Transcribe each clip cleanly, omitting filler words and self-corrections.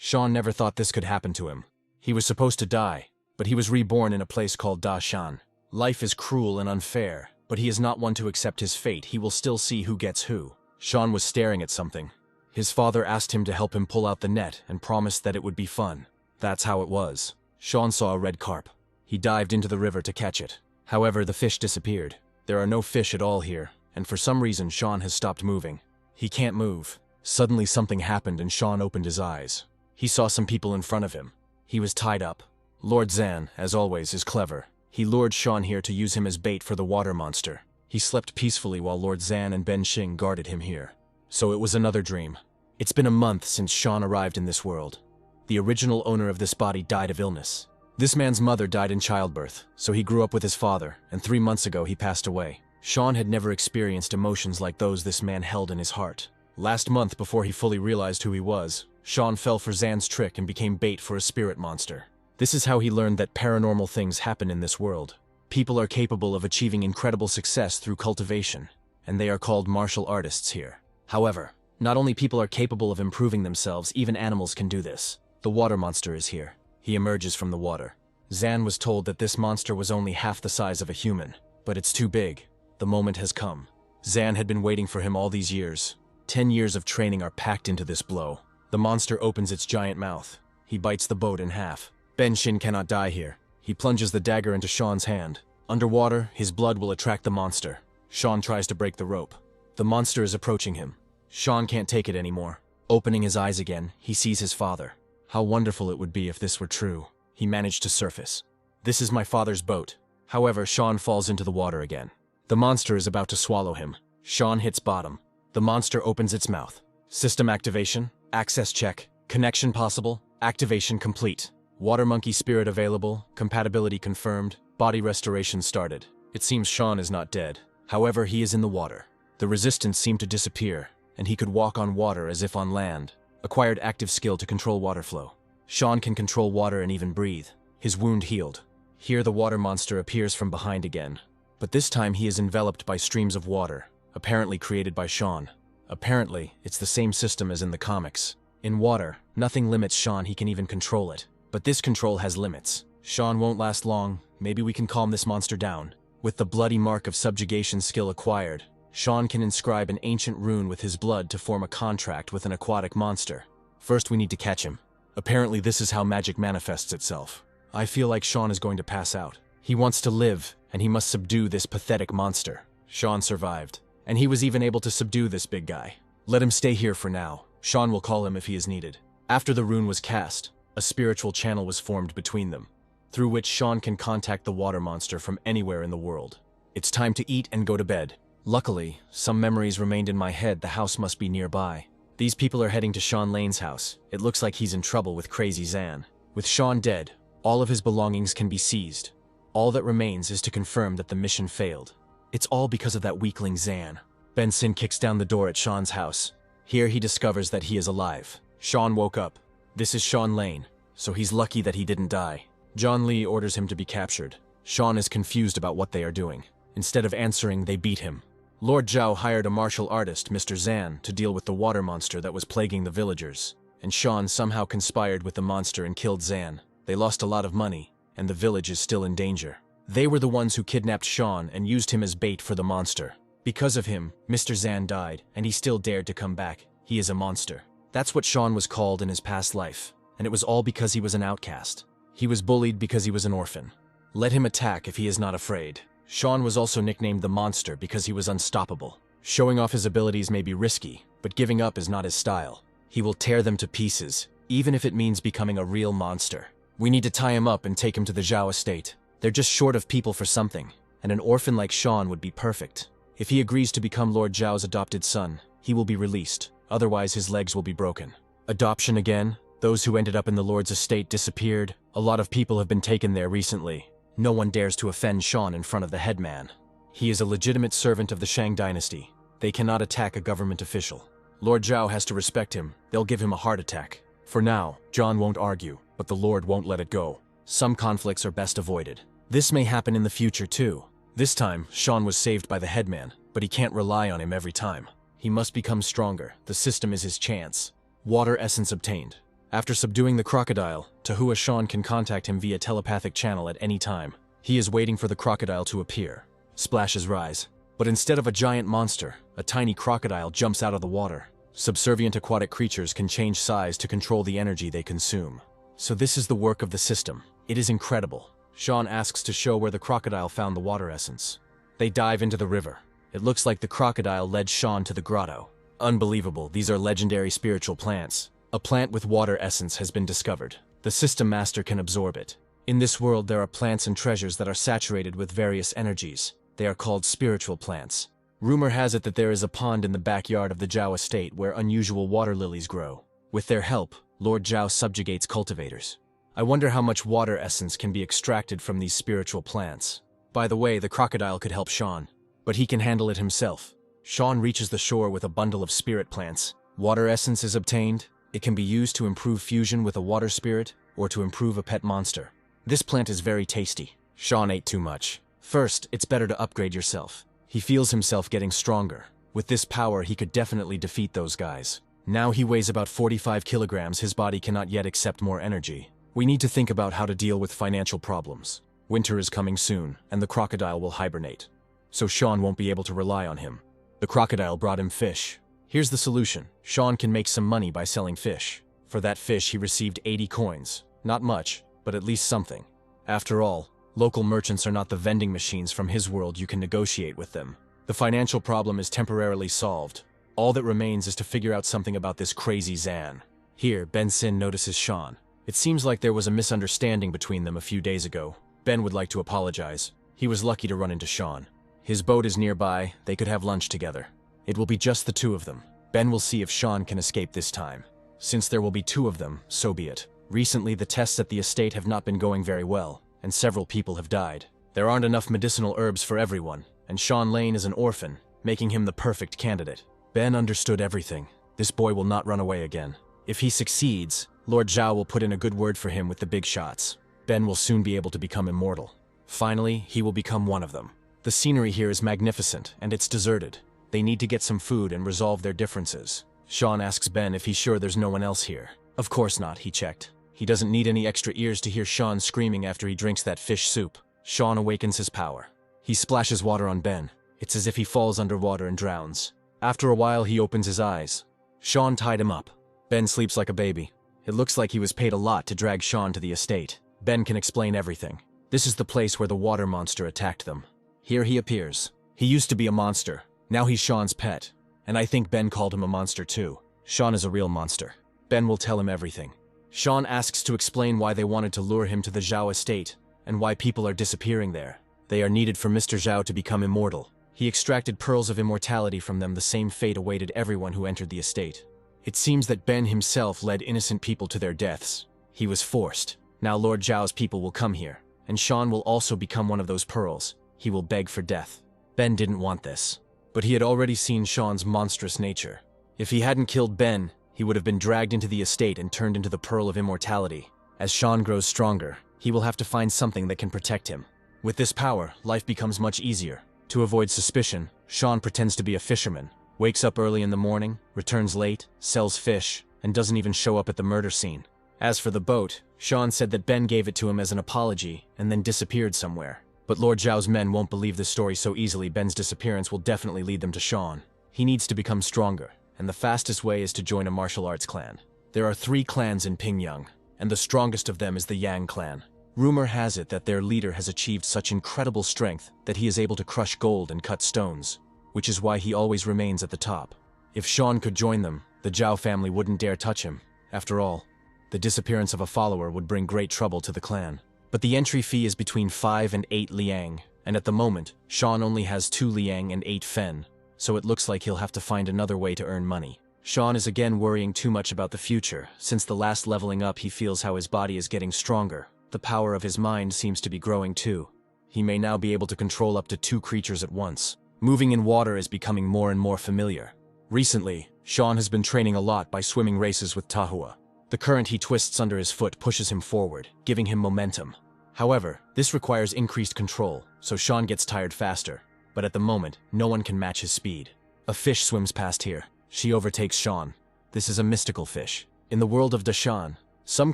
Sean never thought this could happen to him. He was supposed to die, but he was reborn in a place called Da Shan. Life is cruel and unfair, but he is not one to accept his fate. He will still see who gets who. Sean was staring at something. His father asked him to help him pull out the net and promised that it would be fun. That's how it was. Sean saw a red carp. He dived into the river to catch it. However, the fish disappeared. There are no fish at all here, and for some reason Sean has stopped moving. He can't move. Suddenly something happened and Sean opened his eyes. He saw some people in front of him. He was tied up. Lord Zan, as always, is clever. He lured Sean here to use him as bait for the water monster. He slept peacefully while Lord Zan and Ben Xing guarded him here. So it was another dream. It's been a month since Sean arrived in this world. The original owner of this body died of illness. This man's mother died in childbirth, so he grew up with his father, and 3 months ago he passed away. Sean had never experienced emotions like those this man held in his heart. Last month, before he fully realized who he was, Sean fell for Zan's trick and became bait for a spirit monster. This is how he learned that paranormal things happen in this world. People are capable of achieving incredible success through cultivation, and they are called martial artists here. However, not only people are capable of improving themselves, even animals can do this. The water monster is here. He emerges from the water. Zan was told that this monster was only half the size of a human, but it's too big. The moment has come. Zan had been waiting for him all these years. 10 years of training are packed into this blow. The monster opens its giant mouth. He bites the boat in half. Ben Shin cannot die here. He plunges the dagger into Sean's hand. Underwater, his blood will attract the monster. Sean tries to break the rope. The monster is approaching him. Sean can't take it anymore. Opening his eyes again, he sees his father. How wonderful it would be if this were true. He managed to surface. This is my father's boat. However, Sean falls into the water again. The monster is about to swallow him. Sean hits bottom. The monster opens its mouth. System activation. Access check. Connection possible. Activation complete. Water monkey spirit available. Compatibility confirmed. Body restoration started. It seems Sean is not dead. However, he is in the water. The resistance seemed to disappear, and he could walk on water as if on land. Acquired active skill to control water flow. Sean can control water and even breathe. His wound healed. Here the water monster appears from behind again. But this time he is enveloped by streams of water, apparently created by Sean. Apparently, it's the same system as in the comics. In water, nothing limits Sean, he can even control it. But this control has limits. Sean won't last long. Maybe we can calm this monster down. With the bloody mark of subjugation skill acquired, Sean can inscribe an ancient rune with his blood to form a contract with an aquatic monster. First we need to catch him. Apparently this is how magic manifests itself. I feel like Sean is going to pass out. He wants to live, and he must subdue this pathetic monster. Sean survived, and he was even able to subdue this big guy. Let him stay here for now. Sean will call him if he is needed. After the rune was cast, a spiritual channel was formed between them, through which Sean can contact the water monster from anywhere in the world. It's time to eat and go to bed. Luckily, some memories remained in my head. The house must be nearby. These people are heading to Sean Lane's house. It looks like he's in trouble with Crazy Zan. With Sean dead, all of his belongings can be seized. All that remains is to confirm that the mission failed. It's all because of that weakling Zan. Benson kicks down the door at Sean's house. Here he discovers that he is alive. Sean woke up. This is Sean Lane, so he's lucky that he didn't die. John Lee orders him to be captured. Sean is confused about what they are doing. Instead of answering, they beat him. Lord Zhao hired a martial artist, Mr. Zan, to deal with the water monster that was plaguing the villagers. And Sean somehow conspired with the monster and killed Zan. They lost a lot of money, and the village is still in danger. They were the ones who kidnapped Sean and used him as bait for the monster. Because of him, Mr. Zan died, and he still dared to come back. He is a monster. That's what Sean was called in his past life, and it was all because he was an outcast. He was bullied because he was an orphan. Let him attack if he is not afraid. Sean was also nicknamed the Monster because he was unstoppable. Showing off his abilities may be risky, but giving up is not his style. He will tear them to pieces, even if it means becoming a real monster. We need to tie him up and take him to the Zhao estate. They're just short of people for something, and an orphan like Sean would be perfect. If he agrees to become Lord Zhao's adopted son, he will be released. Otherwise, his legs will be broken. Adoption again? Those who ended up in the Lord's estate disappeared. A lot of people have been taken there recently. No one dares to offend Sean in front of the headman. He is a legitimate servant of the Shang dynasty. They cannot attack a government official. Lord Zhao has to respect him. They'll give him a heart attack. For now, John won't argue, but the Lord won't let it go. Some conflicts are best avoided. This may happen in the future too. This time, Sean was saved by the headman, but he can't rely on him every time. He must become stronger. The system is his chance. Water essence obtained. After subduing the crocodile, Tahua Sean can contact him via telepathic channel at any time. He is waiting for the crocodile to appear. Splashes rise. But instead of a giant monster, a tiny crocodile jumps out of the water. Subservient aquatic creatures can change size to control the energy they consume. So this is the work of the system. It is incredible. Sean asks to show where the crocodile found the water essence. They dive into the river. It looks like the crocodile led Sean to the grotto. Unbelievable, these are legendary spiritual plants. A plant with water essence has been discovered. The system master can absorb it. In this world there are plants and treasures that are saturated with various energies. They are called spiritual plants. Rumor has it that there is a pond in the backyard of the Zhao estate where unusual water lilies grow. With their help, Lord Zhao subjugates cultivators. I wonder how much water essence can be extracted from these spiritual plants. By the way, the crocodile could help Sean, but he can handle it himself. Sean reaches the shore with a bundle of spirit plants. Water essence is obtained. It can be used to improve fusion with a water spirit or to improve a pet monster. This plant is very tasty. Sean ate too much. First, it's better to upgrade yourself. He feels himself getting stronger. With this power, he could definitely defeat those guys. Now he weighs about 45 kilograms, his body cannot yet accept more energy. We need to think about how to deal with financial problems. Winter is coming soon, and the crocodile will hibernate. So Sean won't be able to rely on him. The crocodile brought him fish. Here's the solution. Sean can make some money by selling fish. For that fish, he received 80 coins. Not much, but at least something. After all, local merchants are not the vending machines from his world. You can negotiate with them. The financial problem is temporarily solved. All that remains is to figure out something about this crazy Zan. Here, Ben Sin notices Sean. It seems like there was a misunderstanding between them a few days ago. Ben would like to apologize. He was lucky to run into Sean. His boat is nearby. They could have lunch together. It will be just the two of them. Ben will see if Sean can escape this time. Since there will be two of them, so be it. Recently, the tests at the estate have not been going very well, and several people have died. There aren't enough medicinal herbs for everyone, and Sean Lane is an orphan, making him the perfect candidate. Ben understood everything. This boy will not run away again. If he succeeds, Lord Zhao will put in a good word for him with the big shots. Ben will soon be able to become immortal. Finally, he will become one of them. The scenery here is magnificent, and it's deserted. They need to get some food and resolve their differences. Sean asks Ben if he's sure there's no one else here. Of course not, he checked. He doesn't need any extra ears to hear Sean screaming after he drinks that fish soup. Sean awakens his power. He splashes water on Ben. It's as if he falls underwater and drowns. After a while, he opens his eyes. Sean tied him up. Ben sleeps like a baby. It looks like he was paid a lot to drag Sean to the estate. Ben can explain everything. This is the place where the water monster attacked them. Here he appears. He used to be a monster. Now he's Sean's pet. And I think Ben called him a monster too. Sean is a real monster. Ben will tell him everything. Sean asks to explain why they wanted to lure him to the Zhao estate, and why people are disappearing there. They are needed for Mr. Zhao to become immortal. He extracted pearls of immortality from them. The same fate awaited everyone who entered the estate. It seems that Ben himself led innocent people to their deaths. He was forced. Now Lord Zhao's people will come here, and Sean will also become one of those pearls. He will beg for death. Ben didn't want this, but he had already seen Sean's monstrous nature. If he hadn't killed Ben, he would have been dragged into the estate and turned into the Pearl of Immortality. As Sean grows stronger, he will have to find something that can protect him. With this power, life becomes much easier. To avoid suspicion, Sean pretends to be a fisherman, wakes up early in the morning, returns late, sells fish, and doesn't even show up at the murder scene. As for the boat, Sean said that Ben gave it to him as an apology and then disappeared somewhere. But Lord Zhao's men won't believe this story so easily. Ben's disappearance will definitely lead them to Sean. He needs to become stronger, and the fastest way is to join a martial arts clan. There are 3 clans in Pingyang, and the strongest of them is the Yang clan. Rumor has it that their leader has achieved such incredible strength that he is able to crush gold and cut stones, which is why he always remains at the top. If Sean could join them, the Zhao family wouldn't dare touch him. After all, the disappearance of a follower would bring great trouble to the clan. But the entry fee is between 5 and 8 liang, and at the moment, Sean only has 2 liang and 8 fen, so it looks like he'll have to find another way to earn money. Sean is again worrying too much about the future. Since the last leveling up, he feels how his body is getting stronger. The power of his mind seems to be growing too. He may now be able to control up to 2 creatures at once. Moving in water is becoming more and more familiar. Recently, Sean has been training a lot by swimming races with Tahua. The current he twists under his foot pushes him forward, giving him momentum. However, this requires increased control, so Sean gets tired faster. But at the moment, no one can match his speed. A fish swims past here. She overtakes Sean. This is a mystical fish. In the world of Dashan, some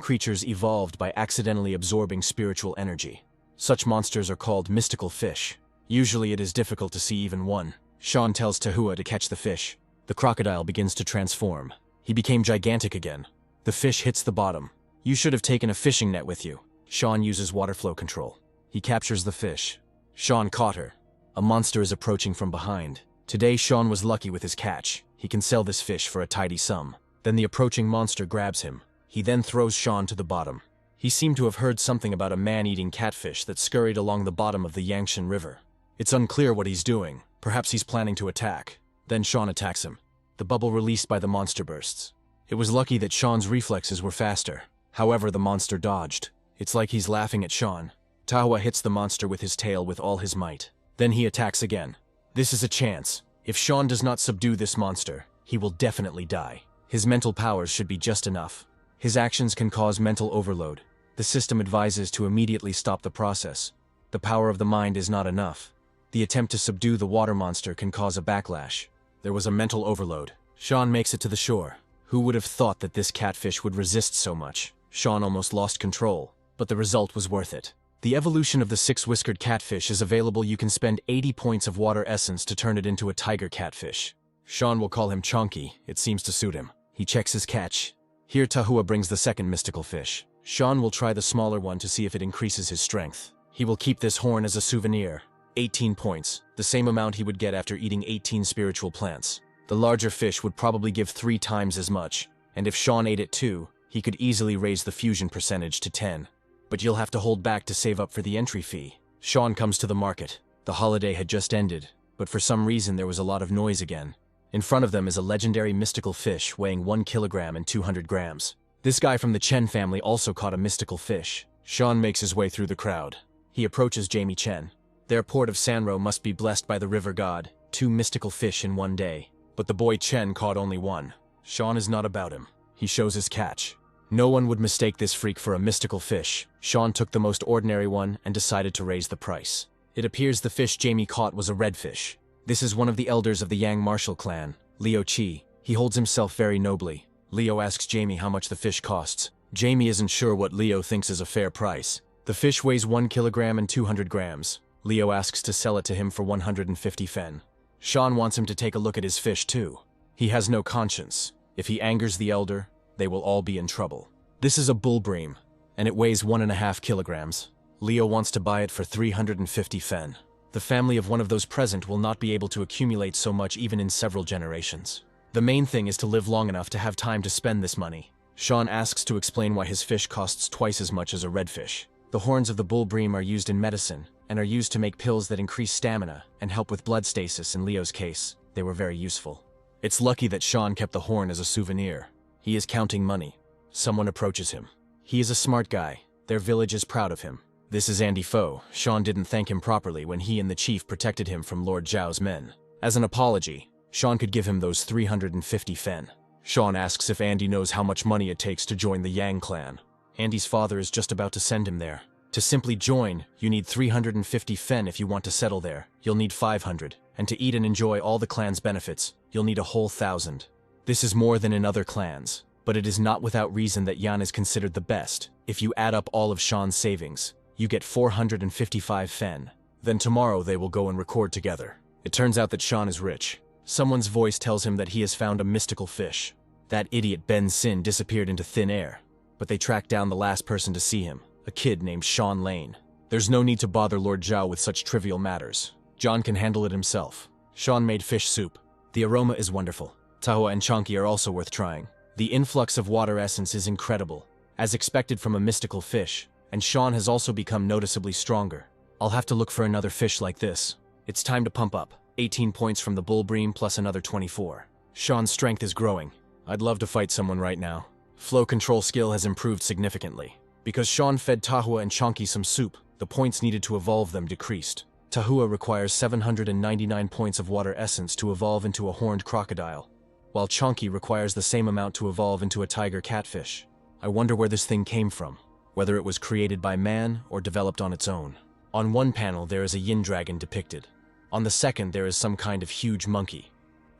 creatures evolved by accidentally absorbing spiritual energy. Such monsters are called mystical fish. Usually it is difficult to see even one. Sean tells Tahua to catch the fish. The crocodile begins to transform. He became gigantic again. The fish hits the bottom. You should have taken a fishing net with you. Sean uses water flow control. He captures the fish. Sean caught her. A monster is approaching from behind. Today Sean was lucky with his catch. He can sell this fish for a tidy sum. Then the approaching monster grabs him. He then throws Sean to the bottom. He seemed to have heard something about a man-eating catfish that scurried along the bottom of the Yangshan River. It's unclear what he's doing. Perhaps he's planning to attack. Then Sean attacks him. The bubble released by the monster bursts. It was lucky that Sean's reflexes were faster. However, the monster dodged. It's like he's laughing at Sean. Tahua hits the monster with his tail with all his might. Then he attacks again. This is a chance. If Sean does not subdue this monster, he will definitely die. His mental powers should be just enough. His actions can cause mental overload. The system advises to immediately stop the process. The power of the mind is not enough. The attempt to subdue the water monster can cause a backlash. There was a mental overload. Sean makes it to the shore. Who would have thought that this catfish would resist so much? Sean almost lost control, but the result was worth it. The evolution of the six-whiskered catfish is available. You can spend 80 points of water essence to turn it into a tiger catfish. Sean will call him Chonky. It seems to suit him. He checks his catch. Here Tahua brings the second mystical fish. Sean will try the smaller one to see if it increases his strength. He will keep this horn as a souvenir. 18 points, the same amount he would get after eating 18 spiritual plants. The larger fish would probably give 3 times as much, and if Sean ate it too, he could easily raise the fusion percentage to 10. But you'll have to hold back to save up for the entry fee. Sean comes to the market. The holiday had just ended, but for some reason there was a lot of noise again. In front of them is a legendary mystical fish weighing 1 kilogram and 200 grams. This guy from the Chen family also caught a mystical fish. Sean makes his way through the crowd. He approaches Jamie Chen. Their port of Sanro must be blessed by the river god. 2 mystical fish in one day. But the boy Chen caught only 1. Sean is not about him. He shows his catch. No one would mistake this freak for a mystical fish. Sean took the most ordinary one and decided to raise the price. It appears the fish Jamie caught was a redfish. This is one of the elders of the Yang martial clan, Liu Qi. He holds himself very nobly. Leo asks Jamie how much the fish costs. Jamie isn't sure what Leo thinks is a fair price. The fish weighs 1 kilogram and 200 grams. Leo asks to sell it to him for 150 fen. Sean wants him to take a look at his fish too. He has no conscience. If he angers the elder, they will all be in trouble. This is a bull bream, and it weighs 1.5 kilograms. Leo wants to buy it for 350 fen. The family of one of those present will not be able to accumulate so much even in several generations. The main thing is to live long enough to have time to spend this money. Sean asks to explain why his fish costs twice as much as a redfish. The horns of the bull bream are used in medicine, and are used to make pills that increase stamina and help with blood stasis. In Leo's case, they were very useful. It's lucky that Sean kept the horn as a souvenir. He is counting money. Someone approaches him. He is a smart guy. Their village is proud of him. This is Andy Foe. Sean didn't thank him properly when he and the chief protected him from Lord Zhao's men. As an apology, Sean could give him those 350 fen. Sean asks if Andy knows how much money it takes to join the Yang clan. Andy's father is just about to send him there. To simply join, you need 350 fen. If you want to settle there, you'll need 500. And to eat and enjoy all the clan's benefits, you'll need a whole 1,000. This is more than in other clans, but it is not without reason that Yan is considered the best. If you add up all of Sean's savings, you get 455 fen. Then tomorrow they will go and record together. It turns out that Sean is rich. Someone's voice tells him that he has found a mystical fish. That idiot Ben Sin disappeared into thin air, but they tracked down the last person to see him, a kid named Sean Lane. There's no need to bother Lord Zhao with such trivial matters. John can handle it himself. Sean made fish soup. The aroma is wonderful. Tahua and Chonky are also worth trying. The influx of water essence is incredible, as expected from a mystical fish, and Sean has also become noticeably stronger. I'll have to look for another fish like this. It's time to pump up. 18 points from the bull bream plus another 24. Sean's strength is growing. I'd love to fight someone right now. Flow control skill has improved significantly. Because Sean fed Tahua and Chonky some soup, the points needed to evolve them decreased. Tahua requires 799 points of water essence to evolve into a horned crocodile, while Chonky requires the same amount to evolve into a tiger catfish. I wonder where this thing came from, whether it was created by man or developed on its own. On one panel there is a yin dragon depicted. On the second there is some kind of huge monkey.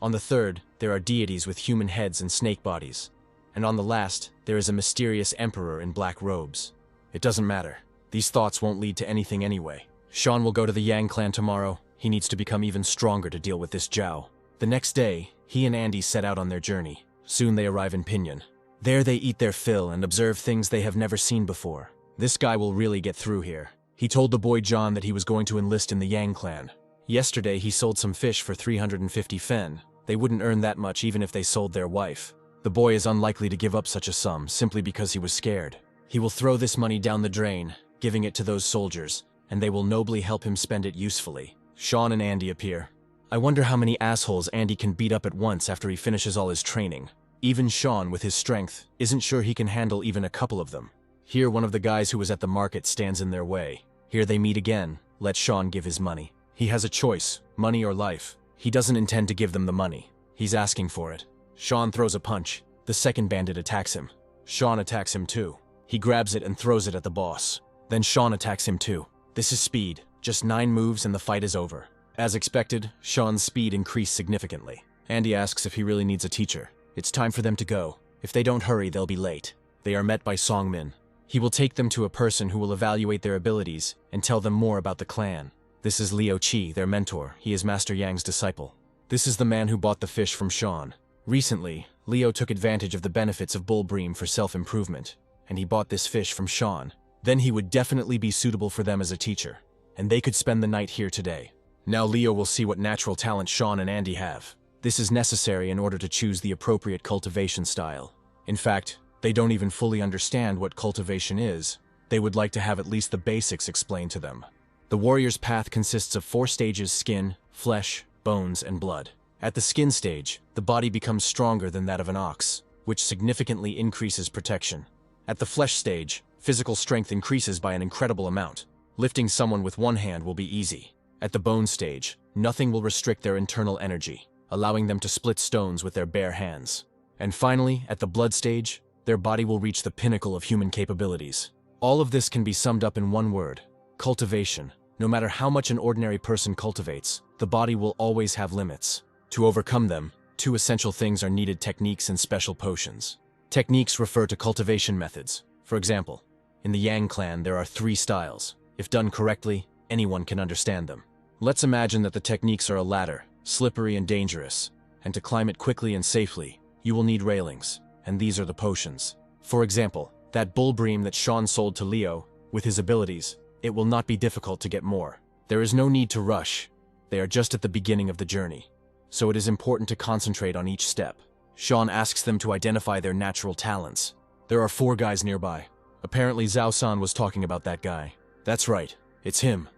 On the third, there are deities with human heads and snake bodies. and on the last, there is a mysterious emperor in black robes. It doesn't matter. These thoughts won't lead to anything anyway. Sean will go to the Yang clan tomorrow. He needs to become even stronger to deal with this Zhao. The next day, he and Andy set out on their journey. Soon they arrive in Pinyin. There they eat their fill and observe things they have never seen before. This guy will really get through here. He told the boy John that he was going to enlist in the Yang clan. Yesterday he sold some fish for 350 fen. They wouldn't earn that much even if they sold their wife. The boy is unlikely to give up such a sum simply because he was scared. He will throw this money down the drain, giving it to those soldiers, and they will nobly help him spend it usefully. Sean and Andy appear. I wonder how many assholes Andy can beat up at once after he finishes all his training. Even Sean, with his strength, isn't sure he can handle even a couple of them. Here one of the guys who was at the market stands in their way. Here they meet again. Let Sean give his money. He has a choice, money or life. He doesn't intend to give them the money. He's asking for it. Sean throws a punch. The second bandit attacks him. Sean attacks him too. He grabs it and throws it at the boss. Then Sean attacks him too. This is speed. Just 9 moves and the fight is over. As expected, Sean's speed increased significantly. Andy asks if he really needs a teacher. It's time for them to go. If they don't hurry, they'll be late. They are met by Songmin. He will take them to a person who will evaluate their abilities and tell them more about the clan. This is Liu Qi, their mentor. He is Master Yang's disciple. This is the man who bought the fish from Sean. Recently, Leo took advantage of the benefits of bull bream for self-improvement, and he bought this fish from Sean. Then he would definitely be suitable for them as a teacher, and they could spend the night here today. Now Leo will see what natural talent Sean and Andy have. This is necessary in order to choose the appropriate cultivation style. In fact, they don't even fully understand what cultivation is. They would like to have at least the basics explained to them. The warrior's path consists of 4 stages: skin, flesh, bones, and blood. At the skin stage, the body becomes stronger than that of an ox, which significantly increases protection. At the flesh stage, physical strength increases by an incredible amount. Lifting someone with one hand will be easy. At the bone stage, nothing will restrict their internal energy, allowing them to split stones with their bare hands. And finally, at the blood stage, their body will reach the pinnacle of human capabilities. All of this can be summed up in one word: cultivation. No matter how much an ordinary person cultivates, the body will always have limits. To overcome them, 2 essential things are needed: techniques and special potions. Techniques refer to cultivation methods. For example, in the Yang clan there are 3 styles. If done correctly, anyone can understand them. Let's imagine that the techniques are a ladder, slippery and dangerous, and to climb it quickly and safely, you will need railings, and these are the potions. For example, that bull bream that Sean sold to Leo, with his abilities, it will not be difficult to get more. There is no need to rush. They are just at the beginning of the journey, so it is important to concentrate on each step. Sean asks them to identify their natural talents. There are 4 guys nearby. Apparently Zhao-san was talking about that guy. That's right, it's him.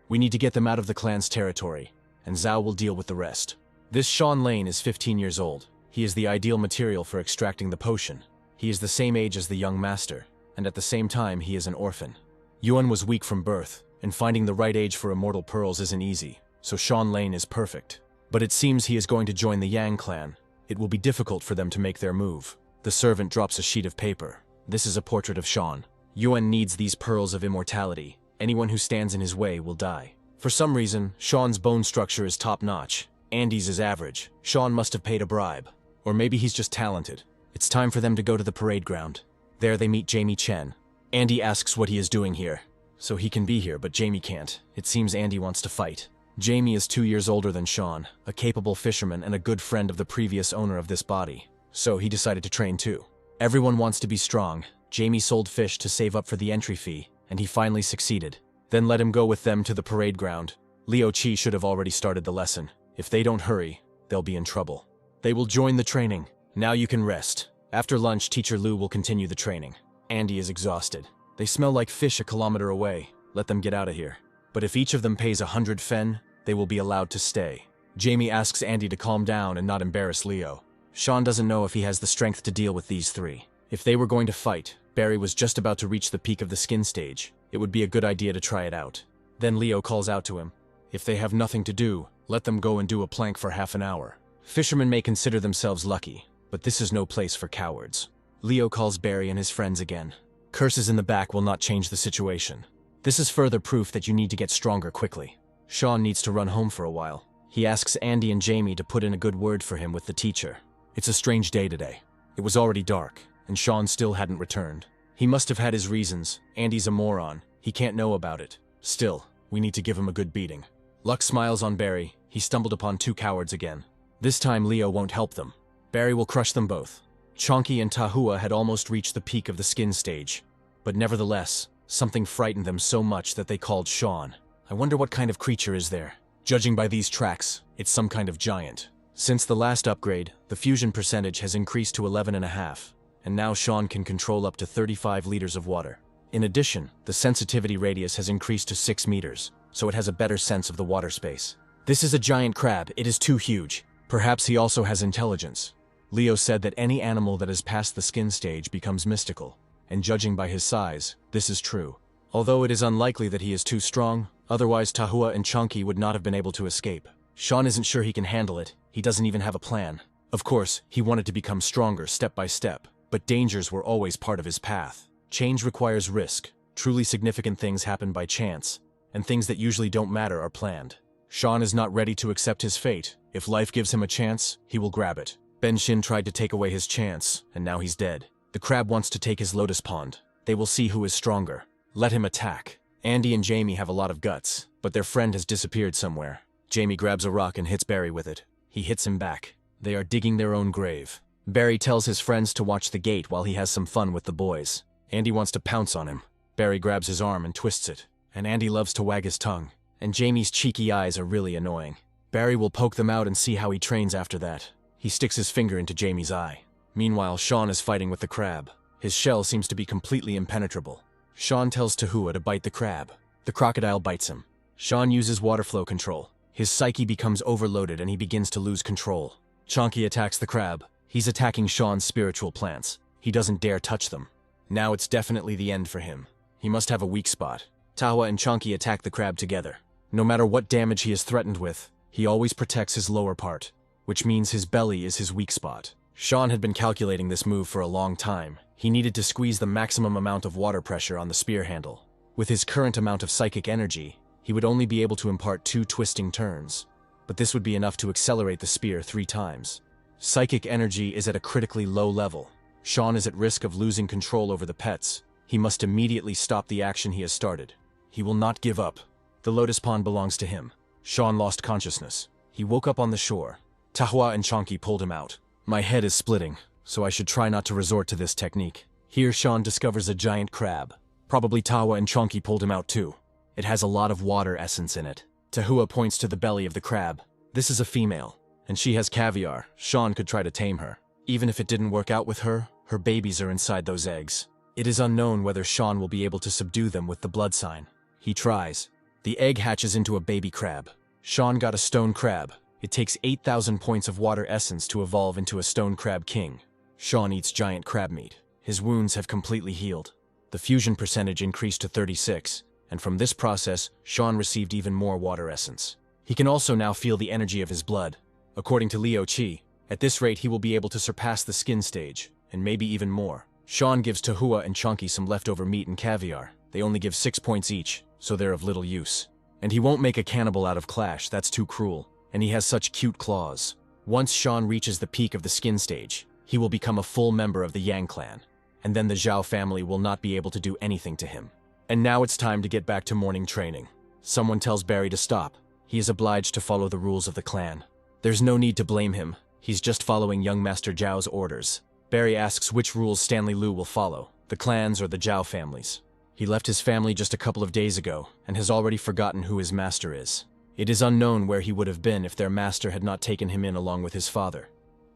We need to get them out of the clan's territory, and Zhao will deal with the rest. This Sean Lane is 15 years old. He is the ideal material for extracting the potion. He is the same age as the young master, and at the same time he is an orphan. Yuan was weak from birth, and finding the right age for immortal pearls isn't easy, so Sean Lane is perfect. But it seems he is going to join the Yang clan. It will be difficult for them to make their move. The servant drops a sheet of paper. This is a portrait of Sean. Yuan needs these pearls of immortality. Anyone who stands in his way will die. For some reason, Sean's bone structure is top-notch. Andy's is average. Sean must have paid a bribe. Or maybe he's just talented. It's time for them to go to the parade ground. There they meet Jamie Chen. Andy asks what he is doing here. So he can be here, but Jamie can't. It seems Andy wants to fight. Jamie is 2 years older than Sean, a capable fisherman and a good friend of the previous owner of this body. So he decided to train too. Everyone wants to be strong. Jamie sold fish to save up for the entry fee, and he finally succeeded. Then let him go with them to the parade ground. Liu Qi should have already started the lesson. If they don't hurry, they'll be in trouble. They will join the training. Now you can rest. After lunch, Teacher Lu will continue the training. Andy is exhausted. They smell like fish a kilometer away. Let them get out of here. But if each of them pays 100 fen, they will be allowed to stay. Jamie asks Andy to calm down and not embarrass Leo. Sean doesn't know if he has the strength to deal with these 3. If they were going to fight, Barry was just about to reach the peak of the skin stage. It would be a good idea to try it out. Then Leo calls out to him. If they have nothing to do, let them go and do a plank for half an hour. Fishermen may consider themselves lucky, but this is no place for cowards. Leo calls Barry and his friends again. Curses in the back will not change the situation. This is further proof that you need to get stronger quickly. Sean needs to run home for a while. He asks Andy and Jamie to put in a good word for him with the teacher. It's a strange day today. It was already dark, and Sean still hadn't returned. He must have had his reasons. Andy's a moron. He can't know about it. Still, we need to give him a good beating. Luck smiles on Barry. He stumbled upon two cowards again. This time Leo won't help them. Barry will crush them both. Chonky and Tahua had almost reached the peak of the skin stage. But nevertheless, something frightened them so much that they called Sean. I wonder what kind of creature is there. Judging by these tracks, it's some kind of giant. Since the last upgrade, the fusion percentage has increased to 11.5, and now Sean can control up to 35 liters of water. In addition, the sensitivity radius has increased to 6 meters, so it has a better sense of the water space. This is a giant crab. It is too huge. Perhaps he also has intelligence. Leo said that any animal that has passed the skin stage becomes mystical, and judging by his size, this is true. Although it is unlikely that he is too strong, otherwise Tahua and Chonky would not have been able to escape. Sean isn't sure he can handle it. He doesn't even have a plan. Of course, he wanted to become stronger step by step, but dangers were always part of his path. Change requires risk. Truly significant things happen by chance, and things that usually don't matter are planned. Sean is not ready to accept his fate. If life gives him a chance, he will grab it. Ben Shin tried to take away his chance, and now he's dead. The crab wants to take his lotus pond. They will see who is stronger. Let him attack. Andy and Jamie have a lot of guts, but their friend has disappeared somewhere. Jamie grabs a rock and hits Barry with it. He hits him back. They are digging their own grave. Barry tells his friends to watch the gate while he has some fun with the boys. Andy wants to pounce on him. Barry grabs his arm and twists it, and Andy loves to wag his tongue. And Jamie's cheeky eyes are really annoying. Barry will poke them out and see how he trains after that. He sticks his finger into Jamie's eye. Meanwhile, Sean is fighting with the crab. His shell seems to be completely impenetrable. Sean tells Tahua to bite the crab. The crocodile bites him. Sean uses water flow control. His psyche becomes overloaded and he begins to lose control. Chonky attacks the crab. He's attacking Sean's spiritual plants. He doesn't dare touch them. Now it's definitely the end for him. He must have a weak spot. Tahua and Chonky attack the crab together. No matter what damage he is threatened with, he always protects his lower part, which means his belly is his weak spot. Sean had been calculating this move for a long time. He needed to squeeze the maximum amount of water pressure on the spear handle. With his current amount of psychic energy, he would only be able to impart 2 twisting turns, but this would be enough to accelerate the spear 3 times. Psychic energy is at a critically low level. Sean is at risk of losing control over the pets. He must immediately stop the action he has started. He will not give up. The lotus pond belongs to him. Sean lost consciousness. He woke up on the shore. Tahua and Chonky pulled him out. My head is splitting, so I should try not to resort to this technique. Here Sean discovers a giant crab. Probably Tahua and Chonky pulled him out too. It has a lot of water essence in it. Tahua points to the belly of the crab. This is a female, and she has caviar. Sean could try to tame her. Even if it didn't work out with her, her babies are inside those eggs. It is unknown whether Sean will be able to subdue them with the blood sign. He tries. The egg hatches into a baby crab. Sean got a stone crab. It takes 8,000 points of water essence to evolve into a stone crab king. Sean eats giant crab meat. His wounds have completely healed. The fusion percentage increased to 36, and from this process, Sean received even more water essence. He can also now feel the energy of his blood. According to Leo Chi, at this rate he will be able to surpass the skin stage, and maybe even more. Sean gives Tahua and Chonky some leftover meat and caviar. They only give 6 points each, so they're of little use. And he won't make a cannibal out of Clash, that's too cruel. And he has such cute claws. Once Sean reaches the peak of the skin stage, he will become a full member of the Yang clan. And then the Zhao family will not be able to do anything to him. And now it's time to get back to morning training. Someone tells Barry to stop. He is obliged to follow the rules of the clan. There's no need to blame him. He's just following young Master Zhao's orders. Barry asks which rules Stanley Lu will follow, the clans or the Zhao families. He left his family just a couple of days ago and has already forgotten who his master is. It is unknown where he would have been if their master had not taken him in along with his father.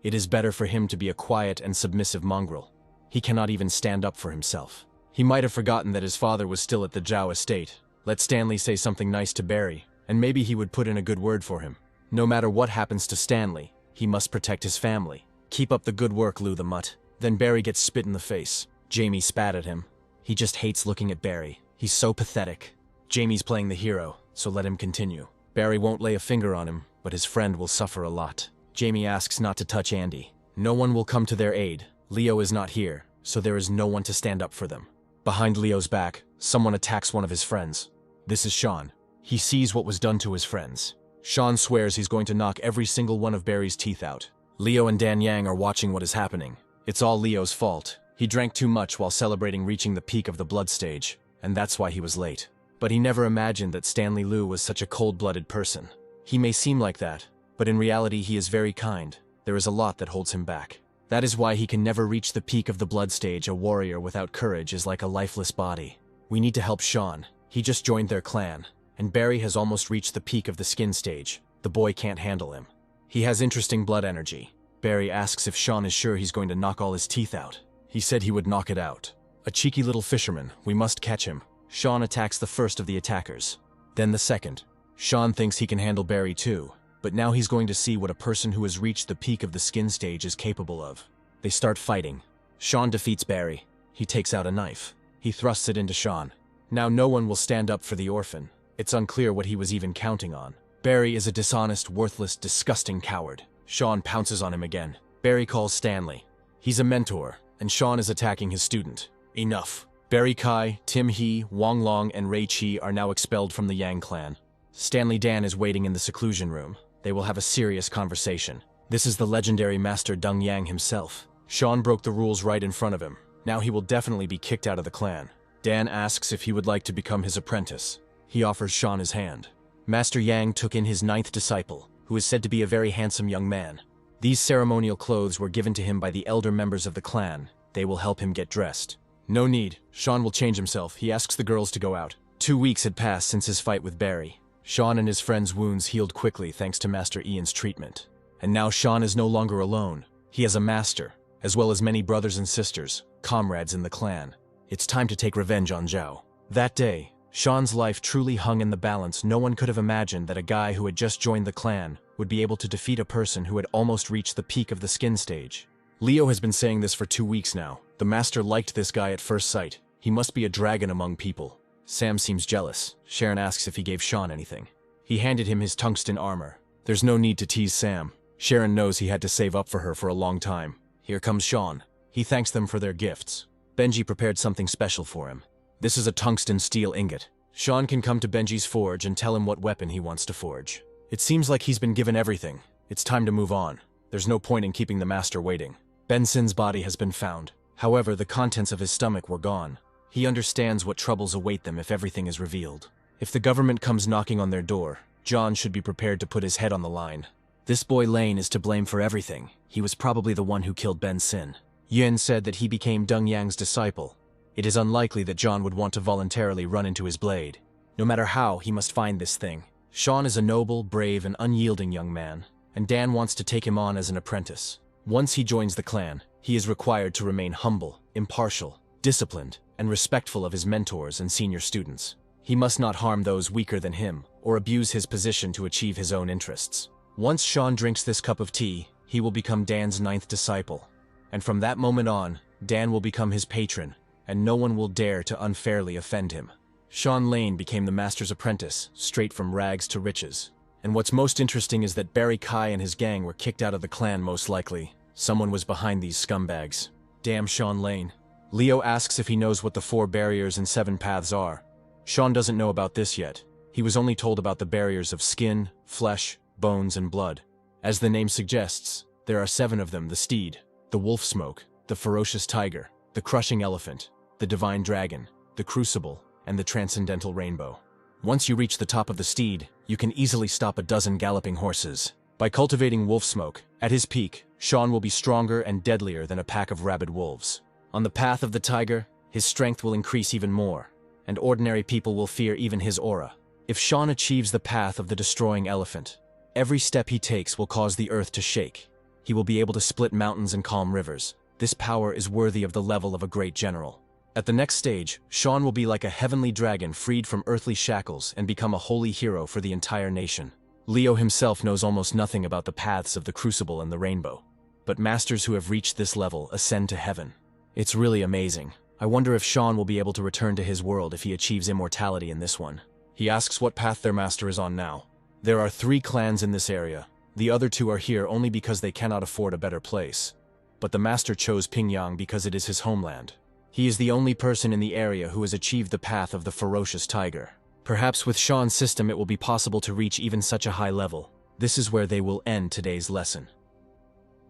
It is better for him to be a quiet and submissive mongrel. He cannot even stand up for himself. He might have forgotten that his father was still at the Zhao estate. Let Stanley say something nice to Barry, and maybe he would put in a good word for him. No matter what happens to Stanley, he must protect his family. Keep up the good work, Lou the Mutt. Then Barry gets spit in the face. Jamie spat at him. He just hates looking at Barry. He's so pathetic. Jamie's playing the hero, so let him continue. Barry won't lay a finger on him, but his friend will suffer a lot. Jamie asks not to touch Andy. No one will come to their aid. Leo is not here, so there is no one to stand up for them. Behind Leo's back, someone attacks one of his friends. This is Sean. He sees what was done to his friends. Sean swears he's going to knock every single one of Barry's teeth out. Leo and Dan Yang are watching what is happening. It's all Leo's fault. He drank too much while celebrating reaching the peak of the blood stage, and that's why he was late. But he never imagined that Stanley Liu was such a cold-blooded person. He may seem like that, but in reality he is very kind. There is a lot that holds him back. That is why he can never reach the peak of the blood stage. A warrior without courage is like a lifeless body. We need to help Sean. He just joined their clan, and Barry has almost reached the peak of the skin stage. The boy can't handle him. He has interesting blood energy. Barry asks if Sean is sure he's going to knock all his teeth out. He said he would knock it out. A cheeky little fisherman, we must catch him. Sean attacks the first of the attackers, then the second. Sean thinks he can handle Barry too, but now he's going to see what a person who has reached the peak of the skin stage is capable of. They start fighting. Sean defeats Barry. He takes out a knife. He thrusts it into Sean. Now no one will stand up for the orphan. It's unclear what he was even counting on. Barry is a dishonest, worthless, disgusting coward. Sean pounces on him again. Barry calls Stanley. He's a mentor, and Sean is attacking his student. Enough. Barry Kai, Tim He, Wang Long, and Ray Chi are now expelled from the Yang clan. Stanley Dan is waiting in the seclusion room. They will have a serious conversation. This is the legendary Master Deng Yang himself. Sean broke the rules right in front of him. Now he will definitely be kicked out of the clan. Dan asks if he would like to become his apprentice. He offers Sean his hand. Master Yang took in his 9th disciple, who is said to be a very handsome young man. These ceremonial clothes were given to him by the elder members of the clan. They will help him get dressed. No need. Sean will change himself. He asks the girls to go out. 2 weeks had passed since his fight with Barry. Sean and his friend's wounds healed quickly thanks to Master Ian's treatment. And now Sean is no longer alone. He has a master, as well as many brothers and sisters, comrades in the clan. It's time to take revenge on Zhao. That day, Sean's life truly hung in the balance. No one could have imagined that a guy who had just joined the clan would be able to defeat a person who had almost reached the peak of the skin stage. Leo has been saying this for 2 weeks now. The master liked this guy at first sight. He must be a dragon among people. Sam seems jealous. Sharon asks if he gave Sean anything. He handed him his tungsten armor. There's no need to tease Sam. Sharon knows he had to save up for her for a long time. Here comes Sean. He thanks them for their gifts. Benji prepared something special for him. This is a tungsten steel ingot. Sean can come to Benji's forge and tell him what weapon he wants to forge. It seems like he's been given everything. It's time to move on. There's no point in keeping the master waiting. Benson's body has been found. However, the contents of his stomach were gone. He understands what troubles await them if everything is revealed. If the government comes knocking on their door, John should be prepared to put his head on the line. This boy Lane is to blame for everything. He was probably the one who killed Ben Sin. Yuen said that he became Deng Yang's disciple. It is unlikely that John would want to voluntarily run into his blade. No matter how, he must find this thing. Sean is a noble, brave, and unyielding young man, and Dan wants to take him on as an apprentice. Once he joins the clan, he is required to remain humble, impartial, disciplined, and respectful of his mentors and senior students. He must not harm those weaker than him, or abuse his position to achieve his own interests. Once Sean drinks this cup of tea, he will become Dan's 9th disciple. And from that moment on, Dan will become his patron, and no one will dare to unfairly offend him. Sean Lane became the master's apprentice, straight from rags to riches. And what's most interesting is that Barry Kai and his gang were kicked out of the clan most likely. Someone was behind these scumbags. Damn Sean Lane. Leo asks if he knows what the 4 barriers and 7 paths are. Sean doesn't know about this yet. He was only told about the barriers of skin, flesh, bones, and blood. As the name suggests, there are 7 of them: the steed, the wolf smoke, the ferocious tiger, the crushing elephant, the divine dragon, the crucible, and the transcendental rainbow. Once you reach the top of the steed, you can easily stop a dozen galloping horses. By cultivating wolf smoke, at his peak, Sean will be stronger and deadlier than a pack of rabid wolves. On the path of the tiger, his strength will increase even more, and ordinary people will fear even his aura. If Sean achieves the path of the destroying elephant, every step he takes will cause the earth to shake. He will be able to split mountains and calm rivers. This power is worthy of the level of a great general. At the next stage, Sean will be like a heavenly dragon freed from earthly shackles and become a holy hero for the entire nation. Leo himself knows almost nothing about the paths of the crucible and the rainbow. But masters who have reached this level ascend to heaven. It's really amazing. I wonder if Sean will be able to return to his world if he achieves immortality in this one. He asks what path their master is on now. There are 3 clans in this area. The other 2 are here only because they cannot afford a better place. But the master chose Pingyang because it is his homeland. He is the only person in the area who has achieved the path of the ferocious tiger. Perhaps with Sean's system it will be possible to reach even such a high level. This is where they will end today's lesson.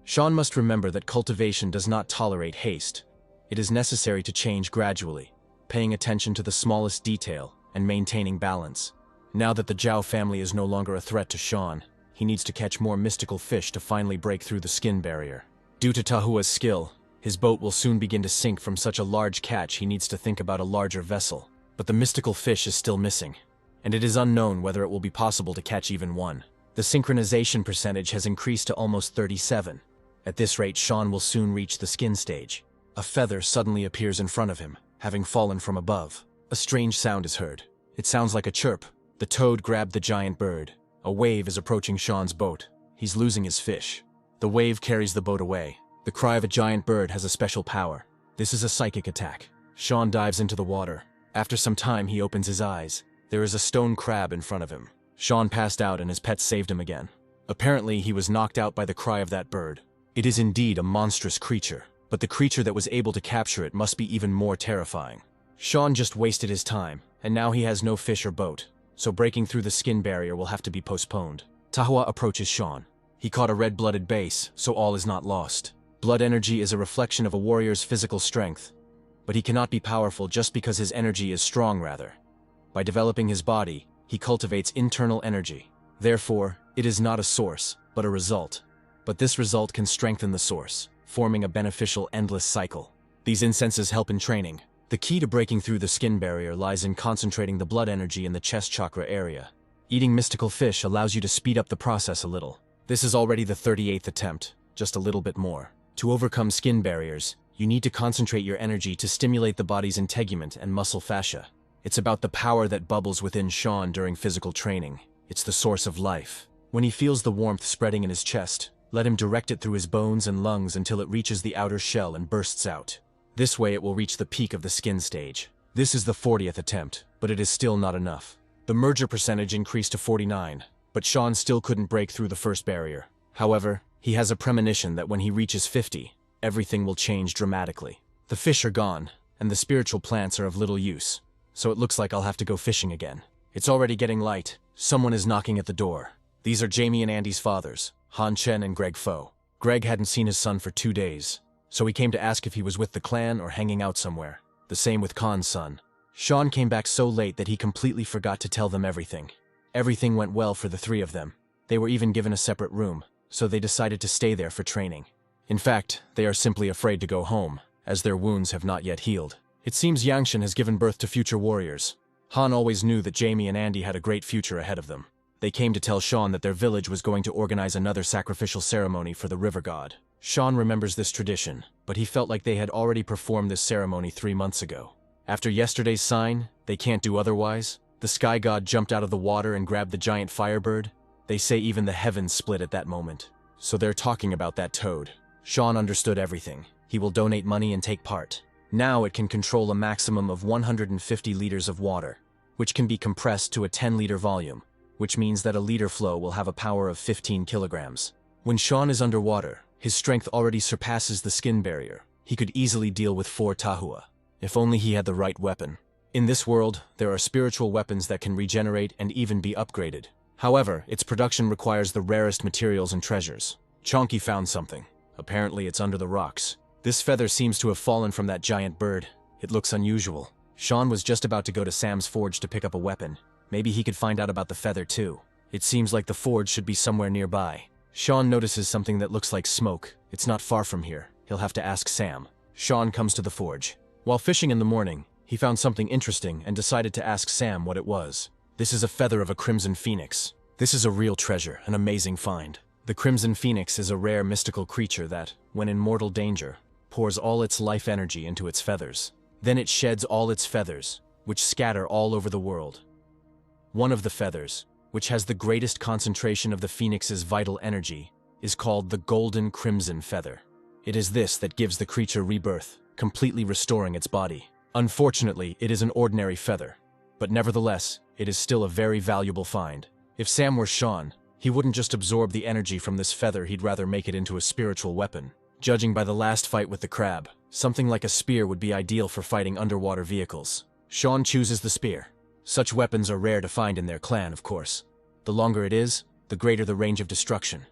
Sean must remember that cultivation does not tolerate haste. It is necessary to change gradually, paying attention to the smallest detail and maintaining balance. Now that the Zhao family is no longer a threat to Sean, he needs to catch more mystical fish to finally break through the skin barrier. Due to Tahua's skill, his boat will soon begin to sink from such a large catch. He needs to think about a larger vessel. But the mystical fish is still missing, and it is unknown whether it will be possible to catch even one. The synchronization percentage has increased to almost 37. At this rate, Sean will soon reach the skin stage. A feather suddenly appears in front of him, having fallen from above. A strange sound is heard. It sounds like a chirp. The toad grabbed the giant bird. A wave is approaching Sean's boat. He's losing his fish. The wave carries the boat away. The cry of a giant bird has a special power. This is a psychic attack. Sean dives into the water. After some time, he opens his eyes. There is a stone crab in front of him. Sean passed out and his pet saved him again. Apparently, he was knocked out by the cry of that bird. It is indeed a monstrous creature, but the creature that was able to capture it must be even more terrifying. Sean just wasted his time, and now he has no fish or boat, so breaking through the skin barrier will have to be postponed. Tahua approaches Sean. He caught a red-blooded base, so all is not lost. Blood energy is a reflection of a warrior's physical strength, but he cannot be powerful just because his energy is strong, rather. By developing his body, he cultivates internal energy. Therefore, it is not a source, but a result. But this result can strengthen the source, forming a beneficial endless cycle. These incenses help in training. The key to breaking through the skin barrier lies in concentrating the blood energy in the chest chakra area. Eating mystical fish allows you to speed up the process a little. This is already the 38th attempt, just a little bit more. To overcome skin barriers, you need to concentrate your energy to stimulate the body's integument and muscle fascia. It's about the power that bubbles within Sean during physical training. It's the source of life. When he feels the warmth spreading in his chest, let him direct it through his bones and lungs until it reaches the outer shell and bursts out. This way it will reach the peak of the skin stage. This is the 40th attempt, but it is still not enough. The merger percentage increased to 49, but Sean still couldn't break through the first barrier. However, he has a premonition that when he reaches 50, everything will change dramatically. The fish are gone, and the spiritual plants are of little use, so it looks like I'll have to go fishing again. It's already getting light. Someone is knocking at the door. These are Jamie and Andy's fathers, Han Chen and Greg Fo. Greg hadn't seen his son for 2 days, so he came to ask if he was with the clan or hanging out somewhere. The same with Khan's son. Sean came back so late that he completely forgot to tell them everything. Everything went well for the three of them. They were even given a separate room, so they decided to stay there for training. In fact, they are simply afraid to go home, as their wounds have not yet healed. It seems Yangshan has given birth to future warriors. Han always knew that Jamie and Andy had a great future ahead of them. They came to tell Sean that their village was going to organize another sacrificial ceremony for the river god. Sean remembers this tradition, but he felt like they had already performed this ceremony 3 months ago. After yesterday's sign, they can't do otherwise. The sky god jumped out of the water and grabbed the giant firebird. They say even the heavens split at that moment. So they're talking about that toad. Sean understood everything. He will donate money and take part. Now it can control a maximum of 150 liters of water, which can be compressed to a 10-liter volume, which means that a liter flow will have a power of 15 kilograms. When Sean is underwater, his strength already surpasses the skin barrier. He could easily deal with 4 Tahua, if only he had the right weapon. In this world, there are spiritual weapons that can regenerate and even be upgraded. However, its production requires the rarest materials and treasures. Chonky found something. Apparently it's under the rocks. This feather seems to have fallen from that giant bird. It looks unusual. Sean was just about to go to Sam's forge to pick up a weapon. Maybe he could find out about the feather too. It seems like the forge should be somewhere nearby. Sean notices something that looks like smoke. It's not far from here. He'll have to ask Sam. Sean comes to the forge. While fishing in the morning, he found something interesting and decided to ask Sam what it was. This is a feather of a crimson phoenix. This is a real treasure, an amazing find. The crimson phoenix is a rare mystical creature that, when in mortal danger, pours all its life energy into its feathers. Then it sheds all its feathers, which scatter all over the world. One of the feathers, which has the greatest concentration of the phoenix's vital energy, is called the golden crimson feather. It is this that gives the creature rebirth, completely restoring its body. Unfortunately, it is an ordinary feather, but nevertheless, it is still a very valuable find. If Sam were Sean, he wouldn't just absorb the energy from this feather, he'd rather make it into a spiritual weapon. Judging by the last fight with the crab, something like a spear would be ideal for fighting underwater vehicles. Sean chooses the spear. Such weapons are rare to find in their clan, of course. The longer it is, the greater the range of destruction.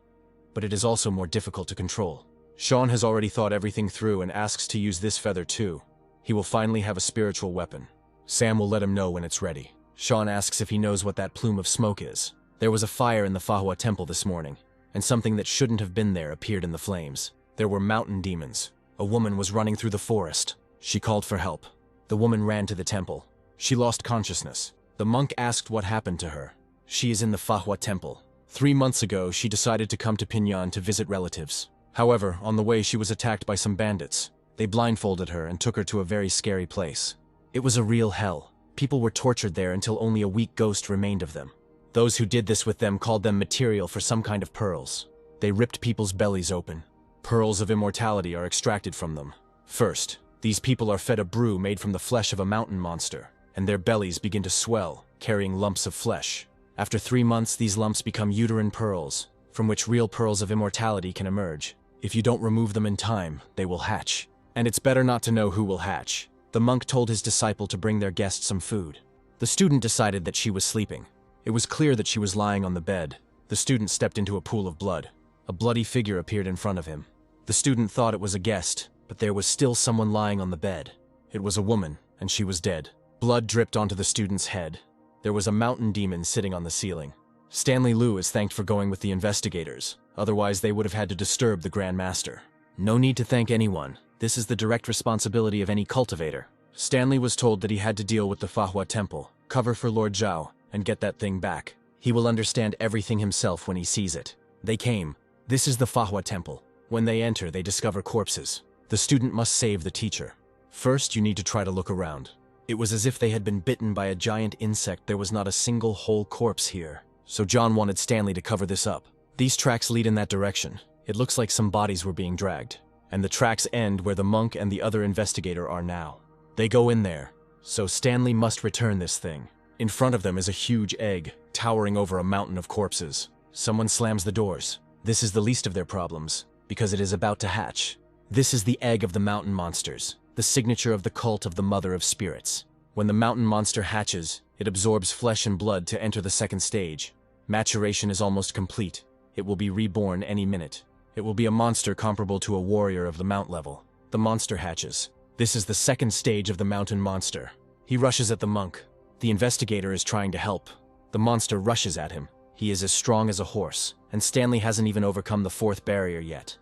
but it is also more difficult to control. Sean has already thought everything through and asks to use this feather too. He will finally have a spiritual weapon. Sam will let him know when it's ready. Sean asks if he knows what that plume of smoke is. There was a fire in the Manhwa temple this morning, and something that shouldn't have been there appeared in the flames. There were mountain demons. A woman was running through the forest. She called for help. The woman ran to the temple. She lost consciousness. The monk asked what happened to her. She is in the Manhwa temple. 3 months ago, she decided to come to Pinyan to visit relatives. However, on the way she was attacked by some bandits. They blindfolded her and took her to a very scary place. It was a real hell. People were tortured there until only a weak ghost remained of them. Those who did this with them called them material for some kind of pearls. They ripped people's bellies open. Pearls of immortality are extracted from them. First, these people are fed a brew made from the flesh of a mountain monster, and their bellies begin to swell, carrying lumps of flesh. After 3 months, these lumps become uterine pearls, from which real pearls of immortality can emerge. If you don't remove them in time, they will hatch. And it's better not to know who will hatch. The monk told his disciple to bring their guest some food. The student decided that she was sleeping. It was clear that she was lying on the bed. The student stepped into a pool of blood. A bloody figure appeared in front of him. The student thought it was a guest, but there was still someone lying on the bed. It was a woman, and she was dead. Blood dripped onto the student's head. There was a mountain demon sitting on the ceiling. Stanley Liu is thanked for going with the investigators. Otherwise, they would have had to disturb the Grand Master. No need to thank anyone. This is the direct responsibility of any cultivator. Stanley was told that he had to deal with the Manhwa temple, cover for Lord Zhao, and get that thing back. He will understand everything himself when he sees it. They came. This is the Manhwa temple. When they enter, they discover corpses. The student must save the teacher. First, you need to try to look around. It was as if they had been bitten by a giant insect. There was not a single whole corpse here. So John wanted Stanley to cover this up. These tracks lead in that direction. It looks like some bodies were being dragged. And the tracks end where the monk and the other investigator are now. They go in there. So Stanley must return this thing. In front of them is a huge egg, towering over a mountain of corpses. Someone slams the doors. This is the least of their problems, because it is about to hatch. This is the egg of the mountain monsters, the signature of the cult of the Mother of Spirits. When the mountain monster hatches, it absorbs flesh and blood to enter the second stage. Maturation is almost complete. It will be reborn any minute. It will be a monster comparable to a warrior of the mount level. The monster hatches. This is the second stage of the mountain monster. He rushes at the monk. The investigator is trying to help. The monster rushes at him. He is as strong as a horse, and Stanley hasn't even overcome the 4th barrier yet.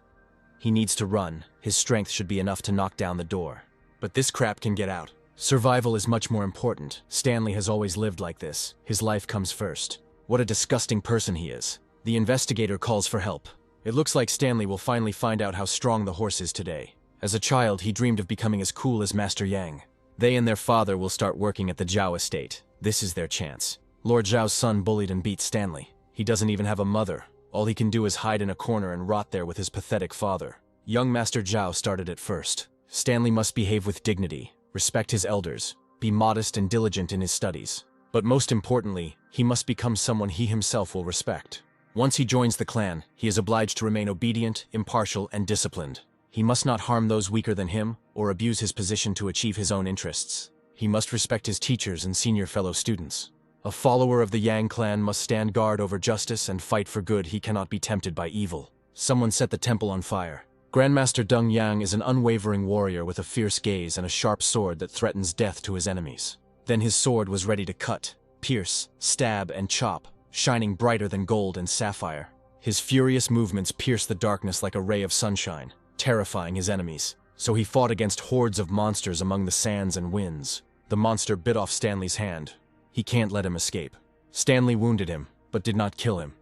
He needs to run. His strength should be enough to knock down the door. But this crap can get out. Survival is much more important. Stanley has always lived like this. His life comes first. What a disgusting person he is. The investigator calls for help. It looks like Stanley will finally find out how strong the horse is today. As a child, he dreamed of becoming as cool as Master Yang. They and their father will start working at the Zhao estate. This is their chance. Lord Zhao's son bullied and beat Stanley. He doesn't even have a mother. All he can do is hide in a corner and rot there with his pathetic father. Young Master Zhao started it first. Stanley must behave with dignity, respect his elders, be modest and diligent in his studies. But most importantly, he must become someone he himself will respect. Once he joins the clan, he is obliged to remain obedient, impartial, and disciplined. He must not harm those weaker than him or abuse his position to achieve his own interests. He must respect his teachers and senior fellow students. A follower of the Yang clan must stand guard over justice and fight for good. He cannot be tempted by evil. Someone set the temple on fire. Grandmaster Deng Yang is an unwavering warrior with a fierce gaze and a sharp sword that threatens death to his enemies. Then his sword was ready to cut, pierce, stab, and chop, shining brighter than gold and sapphire. His furious movements pierced the darkness like a ray of sunshine, terrifying his enemies. So he fought against hordes of monsters among the sands and winds. The monster bit off Stanley's hand. He can't let him escape. Stanley wounded him, but did not kill him.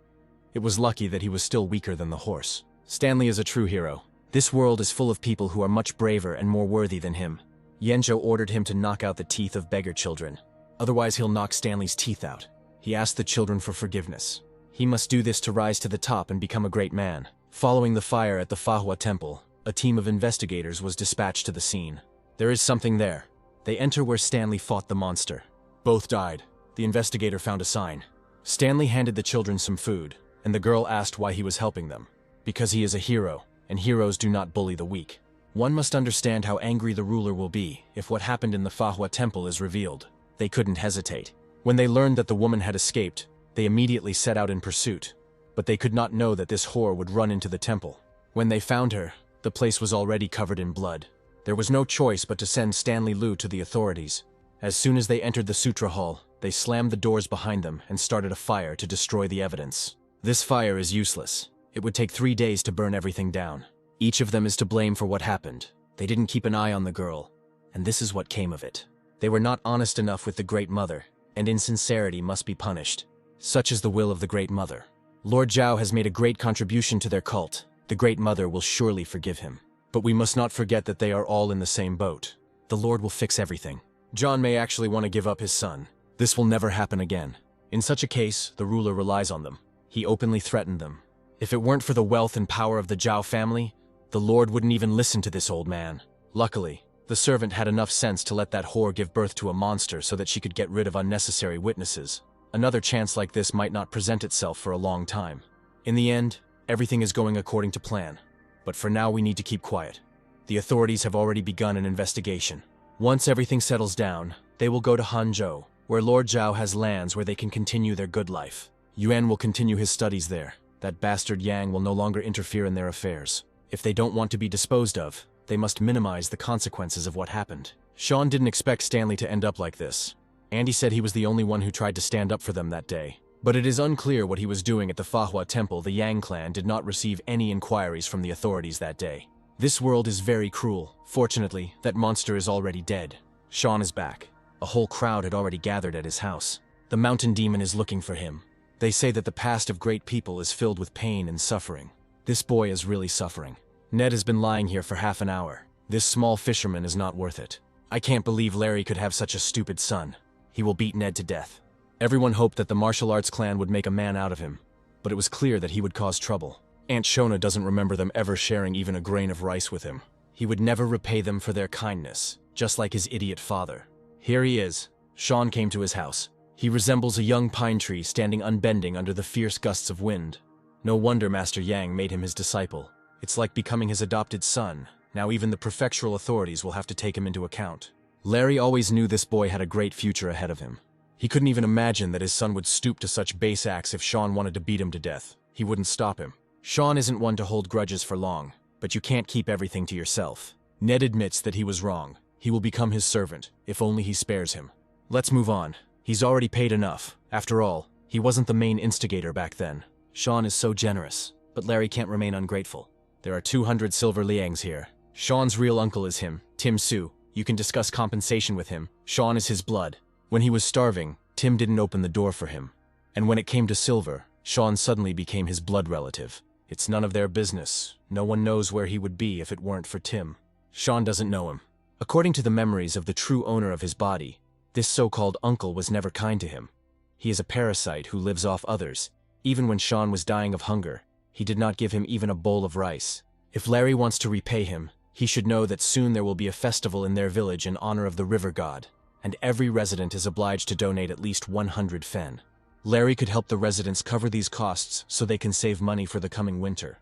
It was lucky that he was still weaker than the horse. Stanley is a true hero. This world is full of people who are much braver and more worthy than him. Yanzhou ordered him to knock out the teeth of beggar children. Otherwise he'll knock Stanley's teeth out. He asked the children for forgiveness. He must do this to rise to the top and become a great man. Following the fire at the Manhwa temple, a team of investigators was dispatched to the scene. There is something there. They enter where Stanley fought the monster. Both died. The investigator found a sign. Stanley handed the children some food, and the girl asked why he was helping them. Because he is a hero, and heroes do not bully the weak. One must understand how angry the ruler will be if what happened in the Manhwa temple is revealed. They couldn't hesitate. When they learned that the woman had escaped, they immediately set out in pursuit. but they could not know that this whore would run into the temple. When they found her, the place was already covered in blood. There was no choice but to send Stanley Liu to the authorities. As soon as they entered the Sutra Hall, they slammed the doors behind them and started a fire to destroy the evidence. This fire is useless. It would take 3 days to burn everything down. Each of them is to blame for what happened. They didn't keep an eye on the girl, and this is what came of it. They were not honest enough with the Great Mother, and insincerity must be punished. Such is the will of the Great Mother. Lord Zhao has made a great contribution to their cult. The Great Mother will surely forgive him. But we must not forget that they are all in the same boat. The Lord will fix everything. John may actually want to give up his son. This will never happen again. In such a case, the ruler relies on them. He openly threatened them. If it weren't for the wealth and power of the Zhao family, the Lord wouldn't even listen to this old man. Luckily, the servant had enough sense to let that whore give birth to a monster so that she could get rid of unnecessary witnesses. Another chance like this might not present itself for a long time. In the end, everything is going according to plan. But for now we need to keep quiet. The authorities have already begun an investigation. Once everything settles down, they will go to Hanzhou, where Lord Zhao has lands where they can continue their good life. Yuan will continue his studies there. That bastard Yang will no longer interfere in their affairs. If they don't want to be disposed of, they must minimize the consequences of what happened. Sean didn't expect Stanley to end up like this. Andy said he was the only one who tried to stand up for them that day. But it is unclear what he was doing at the Fahua Temple. The Yang clan did not receive any inquiries from the authorities that day. This world is very cruel. Fortunately, that monster is already dead. Sean is back. A whole crowd had already gathered at his house. The mountain demon is looking for him. They say that the past of great people is filled with pain and suffering. This boy is really suffering. Ned has been lying here for half an hour. This small fisherman is not worth it. I can't believe Larry could have such a stupid son. He will beat Ned to death. Everyone hoped that the martial arts clan would make a man out of him, but it was clear that he would cause trouble. Aunt Shona doesn't remember them ever sharing even a grain of rice with him. He would never repay them for their kindness, just like his idiot father. Here he is. Sean came to his house. He resembles a young pine tree standing unbending under the fierce gusts of wind. No wonder Master Yang made him his disciple. It's like becoming his adopted son. Now even the prefectural authorities will have to take him into account. Larry always knew this boy had a great future ahead of him. He couldn't even imagine that his son would stoop to such base acts. If Sean wanted to beat him to death, he wouldn't stop him. Sean isn't one to hold grudges for long, but you can't keep everything to yourself. Ned admits that he was wrong. He will become his servant, if only he spares him. Let's move on. He's already paid enough. After all, he wasn't the main instigator back then. Sean is so generous, but Larry can't remain ungrateful. There are 200 silver liangs here. Sean's real uncle is him, Tim Su. You can discuss compensation with him. Sean is his blood. When he was starving, Tim didn't open the door for him. And when it came to silver, Sean suddenly became his blood relative. It's none of their business. No one knows where he would be if it weren't for Tim. Sean doesn't know him. According to the memories of the true owner of his body, this so-called uncle was never kind to him. He is a parasite who lives off others. Even when Sean was dying of hunger, he did not give him even a bowl of rice. If Larry wants to repay him, he should know that soon there will be a festival in their village in honor of the river god, and every resident is obliged to donate at least 100 fen. Larry could help the residents cover these costs so they can save money for the coming winter.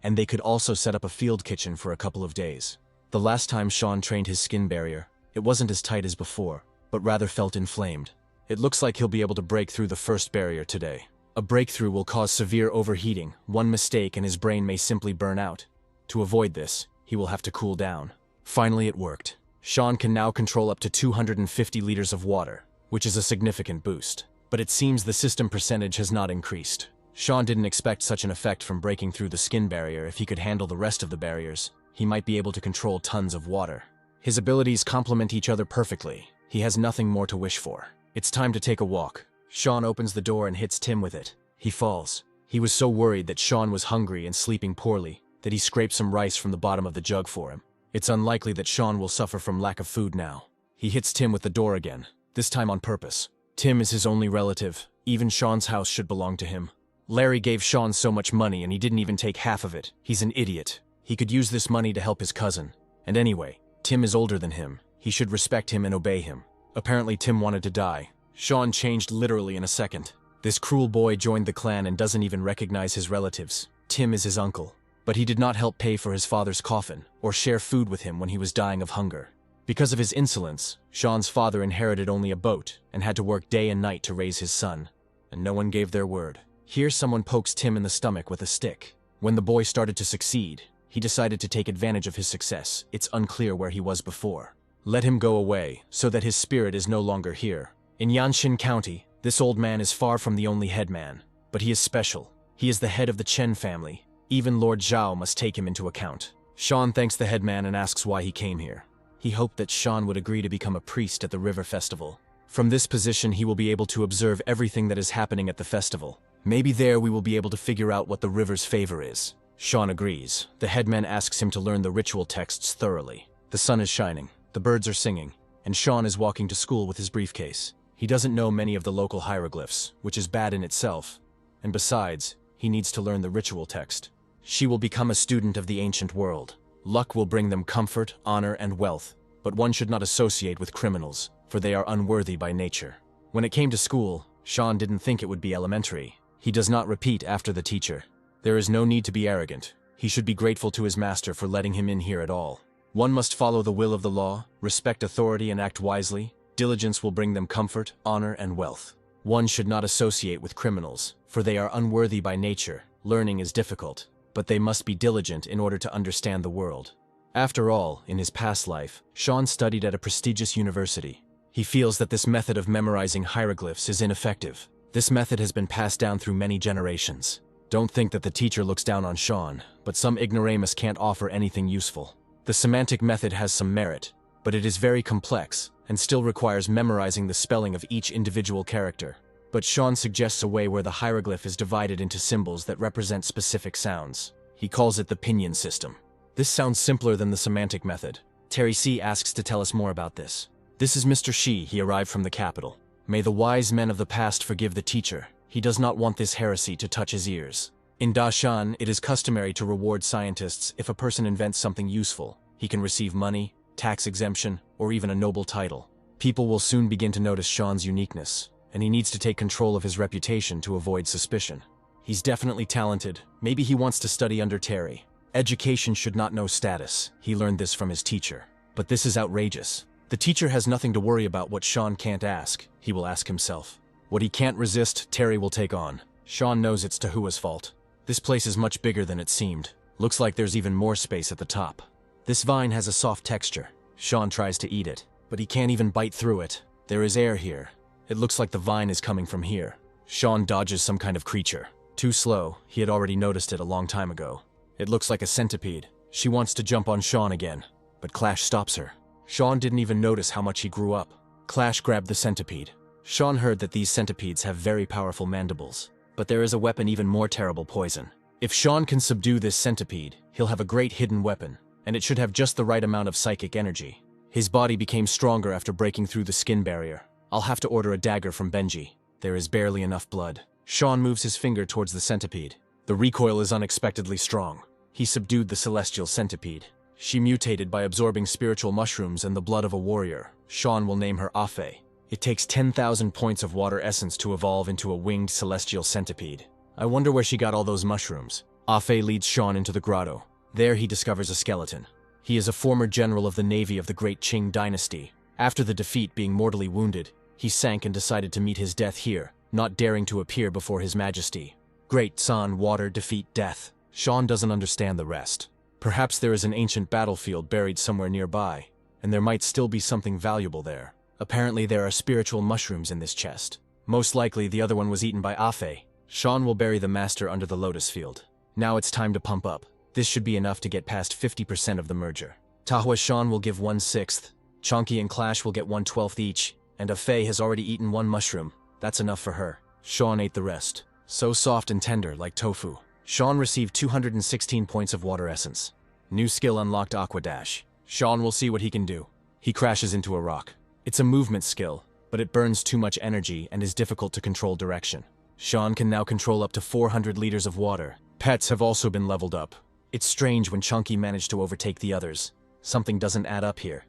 And they could also set up a field kitchen for a couple of days. The last time Sean trained his skin barrier, it wasn't as tight as before, but rather felt inflamed. It looks like he'll be able to break through the first barrier today. A breakthrough will cause severe overheating. One mistake and his brain may simply burn out. To avoid this, he will have to cool down. Finally it worked. Sean can now control up to 250 liters of water, which is a significant boost. But it seems the system percentage has not increased. Sean didn't expect such an effect from breaking through the skin barrier. If he could handle the rest of the barriers, he might be able to control tons of water. His abilities complement each other perfectly. He has nothing more to wish for. It's time to take a walk. Sean opens the door and hits Tim with it. He falls. He was so worried that Sean was hungry and sleeping poorly that he scraped some rice from the bottom of the jug for him. It's unlikely that Sean will suffer from lack of food now. He hits Tim with the door again, this time on purpose. Tim is his only relative. Even Sean's house should belong to him. Larry gave Sean so much money and he didn't even take half of it. He's an idiot. He could use this money to help his cousin. And anyway, Tim is older than him. He should respect him and obey him. Apparently Tim wanted to die. Sean changed literally in a second. This cruel boy joined the clan and doesn't even recognize his relatives. Tim is his uncle. But he did not help pay for his father's coffin or share food with him when he was dying of hunger. Because of his insolence, Sean's father inherited only a boat and had to work day and night to raise his son. And no one gave their word. Here someone pokes Tim in the stomach with a stick. When the boy started to succeed, he decided to take advantage of his success. It's unclear where he was before. Let him go away, so that his spirit is no longer here. In Yanshin County, this old man is far from the only headman, but he is special. He is the head of the Chen family. Even Lord Zhao must take him into account. Sean thanks the headman and asks why he came here. He hoped that Sean would agree to become a priest at the river festival. From this position he will be able to observe everything that is happening at the festival. Maybe there we will be able to figure out what the river's favor is. Sean agrees. The headman asks him to learn the ritual texts thoroughly. The sun is shining, the birds are singing, and Sean is walking to school with his briefcase. He doesn't know many of the local hieroglyphs, which is bad in itself, and besides, he needs to learn the ritual text. She will become a student of the ancient world. Luck will bring them comfort, honor, and wealth, but one should not associate with criminals, for they are unworthy by nature. When it came to school, Sean didn't think it would be elementary. He does not repeat after the teacher. There is no need to be arrogant. He should be grateful to his master for letting him in here at all. One must follow the will of the law, respect authority, and act wisely. Diligence will bring them comfort, honor, and wealth. One should not associate with criminals, for they are unworthy by nature. Learning is difficult, but they must be diligent in order to understand the world. After all, in his past life, Sean studied at a prestigious university. He feels that this method of memorizing hieroglyphs is ineffective. This method has been passed down through many generations. Don't think that the teacher looks down on Sean, but some ignoramus can't offer anything useful. The semantic method has some merit, but it is very complex and still requires memorizing the spelling of each individual character. But Sean suggests a way where the hieroglyph is divided into symbols that represent specific sounds. He calls it the pinyin system. This sounds simpler than the semantic method. Terry C. asks to tell us more about this. This is Mr. Shi. He arrived from the capital. May the wise men of the past forgive the teacher. He does not want this heresy to touch his ears. In Dashan, it is customary to reward scientists if a person invents something useful. He can receive money, tax exemption, or even a noble title. People will soon begin to notice Sean's uniqueness, and he needs to take control of his reputation to avoid suspicion. He's definitely talented. Maybe he wants to study under Terry. Education should not know status. He learned this from his teacher. But this is outrageous. The teacher has nothing to worry about what Sean can't ask. He will ask himself. What he can't resist, Terry will take on. Sean knows it's Tahua's fault. This place is much bigger than it seemed. Looks like there's even more space at the top. This vine has a soft texture. Sean tries to eat it, but he can't even bite through it. There is air here. It looks like the vine is coming from here. Sean dodges some kind of creature. Too slow, he had already noticed it a long time ago. It looks like a centipede. She wants to jump on Sean again, but Clash stops her. Sean didn't even notice how much he grew up. Clash grabbed the centipede. Sean heard that these centipedes have very powerful mandibles, but there is a weapon even more terrible: poison. If Sean can subdue this centipede, he'll have a great hidden weapon, and it should have just the right amount of psychic energy. His body became stronger after breaking through the skin barrier. I'll have to order a dagger from Benji. There is barely enough blood. Sean moves his finger towards the centipede. The recoil is unexpectedly strong. He subdued the celestial centipede. She mutated by absorbing spiritual mushrooms and the blood of a warrior. Sean will name her Afe. It takes 10,000 points of water essence to evolve into a winged celestial centipede. I wonder where she got all those mushrooms. Afe leads Sean into the grotto. There he discovers a skeleton. He is a former general of the navy of the Great Qing dynasty. After the defeat, being mortally wounded, he sank and decided to meet his death here, not daring to appear before his majesty. Great Sun, water, defeat, death. Sean doesn't understand the rest. Perhaps there is an ancient battlefield buried somewhere nearby, and there might still be something valuable there. Apparently there are spiritual mushrooms in this chest. Most likely the other one was eaten by Afe. Sean will bury the master under the lotus field. Now it's time to pump up. This should be enough to get past 50% of the merger. Tahua Sean will give 1/6. Chonky and Clash will get 1/12 each, and Afe has already eaten one mushroom. That's enough for her. Sean ate the rest. So soft and tender, like tofu. Sean received 216 points of water essence. New skill unlocked, Aqua Dash. Sean will see what he can do. He crashes into a rock. It's a movement skill, but it burns too much energy and is difficult to control direction. Sean can now control up to 400 liters of water. Pets have also been leveled up. It's strange when Chunky managed to overtake the others. Something doesn't add up here.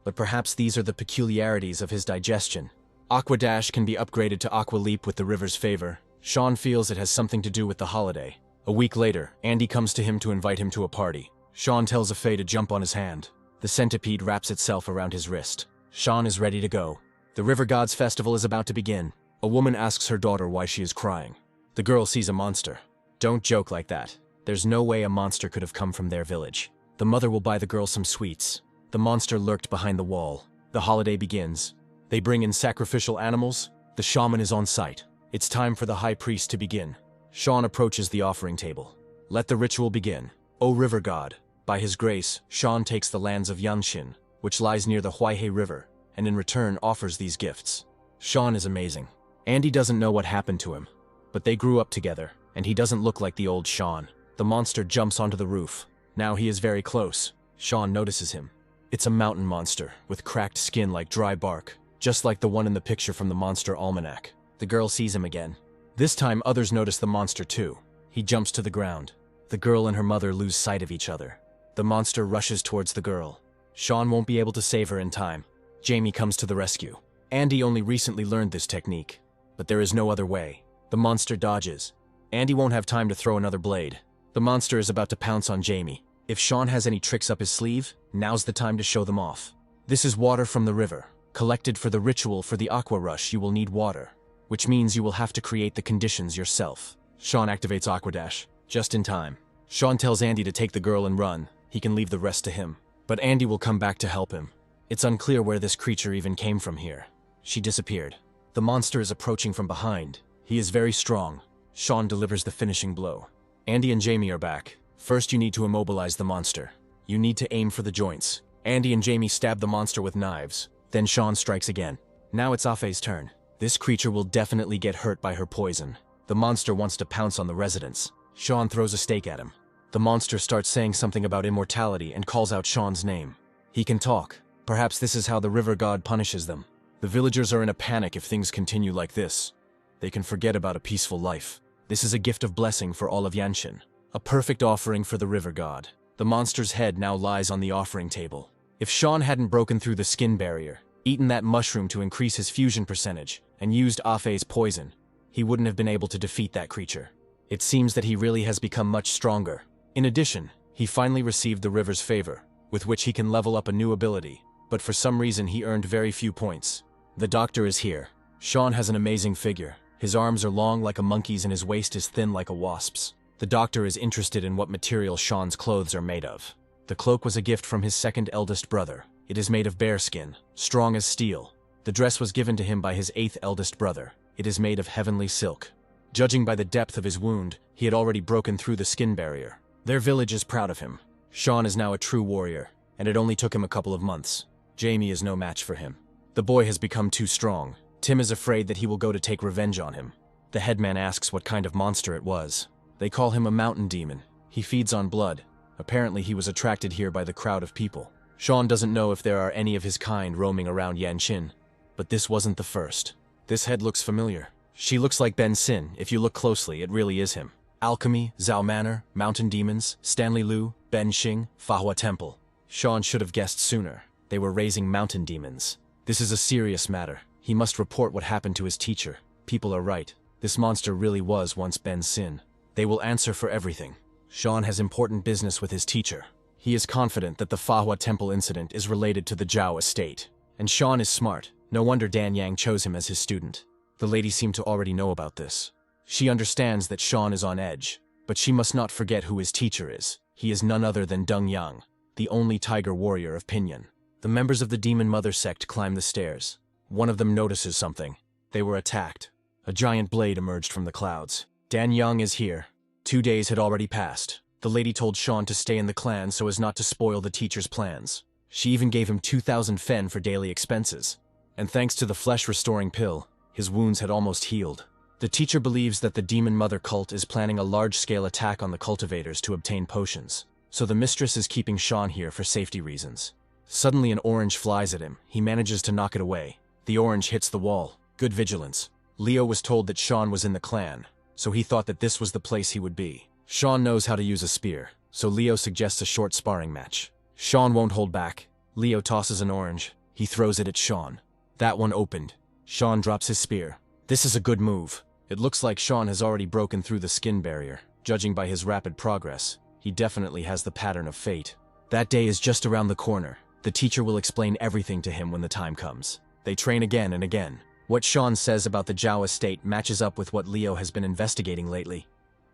But perhaps these are the peculiarities of his digestion. Aqua Dash can be upgraded to Aqua Leap with the river's favor. Sean feels it has something to do with the holiday. A week later, Andy comes to him to invite him to a party. Sean tells Afe to jump on his hand. The centipede wraps itself around his wrist. Sean is ready to go. The River Gods Festival is about to begin. A woman asks her daughter why she is crying. The girl sees a monster. Don't joke like that. There's no way a monster could have come from their village. The mother will buy the girl some sweets. The monster lurked behind the wall. The holiday begins. They bring in sacrificial animals. The shaman is on site. It's time for the high priest to begin. Sean approaches the offering table. Let the ritual begin. O river god, by his grace, Sean takes the lands of Yanshin, which lies near the Huaihe River, and in return offers these gifts. Sean is amazing. Andy doesn't know what happened to him, but they grew up together, and he doesn't look like the old Sean. The monster jumps onto the roof. Now he is very close. Sean notices him. It's a mountain monster, with cracked skin like dry bark, just like the one in the picture from the Monster Almanac. The girl sees him again. This time others notice the monster too. He jumps to the ground. The girl and her mother lose sight of each other. The monster rushes towards the girl. Sean won't be able to save her in time. Jamie comes to the rescue. Andy only recently learned this technique, but there is no other way. The monster dodges. Andy won't have time to throw another blade. The monster is about to pounce on Jamie. If Sean has any tricks up his sleeve, now's the time to show them off. This is water from the river. Collected for the ritual for the Aqua Rush, you will need water, which means you will have to create the conditions yourself. Sean activates Aqua Dash, just in time. Sean tells Andy to take the girl and run. He can leave the rest to him. But Andy will come back to help him. It's unclear where this creature even came from here. She disappeared. The monster is approaching from behind. He is very strong. Sean delivers the finishing blow. Andy and Jamie are back. First you need to immobilize the monster. You need to aim for the joints. Andy and Jamie stab the monster with knives. Then Sean strikes again. Now it's Afe's turn. This creature will definitely get hurt by her poison. The monster wants to pounce on the residents. Sean throws a stake at him. The monster starts saying something about immortality and calls out Sean's name. He can talk. Perhaps this is how the river god punishes them. The villagers are in a panic if things continue like this. They can forget about a peaceful life. This is a gift of blessing for all of Yanshin. A perfect offering for the river god. The monster's head now lies on the offering table. If Sean hadn't broken through the skin barrier, eaten that mushroom to increase his fusion percentage, and used Afe's poison, he wouldn't have been able to defeat that creature. It seems that he really has become much stronger. In addition, he finally received the river's favor, with which he can level up a new ability, but for some reason he earned very few points. The doctor is here. Sean has an amazing figure. His arms are long like a monkey's and his waist is thin like a wasp's. The doctor is interested in what material Sean's clothes are made of. The cloak was a gift from his second eldest brother. It is made of bear skin, strong as steel. The dress was given to him by his 8th eldest brother. It is made of heavenly silk. Judging by the depth of his wound, he had already broken through the skin barrier. Their village is proud of him. Sean is now a true warrior, and it only took him a couple of months. Jamie is no match for him. The boy has become too strong. Tim is afraid that he will go to take revenge on him. The headman asks what kind of monster it was. They call him a mountain demon. He feeds on blood. Apparently he was attracted here by the crowd of people. Sean doesn't know if there are any of his kind roaming around Yanshin, but this wasn't the first. This head looks familiar. She looks like Ben Sin. If you look closely, it really is him. Alchemy, Zhao Manor, Mountain Demons, Stanley Lu, Ben Xing, Fahua Temple. Sean should have guessed sooner. They were raising mountain demons. This is a serious matter. He must report what happened to his teacher. People are right. This monster really was once Ben Sin. They will answer for everything. Sean has important business with his teacher. He is confident that the Fahua Temple incident is related to the Zhao estate. And Sean is smart. No wonder Dan Yang chose him as his student. The lady seemed to already know about this. She understands that Sean is on edge, but she must not forget who his teacher is. He is none other than Deng Yang, the only tiger warrior of Pinyin. The members of the Demon Mother sect climb the stairs. One of them notices something. They were attacked. A giant blade emerged from the clouds. Dan Yang is here. 2 days had already passed. The lady told Sean to stay in the clan so as not to spoil the teacher's plans. She even gave him 2,000 fen for daily expenses. And thanks to the flesh-restoring pill, his wounds had almost healed. The teacher believes that the Demon Mother cult is planning a large-scale attack on the cultivators to obtain potions. So the mistress is keeping Sean here for safety reasons. Suddenly an orange flies at him. He manages to knock it away. The orange hits the wall. Good vigilance. Leo was told that Sean was in the clan, so he thought that this was the place he would be. Sean knows how to use a spear, so Leo suggests a short sparring match. Sean won't hold back. Leo tosses an orange. He throws it at Sean. That one opened. Sean drops his spear. This is a good move. It looks like Sean has already broken through the skin barrier. Judging by his rapid progress, he definitely has the pattern of fate. That day is just around the corner. The teacher will explain everything to him when the time comes. They train again and again. What Sean says about the Zhao estate matches up with what Leo has been investigating lately.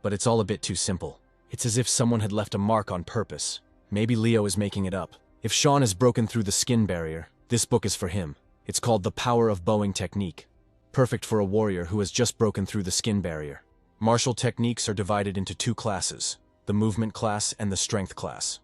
But it's all a bit too simple. It's as if someone had left a mark on purpose. Maybe Leo is making it up. If Sean has broken through the skin barrier, this book is for him. It's called The Power of Bowing Technique. Perfect for a warrior who has just broken through the skin barrier. Martial techniques are divided into two classes, the movement class and the strength class.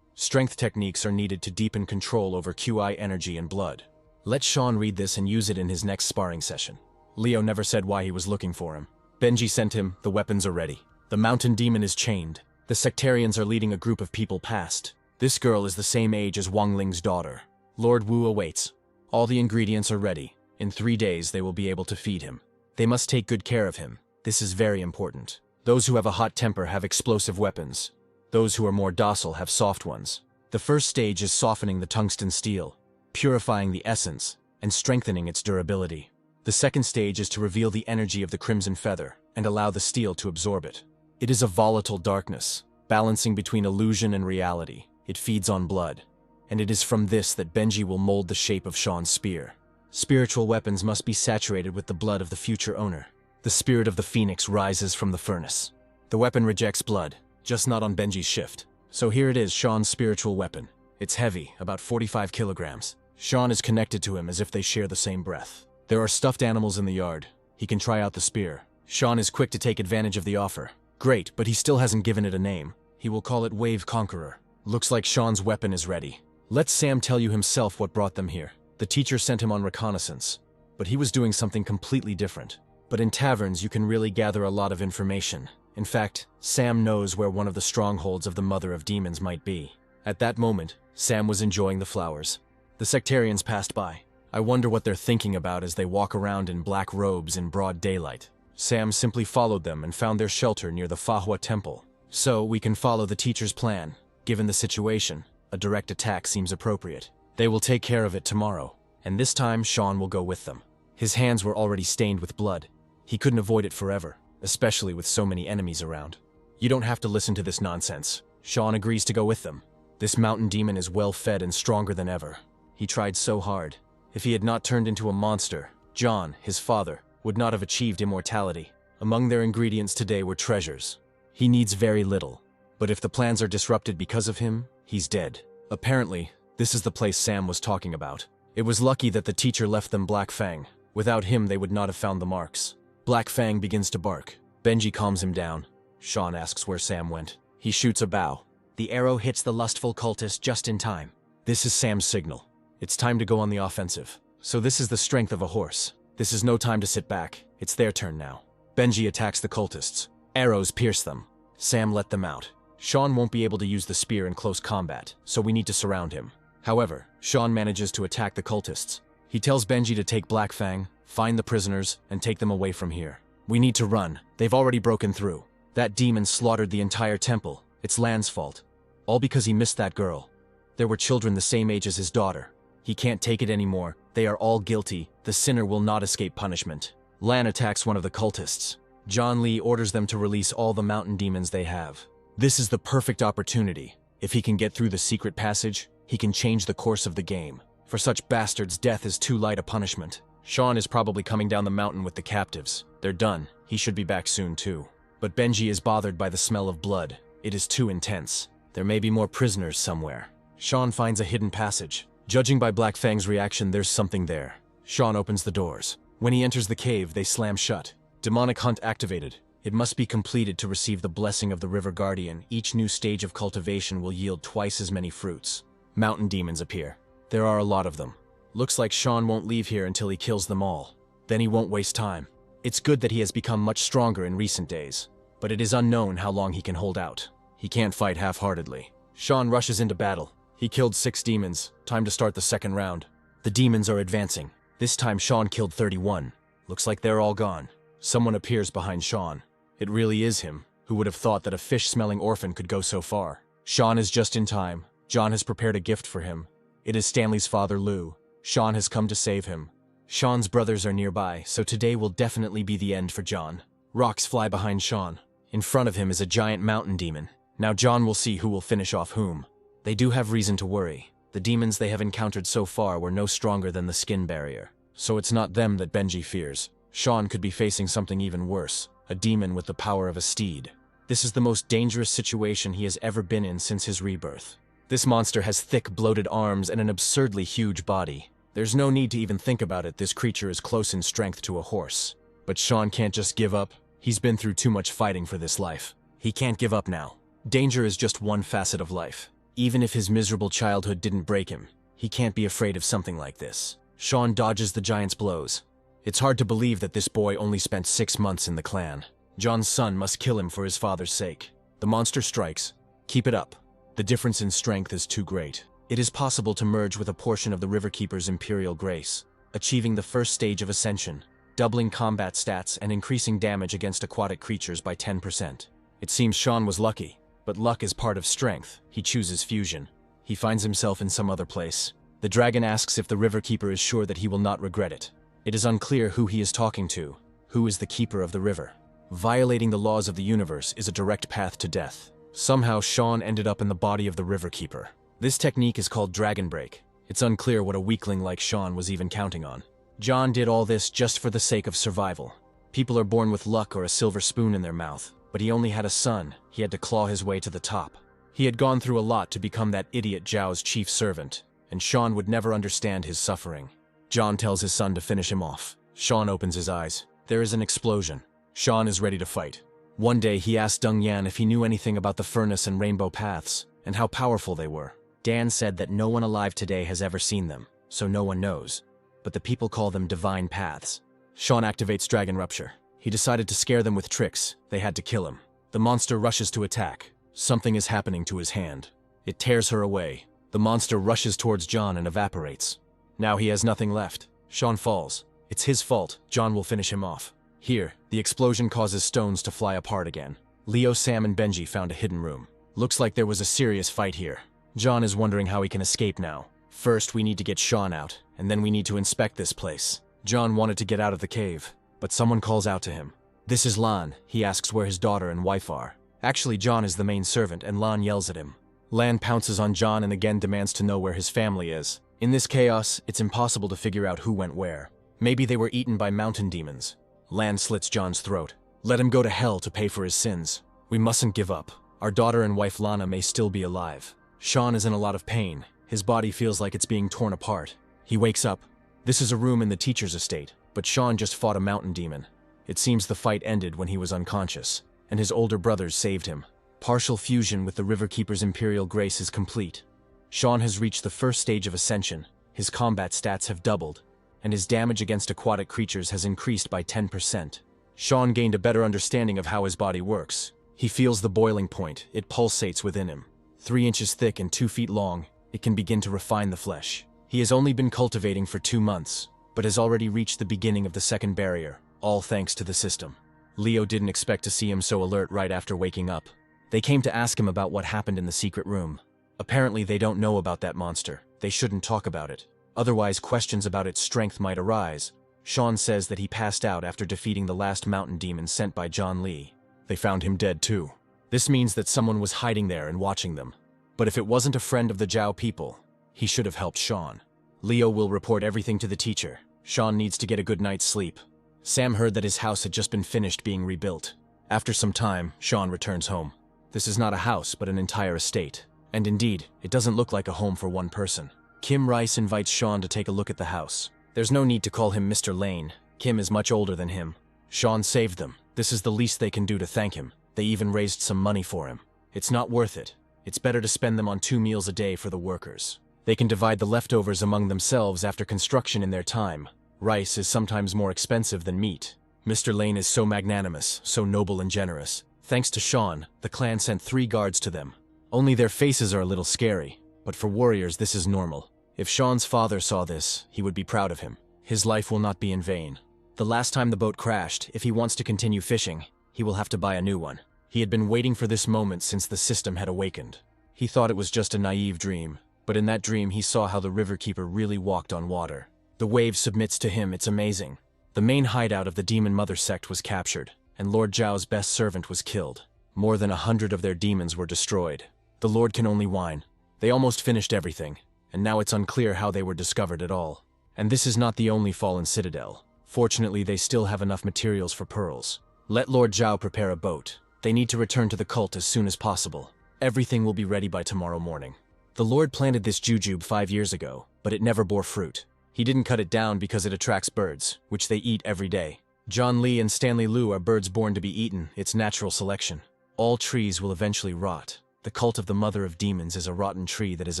Strength techniques are needed to deepen control over QI energy and blood. Let Sean read this and use it in his next sparring session. Leo never said why he was looking for him. Benji sent him, the weapons are ready. The mountain demon is chained. The sectarians are leading a group of people past. This girl is the same age as Wang Ling's daughter. Lord Wu awaits. All the ingredients are ready. In 3 days they will be able to feed him. They must take good care of him. This is very important. Those who have a hot temper have explosive weapons. Those who are more docile have soft ones. The first stage is softening the tungsten steel, purifying the essence, and strengthening its durability. The second stage is to reveal the energy of the crimson feather and allow the steel to absorb it. It is a volatile darkness, balancing between illusion and reality. It feeds on blood. And it is from this that Benji will mold the shape of Sean's spear. Spiritual weapons must be saturated with the blood of the future owner. The spirit of the phoenix rises from the furnace. The weapon rejects blood, just not on Benji's shift. So here it is, Sean's spiritual weapon. It's heavy, about 45 kilograms. Sean is connected to him as if they share the same breath. There are stuffed animals in the yard. He can try out the spear. Sean is quick to take advantage of the offer. Great, but he still hasn't given it a name. He will call it Wave Conqueror. Looks like Sean's weapon is ready. Let Sam tell you himself what brought them here. The teacher sent him on reconnaissance, but he was doing something completely different. But in taverns, you can really gather a lot of information. In fact, Sam knows where one of the strongholds of the Mother of Demons might be. At that moment, Sam was enjoying the flowers. The sectarians passed by. I wonder what they're thinking about as they walk around in black robes in broad daylight. Sam simply followed them and found their shelter near the Fahua temple. So, we can follow the teacher's plan. Given the situation, a direct attack seems appropriate. They will take care of it tomorrow, and this time Sean will go with them. His hands were already stained with blood. He couldn't avoid it forever, especially with so many enemies around. You don't have to listen to this nonsense. Sean agrees to go with them. This mountain demon is well fed and stronger than ever. He tried so hard. If he had not turned into a monster, John, his father, would not have achieved immortality. Among their ingredients today were treasures. He needs very little, but if the plans are disrupted because of him, he's dead. Apparently, this is the place Sam was talking about. It was lucky that the teacher left them Black Fang. Without him, they would not have found the marks. Black Fang begins to bark. Benji calms him down. Sean asks where Sam went. He shoots a bow. The arrow hits the lustful cultist just in time. This is Sam's signal. It's time to go on the offensive. So this is the strength of a horse. This is no time to sit back. It's their turn now. Benji attacks the cultists. Arrows pierce them. Sam let them out. Sean won't be able to use the spear in close combat, so we need to surround him. However, Sean manages to attack the cultists. He tells Benji to take Black Fang, find the prisoners, and take them away from here. We need to run. They've already broken through. That demon slaughtered the entire temple. It's Lan's fault. All because he missed that girl. There were children the same age as his daughter. He can't take it anymore. They are all guilty. The sinner will not escape punishment. Lan attacks one of the cultists. John Lee orders them to release all the mountain demons they have. This is the perfect opportunity. If he can get through the secret passage, he can change the course of the game. For such bastards, death is too light a punishment. Sean is probably coming down the mountain with the captives. They're done. He should be back soon too. But Benji is bothered by the smell of blood. It is too intense. There may be more prisoners somewhere. Sean finds a hidden passage. Judging by Black Fang's reaction, there's something there. Sean opens the doors. When he enters the cave, they slam shut. Demonic Hunt activated. It must be completed to receive the blessing of the River Guardian. Each new stage of cultivation will yield twice as many fruits. Mountain demons appear. There are a lot of them. Looks like Sean won't leave here until he kills them all. Then he won't waste time. It's good that he has become much stronger in recent days, but it is unknown how long he can hold out. He can't fight half-heartedly. Sean rushes into battle. He killed 6 demons. Time to start the second round. The demons are advancing. This time Sean killed 31. Looks like they're all gone. Someone appears behind Sean. It really is him. Who would have thought that a fish-smelling orphan could go so far? Sean is just in time. John has prepared a gift for him. It is Stanley's father, Lou. Sean has come to save him. Sean's brothers are nearby, so today will definitely be the end for John. Rocks fly behind Sean. In front of him is a giant mountain demon. Now John will see who will finish off whom. They do have reason to worry. The demons they have encountered so far were no stronger than the skin barrier. So it's not them that Benji fears. Sean could be facing something even worse, a demon with the power of a steed. This is the most dangerous situation he has ever been in since his rebirth. This monster has thick, bloated arms and an absurdly huge body. There's no need to even think about it, this creature is close in strength to a horse. But Sean can't just give up. He's been through too much fighting for this life. He can't give up now. Danger is just one facet of life. Even if his miserable childhood didn't break him, he can't be afraid of something like this. Sean dodges the giant's blows. It's hard to believe that this boy only spent 6 months in the clan. John's son must kill him for his father's sake. The monster strikes. Keep it up. The difference in strength is too great. It is possible to merge with a portion of the Riverkeeper's imperial grace, achieving the first stage of ascension, doubling combat stats and increasing damage against aquatic creatures by 10%. It seems Sean was lucky, but luck is part of strength. He chooses fusion. He finds himself in some other place. The dragon asks if the Riverkeeper is sure that he will not regret it. It is unclear who he is talking to. Who is the keeper of the river? Violating the laws of the universe is a direct path to death. Somehow Sean ended up in the body of the Riverkeeper. This technique is called Dragon Break. It's unclear what a weakling like Sean was even counting on. John did all this just for the sake of survival. People are born with luck or a silver spoon in their mouth, but he only had a son. He had to claw his way to the top. He had gone through a lot to become that idiot Zhao's chief servant, and Sean would never understand his suffering. John tells his son to finish him off. Sean opens his eyes. There is an explosion. Sean is ready to fight. One day he asked Dung Yan if he knew anything about the furnace and rainbow paths, and how powerful they were. Dan said that no one alive today has ever seen them, so no one knows. But the people call them divine paths. Sean activates Dragon Rupture. He decided to scare them with tricks. They had to kill him. The monster rushes to attack. Something is happening to his hand. It tears her away. The monster rushes towards John and evaporates. Now he has nothing left. Sean falls. It's his fault. John will finish him off. Here, the explosion causes stones to fly apart again. Leo, Sam, and Benji found a hidden room. Looks like there was a serious fight here. John is wondering how he can escape now. First, we need to get Sean out, and then we need to inspect this place. John wanted to get out of the cave, but someone calls out to him. This is Lan. He asks where his daughter and wife are. Actually, John is the main servant, and Lan yells at him. Lan pounces on John and again demands to know where his family is. In this chaos, it's impossible to figure out who went where. Maybe they were eaten by mountain demons. Lan slits John's throat. Let him go to hell to pay for his sins. We mustn't give up. Our daughter and wife Lana may still be alive. Sean is in a lot of pain. His body feels like it's being torn apart. He wakes up. This is a room in the teacher's estate, but Sean just fought a mountain demon. It seems the fight ended when he was unconscious, and his older brothers saved him. Partial fusion with the Riverkeeper's imperial grace is complete. Sean has reached the first stage of ascension. His combat stats have doubled, and his damage against aquatic creatures has increased by 10%. Sean gained a better understanding of how his body works. He feels the boiling point. It pulsates within him. 3 inches thick and 2 feet long, it can begin to refine the flesh. He has only been cultivating for 2 months, but has already reached the beginning of the second barrier, all thanks to the system. Leo didn't expect to see him so alert right after waking up. They came to ask him about what happened in the secret room. Apparently they don't know about that monster. They shouldn't talk about it. Otherwise, questions about its strength might arise. Sean says that he passed out after defeating the last mountain demon sent by John Lee. They found him dead too. This means that someone was hiding there and watching them. But if it wasn't a friend of the Zhao people, he should have helped Sean. Leo will report everything to the teacher. Sean needs to get a good night's sleep. Sam heard that his house had just been finished being rebuilt. After some time, Sean returns home. This is not a house, but an entire estate. And indeed, it doesn't look like a home for one person. Kim Rice invites Sean to take a look at the house. There's no need to call him Mr. Lane. Kim is much older than him. Sean saved them. This is the least they can do to thank him. They even raised some money for him. It's not worth it. It's better to spend them on 2 meals a day for the workers. They can divide the leftovers among themselves after construction in their time. Rice is sometimes more expensive than meat. Mr. Lane is so magnanimous, so noble and generous. Thanks to Sean, the clan sent 3 guards to them. Only their faces are a little scary, but for warriors this is normal. If Sean's father saw this, he would be proud of him. His life will not be in vain. The last time the boat crashed, if he wants to continue fishing, he will have to buy a new one. He had been waiting for this moment since the system had awakened. He thought it was just a naive dream, but in that dream he saw how the Riverkeeper really walked on water. The wave submits to him, it's amazing. The main hideout of the Demon Mother sect was captured, and Lord Zhao's best servant was killed. More than 100 of their demons were destroyed. The Lord can only whine. They almost finished everything, and now it's unclear how they were discovered at all. And this is not the only fallen citadel. Fortunately, they still have enough materials for pearls. Let Lord Zhao prepare a boat. They need to return to the cult as soon as possible. Everything will be ready by tomorrow morning. The Lord planted this jujube 5 years ago, but it never bore fruit. He didn't cut it down because it attracts birds, which they eat every day. John Lee and Stanley Liu are birds born to be eaten, it's natural selection. All trees will eventually rot. The cult of the Mother of Demons is a rotten tree that is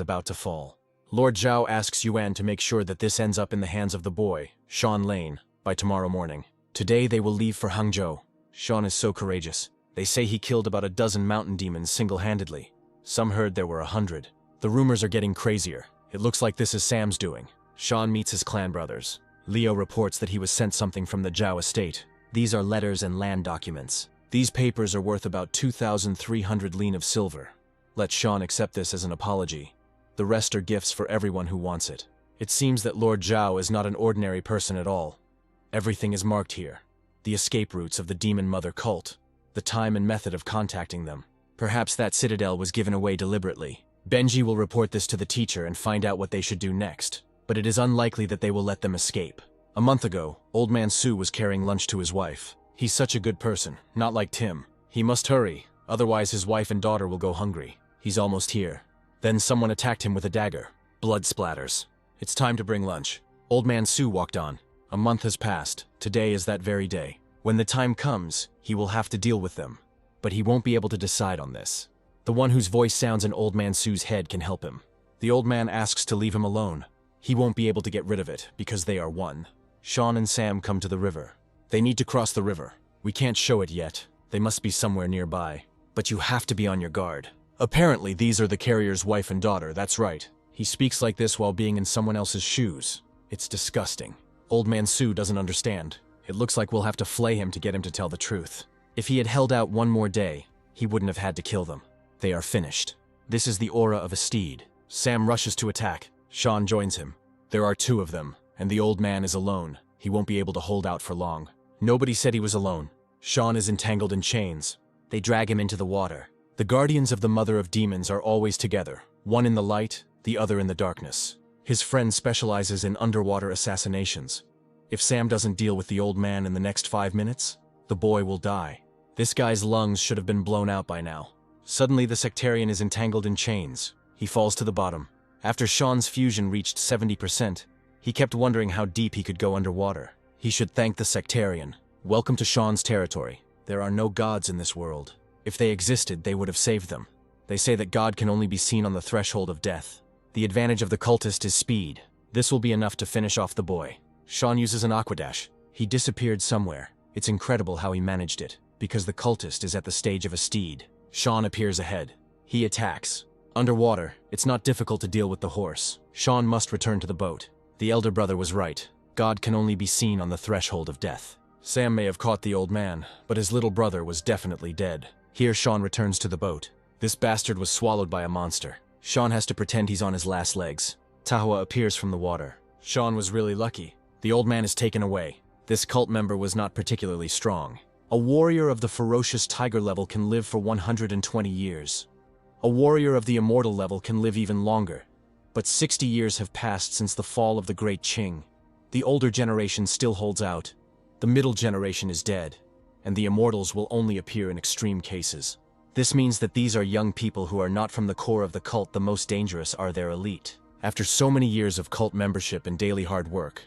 about to fall. Lord Zhao asks Yuan to make sure that this ends up in the hands of the boy, Sean Lane, by tomorrow morning. Today they will leave for Hangzhou. Sean is so courageous. They say he killed about a dozen mountain demons single-handedly. Some heard there were 100. The rumors are getting crazier. It looks like this is Sam's doing. Sean meets his clan brothers. Leo reports that he was sent something from the Zhao estate. These are letters and land documents. These papers are worth about 2,300 lien of silver. Let Sean accept this as an apology. The rest are gifts for everyone who wants it. It seems that Lord Zhao is not an ordinary person at all. Everything is marked here. The escape routes of the Demon Mother cult. The time and method of contacting them. Perhaps that citadel was given away deliberately. Benji will report this to the teacher and find out what they should do next. But it is unlikely that they will let them escape. A month ago, Old Man Su was carrying lunch to his wife. He's such a good person, not like Tim. He must hurry, otherwise his wife and daughter will go hungry. He's almost here. Then someone attacked him with a dagger. Blood splatters. It's time to bring lunch. Old Man Su walked on. A month has passed. Today is that very day. When the time comes, he will have to deal with them. But he won't be able to decide on this. The one whose voice sounds in Old Man Su's head can help him. The old man asks to leave him alone. He won't be able to get rid of it, because they are one. Sean and Sam come to the river. They need to cross the river. We can't show it yet. They must be somewhere nearby. But you have to be on your guard. Apparently, these are the carrier's wife and daughter, that's right. He speaks like this while being in someone else's shoes. It's disgusting. Old Man Su doesn't understand. It looks like we'll have to flay him to get him to tell the truth. If he had held out one more day, he wouldn't have had to kill them. They are finished. This is the aura of a steed. Sam rushes to attack. Sean joins him. There are 2 of them, and the old man is alone. He won't be able to hold out for long. Nobody said he was alone. Sean is entangled in chains. They drag him into the water. The guardians of the Mother of Demons are always together, one in the light, the other in the darkness. His friend specializes in underwater assassinations. If Sam doesn't deal with the old man in the next 5 minutes, the boy will die. This guy's lungs should have been blown out by now. Suddenly the sectarian is entangled in chains. He falls to the bottom. After Sean's fusion reached 70%, he kept wondering how deep he could go underwater. He should thank the sectarian. Welcome to Sean's territory. There are no gods in this world. If they existed, they would have saved them. They say that God can only be seen on the threshold of death. The advantage of the cultist is speed. This will be enough to finish off the boy. Sean uses an aquadash. He disappeared somewhere. It's incredible how he managed it, because the cultist is at the stage of a steed. Sean appears ahead. He attacks. Underwater, it's not difficult to deal with the horse. Sean must return to the boat. The elder brother was right. God can only be seen on the threshold of death. Sam may have caught the old man, but his little brother was definitely dead. Here Sean returns to the boat. This bastard was swallowed by a monster. Sean has to pretend he's on his last legs. Tahua appears from the water. Sean was really lucky. The old man is taken away. This cult member was not particularly strong. A warrior of the ferocious tiger level can live for 120 years. A warrior of the immortal level can live even longer. But 60 years have passed since the fall of the Great Qing. The older generation still holds out. The middle generation is dead, and the immortals will only appear in extreme cases. This means that these are young people who are not from the core of the cult. The most dangerous are their elite. After so many years of cult membership and daily hard work,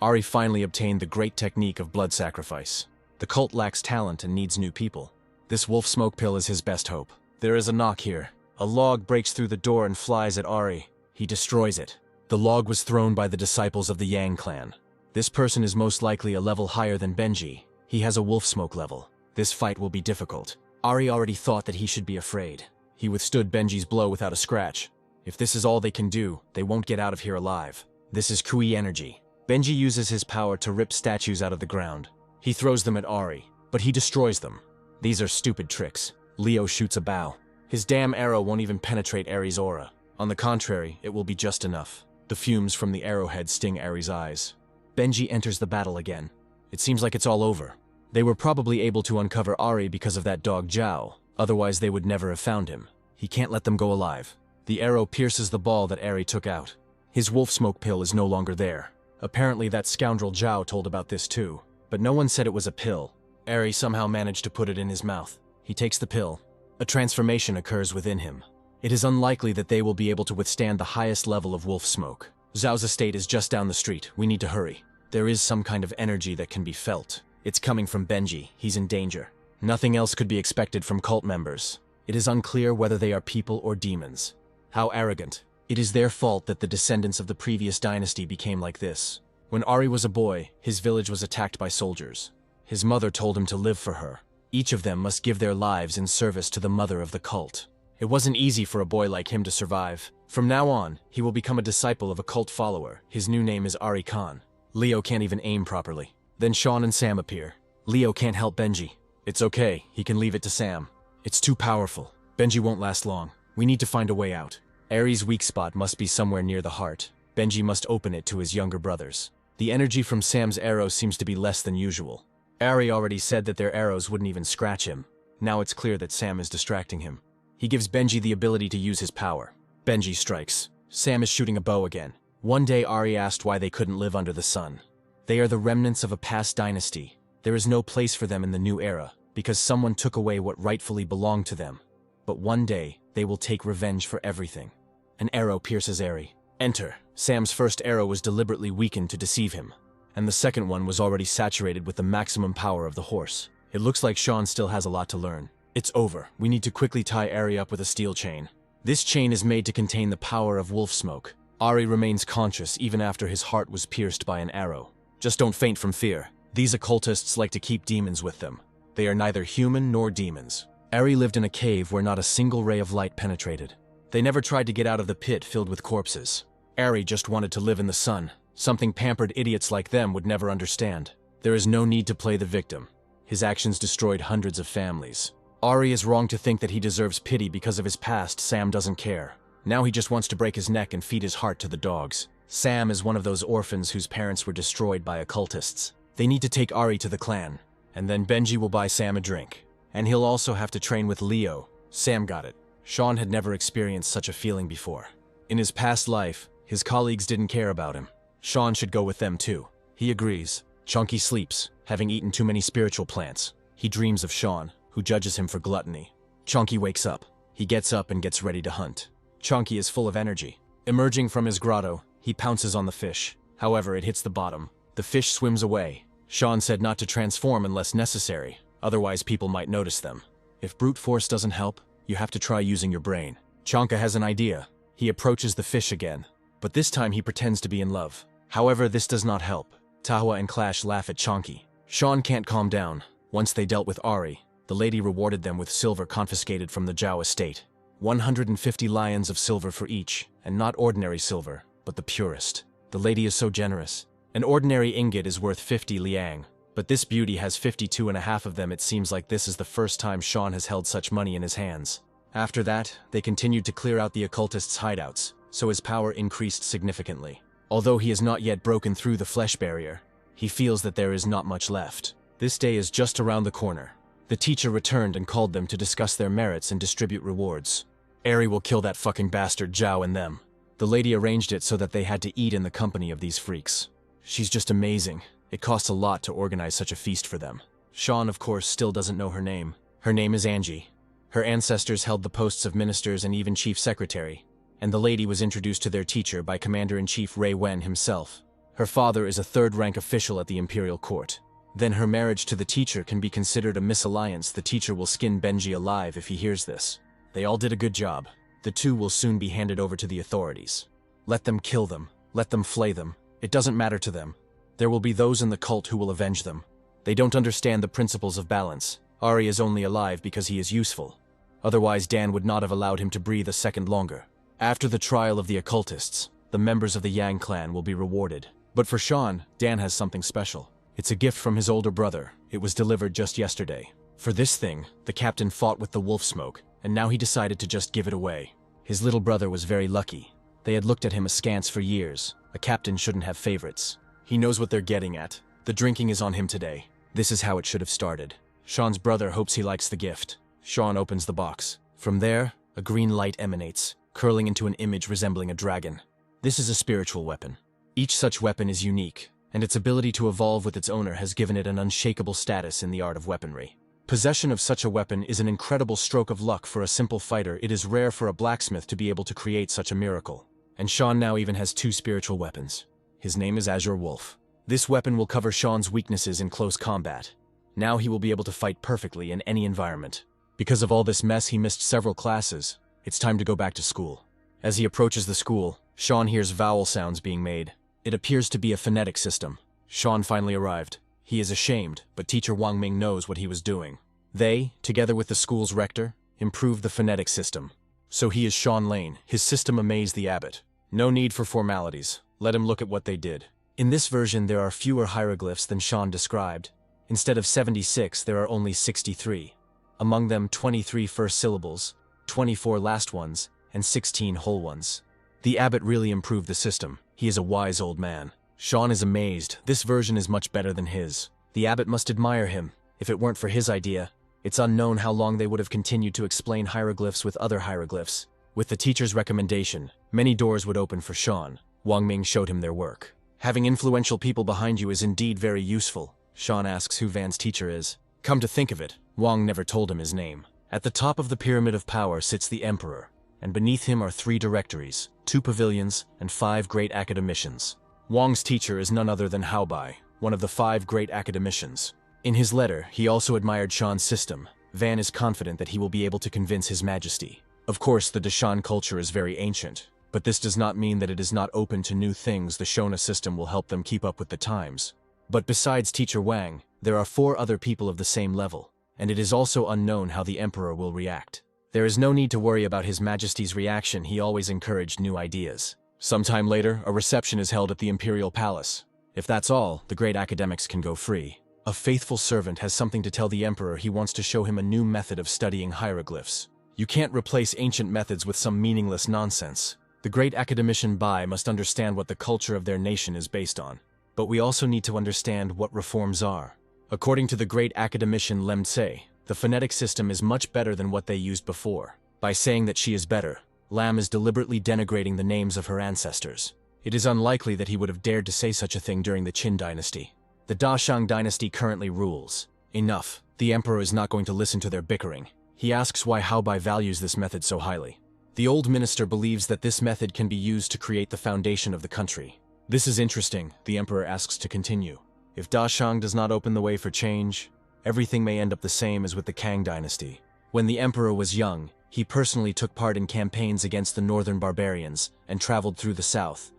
Ari finally obtained the great technique of blood sacrifice. The cult lacks talent and needs new people. This wolf smoke pill is his best hope. There is a knock here. A log breaks through the door and flies at Ari. He destroys it. The log was thrown by the disciples of the Yang clan. This person is most likely a level higher than Benji. He has a wolf smoke level. This fight will be difficult. Ari already thought that he should be afraid. He withstood Benji's blow without a scratch. If this is all they can do, they won't get out of here alive. This is Kui energy. Benji uses his power to rip statues out of the ground. He throws them at Ari, but he destroys them. These are stupid tricks. Leo shoots a bow. His damn arrow won't even penetrate Ari's aura. On the contrary, it will be just enough. The fumes from the arrowhead sting Ari's eyes. Benji enters the battle again. It seems like it's all over. They were probably able to uncover Ari because of that dog Zhao, otherwise they would never have found him. He can't let them go alive. The arrow pierces the ball that Ari took out. His wolf smoke pill is no longer there. Apparently that scoundrel Zhao told about this too, but no one said it was a pill. Eri somehow managed to put it in his mouth. He takes the pill. A transformation occurs within him. It is unlikely that they will be able to withstand the highest level of wolf smoke. Zhao's estate is just down the street. We need to hurry. There is some kind of energy that can be felt. It's coming from Benji. He's in danger. Nothing else could be expected from cult members. It is unclear whether they are people or demons. How arrogant. It is their fault that the descendants of the previous dynasty became like this. When Ari was a boy, his village was attacked by soldiers. His mother told him to live for her. Each of them must give their lives in service to the mother of the cult. It wasn't easy for a boy like him to survive. From now on, he will become a disciple of a cult follower. His new name is Ari Khan. Leo can't even aim properly. Then Sean and Sam appear. Leo can't help Benji. It's okay, he can leave it to Sam. It's too powerful. Benji won't last long. We need to find a way out. Ari's weak spot must be somewhere near the heart. Benji must open it to his younger brothers. The energy from Sam's arrow seems to be less than usual. Ari already said that their arrows wouldn't even scratch him. Now it's clear that Sam is distracting him. He gives Benji the ability to use his power. Benji strikes. Sam is shooting a bow again. One day Ari asked why they couldn't live under the sun. They are the remnants of a past dynasty. There is no place for them in the new era, because someone took away what rightfully belonged to them. But one day, they will take revenge for everything. An arrow pierces Ari. Enter. Sam's first arrow was deliberately weakened to deceive him, and the second one was already saturated with the maximum power of the horse. It looks like Sean still has a lot to learn. It's over. We need to quickly tie Ari up with a steel chain. This chain is made to contain the power of wolf smoke. Ari remains conscious even after his heart was pierced by an arrow. Just don't faint from fear. These occultists like to keep demons with them. They are neither human nor demons. Ari lived in a cave where not a single ray of light penetrated. They never tried to get out of the pit filled with corpses. Ari just wanted to live in the sun, something pampered idiots like them would never understand. There is no need to play the victim. His actions destroyed hundreds of families. Ari is wrong to think that he deserves pity because of his past. Sam doesn't care. Now he just wants to break his neck and feed his heart to the dogs. Sam is one of those orphans whose parents were destroyed by occultists. They need to take Ari to the clan, and then Benji will buy Sam a drink. And he'll also have to train with Leo. Sam got it. Sean had never experienced such a feeling before. In his past life, his colleagues didn't care about him. Sean should go with them too. He agrees. Chunky sleeps, having eaten too many spiritual plants. He dreams of Sean, who judges him for gluttony. Chunky wakes up. He gets up and gets ready to hunt. Chunky is full of energy. Emerging from his grotto, he pounces on the fish. However, it hits the bottom. The fish swims away. Sean said not to transform unless necessary, otherwise people might notice them. If brute force doesn't help, you have to try using your brain. Chonka has an idea. He approaches the fish again, but this time he pretends to be in love. However, this does not help. Tahua and Clash laugh at Chonky. Sean can't calm down. Once they dealt with Ari, the lady rewarded them with silver confiscated from the Zhao estate. 150 lions of silver for each, and not ordinary silver, but the purest. The lady is so generous. An ordinary ingot is worth 50 liang, but this beauty has 52.5 of them. It seems like this is the first time Sean has held such money in his hands. After that, they continued to clear out the occultists' hideouts, so his power increased significantly. Although he has not yet broken through the flesh barrier, he feels that there is not much left. This day is just around the corner. The teacher returned and called them to discuss their merits and distribute rewards. Ari will kill that fucking bastard Zhao and them. The lady arranged it so that they had to eat in the company of these freaks. She's just amazing. It costs a lot to organize such a feast for them. Sean, of course, still doesn't know her name. Her name is Angie. Her ancestors held the posts of ministers and even chief secretary, and the lady was introduced to their teacher by Commander-in-Chief Ray Wen himself. Her father is a third-rank official at the imperial court. Then her marriage to the teacher can be considered a misalliance. The teacher will skin Benji alive if he hears this. They all did a good job. The two will soon be handed over to the authorities. Let them kill them. Let them flay them. It doesn't matter to them. There will be those in the cult who will avenge them. They don't understand the principles of balance. Ari is only alive because he is useful. Otherwise, Dan would not have allowed him to breathe a second longer. After the trial of the occultists, the members of the Yang clan will be rewarded. But for Sean, Dan has something special. It's a gift from his older brother. It was delivered just yesterday. For this thing, the captain fought with the wolf smoke, and now he decided to just give it away. His little brother was very lucky. They had looked at him askance for years. A captain shouldn't have favorites. He knows what they're getting at. The drinking is on him today. This is how it should have started. Sean's brother hopes he likes the gift. Sean opens the box. From there, a green light emanates, curling into an image resembling a dragon. This is a spiritual weapon. Each such weapon is unique, and its ability to evolve with its owner has given it an unshakable status in the art of weaponry. Possession of such a weapon is an incredible stroke of luck for a simple fighter. It is rare for a blacksmith to be able to create such a miracle. And Sean now even has 2 spiritual weapons. His name is Azure Wolf. This weapon will cover Sean's weaknesses in close combat. Now he will be able to fight perfectly in any environment. Because of all this mess, he missed several classes. It's time to go back to school. As he approaches the school, Sean hears vowel sounds being made. It appears to be a phonetic system. Sean finally arrived. He is ashamed, but teacher Wang Ming knows what he was doing. They, together with the school's rector, improved the phonetic system. So he is Sean Lane. His system amazed the abbot. No need for formalities. Let him look at what they did. In this version, there are fewer hieroglyphs than Sean described. Instead of 76, there are only 63. Among them, 23 first syllables, 24 last ones, and 16 whole ones. The abbot really improved the system. He is a wise old man. Sean is amazed. This version is much better than his. The abbot must admire him. If it weren't for his idea, it's unknown how long they would have continued to explain hieroglyphs with other hieroglyphs. With the teacher's recommendation, many doors would open for Sean. Wang Ming showed him their work. Having influential people behind you is indeed very useful. Sean asks who Van's teacher is. Come to think of it, Wang never told him his name. At the top of the pyramid of power sits the emperor, and beneath him are 3 directories, 2 pavilions, and 5 great academicians. Wang's teacher is none other than Hao Bai, one of the 5 great academicians. In his letter, he also admired Sean's system. Van is confident that he will be able to convince His Majesty. Of course, the Deshan culture is very ancient, but this does not mean that it is not open to new things. The Shona system will help them keep up with the times. But besides teacher Wang, there are 4 other people of the same level, and it is also unknown how the emperor will react. There is no need to worry about His Majesty's reaction. He always encouraged new ideas. Sometime later, a reception is held at the imperial palace. If that's all, the great academics can go free. A faithful servant has something to tell the emperor. He wants to show him a new method of studying hieroglyphs. You can't replace ancient methods with some meaningless nonsense. The great academician Bai must understand what the culture of their nation is based on. But we also need to understand what reforms are. According to the great academician Lem Tse, the phonetic system is much better than what they used before. By saying that she is better, Lam is deliberately denigrating the names of her ancestors. It is unlikely that he would have dared to say such a thing during the Qin dynasty. The Dashang dynasty currently rules. Enough. The emperor is not going to listen to their bickering. He asks why Hao Bai values this method so highly. The old minister believes that this method can be used to create the foundation of the country. This is interesting, the emperor asks to continue. If Dashang does not open the way for change, everything may end up the same as with the Kang dynasty. When the emperor was young, he personally took part in campaigns against the northern barbarians and traveled through the south.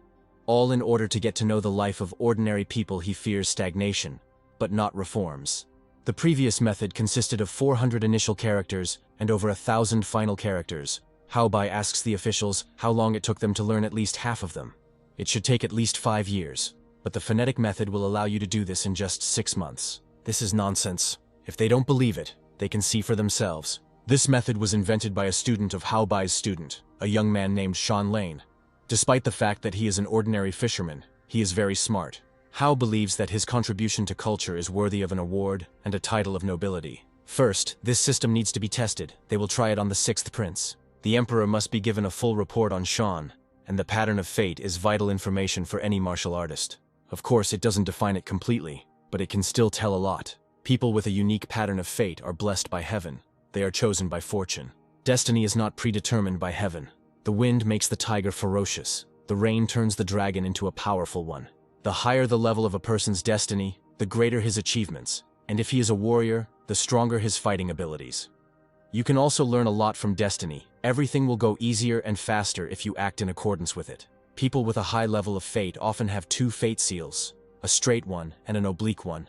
All in order to get to know the life of ordinary people. He fears stagnation, but not reforms. The previous method consisted of 400 initial characters and over 1,000 final characters. Hao Bai asks the officials how long it took them to learn at least half of them. It should take at least 5 years, but the phonetic method will allow you to do this in just 6 months. This is nonsense. If they don't believe it, they can see for themselves. This method was invented by a student of Hao Bai's student, a young man named Sean Lane. Despite the fact that he is an ordinary fisherman, he is very smart. Hao believes that his contribution to culture is worthy of an award and a title of nobility. First, this system needs to be tested. They will try it on the 6th prince. The emperor must be given a full report on Sean, and the pattern of fate is vital information for any martial artist. Of course, it doesn't define it completely, but it can still tell a lot. People with a unique pattern of fate are blessed by heaven. They are chosen by fortune. Destiny is not predetermined by heaven. The wind makes the tiger ferocious. The rain turns the dragon into a powerful one. The higher the level of a person's destiny, the greater his achievements. And if he is a warrior, the stronger his fighting abilities. You can also learn a lot from destiny. Everything will go easier and faster if you act in accordance with it. People with a high level of fate often have 2 fate seals, a straight one and an oblique one.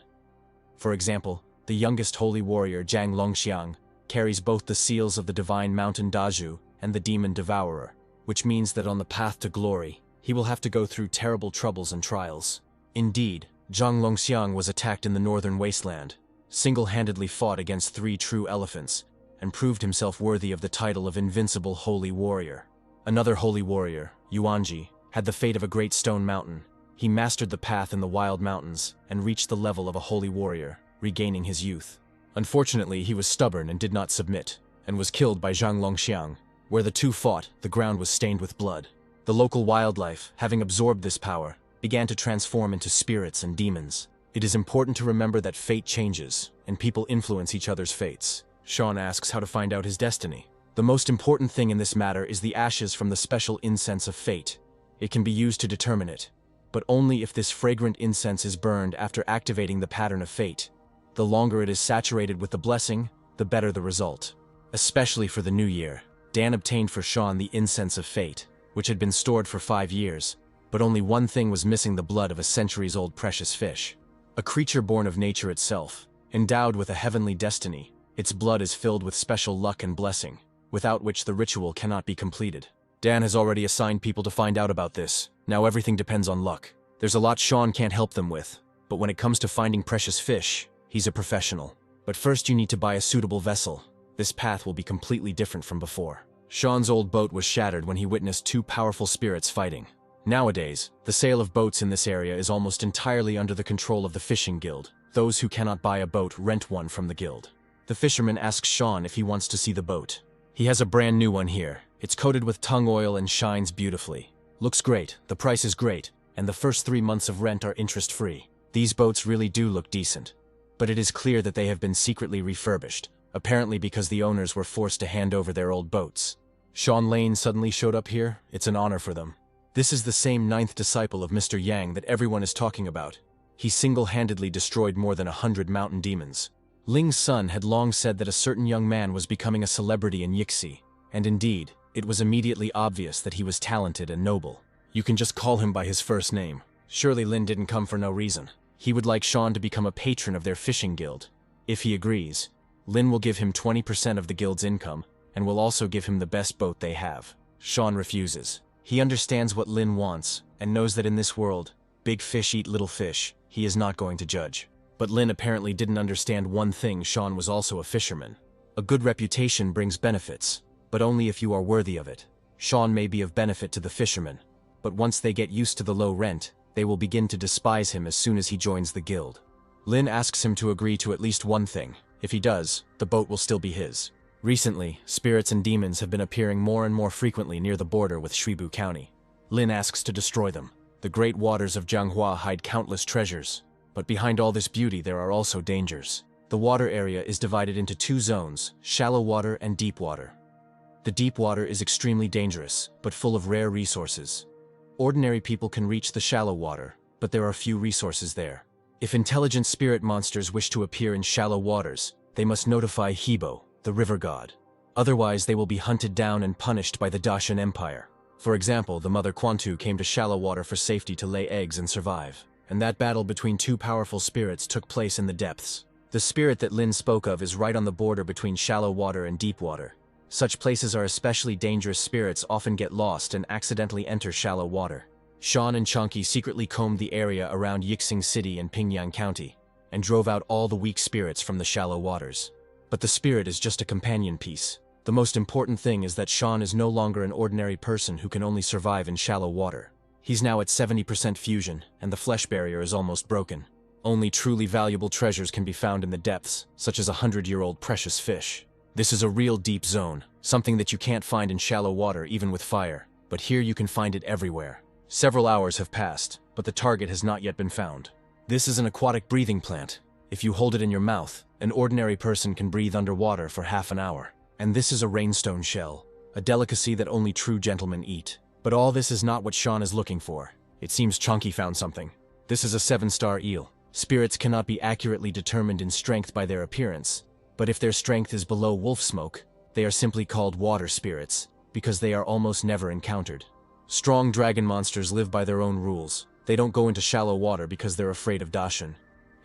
For example, the youngest holy warrior Zhang Longxiang carries both the seals of the divine mountain Daju and the demon devourer, which means that on the path to glory, he will have to go through terrible troubles and trials. Indeed, Zhang Longxiang was attacked in the northern wasteland, single-handedly fought against 3 true elephants, and proved himself worthy of the title of invincible holy warrior. Another holy warrior, Yuanji, had the fate of a great stone mountain. He mastered the path in the wild mountains and reached the level of a holy warrior, regaining his youth. Unfortunately, he was stubborn and did not submit, and was killed by Zhang Longxiang. Where the two fought, the ground was stained with blood. The local wildlife, having absorbed this power, began to transform into spirits and demons. It is important to remember that fate changes, and people influence each other's fates. Sean asks how to find out his destiny. The most important thing in this matter is the ashes from the special incense of fate. It can be used to determine it, but only if this fragrant incense is burned after activating the pattern of fate. The longer it is saturated with the blessing, the better the result. Especially for the new year, Dan obtained for Sean the incense of fate, which had been stored for 5 years, but only one thing was missing: the blood of a centuries-old precious fish. A creature born of nature itself, endowed with a heavenly destiny, its blood is filled with special luck and blessing, without which the ritual cannot be completed. Dan has already assigned people to find out about this. Now everything depends on luck. There's a lot Sean can't help them with, but when it comes to finding precious fish, he's a professional. But first you need to buy a suitable vessel. This path will be completely different from before. Sean's old boat was shattered when he witnessed 2 powerful spirits fighting. Nowadays, the sale of boats in this area is almost entirely under the control of the fishing guild. Those who cannot buy a boat rent one from the guild. The fisherman asks Sean if he wants to see the boat. He has a brand new one here. It's coated with tung oil and shines beautifully. Looks great, the price is great, and the first 3 months of rent are interest-free. These boats really do look decent. But it is clear that they have been secretly refurbished, apparently because the owners were forced to hand over their old boats. Sean Lane suddenly showed up here. It's an honor for them. This is the same 9th disciple of Mr. Yang that everyone is talking about. He single-handedly destroyed more than 100 mountain demons. Ling's son had long said that a certain young man was becoming a celebrity in Yixi, and indeed, it was immediately obvious that he was talented and noble. You can just call him by his first name. Surely Lin didn't come for no reason. He would like Sean to become a patron of their fishing guild. If he agrees, Lin will give him 20% of the guild's income, and will also give him the best boat they have. Sean refuses. He understands what Lin wants, and knows that in this world, big fish eat little fish. He is not going to judge. But Lin apparently didn't understand one thing: Sean was also a fisherman. A good reputation brings benefits, but only if you are worthy of it. Sean may be of benefit to the fishermen, but once they get used to the low rent, they will begin to despise him as soon as he joins the guild. Lin asks him to agree to at least one thing. If he does, the boat will still be his. Recently, spirits and demons have been appearing more and more frequently near the border with Shibu County. Lin asks to destroy them. The great waters of Jianghua hide countless treasures, but behind all this beauty there are also dangers. The water area is divided into 2 zones, shallow water and deep water. The deep water is extremely dangerous, but full of rare resources. Ordinary people can reach the shallow water, but there are few resources there. If intelligent spirit monsters wish to appear in shallow waters, they must notify Hebo, the river god. Otherwise they will be hunted down and punished by the Dacian Empire. For example, the mother Quantu came to shallow water for safety to lay eggs and survive. And that battle between 2 powerful spirits took place in the depths. The spirit that Lin spoke of is right on the border between shallow water and deep water. Such places are especially dangerous. Spirits often get lost and accidentally enter shallow water. Sean and Chunky secretly combed the area around Yixing City and Pingyang County, and drove out all the weak spirits from the shallow waters. But the spirit is just a companion piece. The most important thing is that Sean is no longer an ordinary person who can only survive in shallow water. He's now at 70% fusion, and the flesh barrier is almost broken. Only truly valuable treasures can be found in the depths, such as a 100-year-old precious fish. This is a real deep zone, something that you can't find in shallow water even with fire, but here you can find it everywhere. Several hours have passed, but the target has not yet been found. This is an aquatic breathing plant. If you hold it in your mouth, an ordinary person can breathe underwater for half an hour. And this is a rainstone shell, a delicacy that only true gentlemen eat. But all this is not what Sean is looking for. It seems Chunky found something. This is a 7-star eel. Spirits cannot be accurately determined in strength by their appearance, but if their strength is below wolf smoke, they are simply called water spirits, because they are almost never encountered. Strong dragon monsters live by their own rules. They don't go into shallow water because they're afraid of Dacian,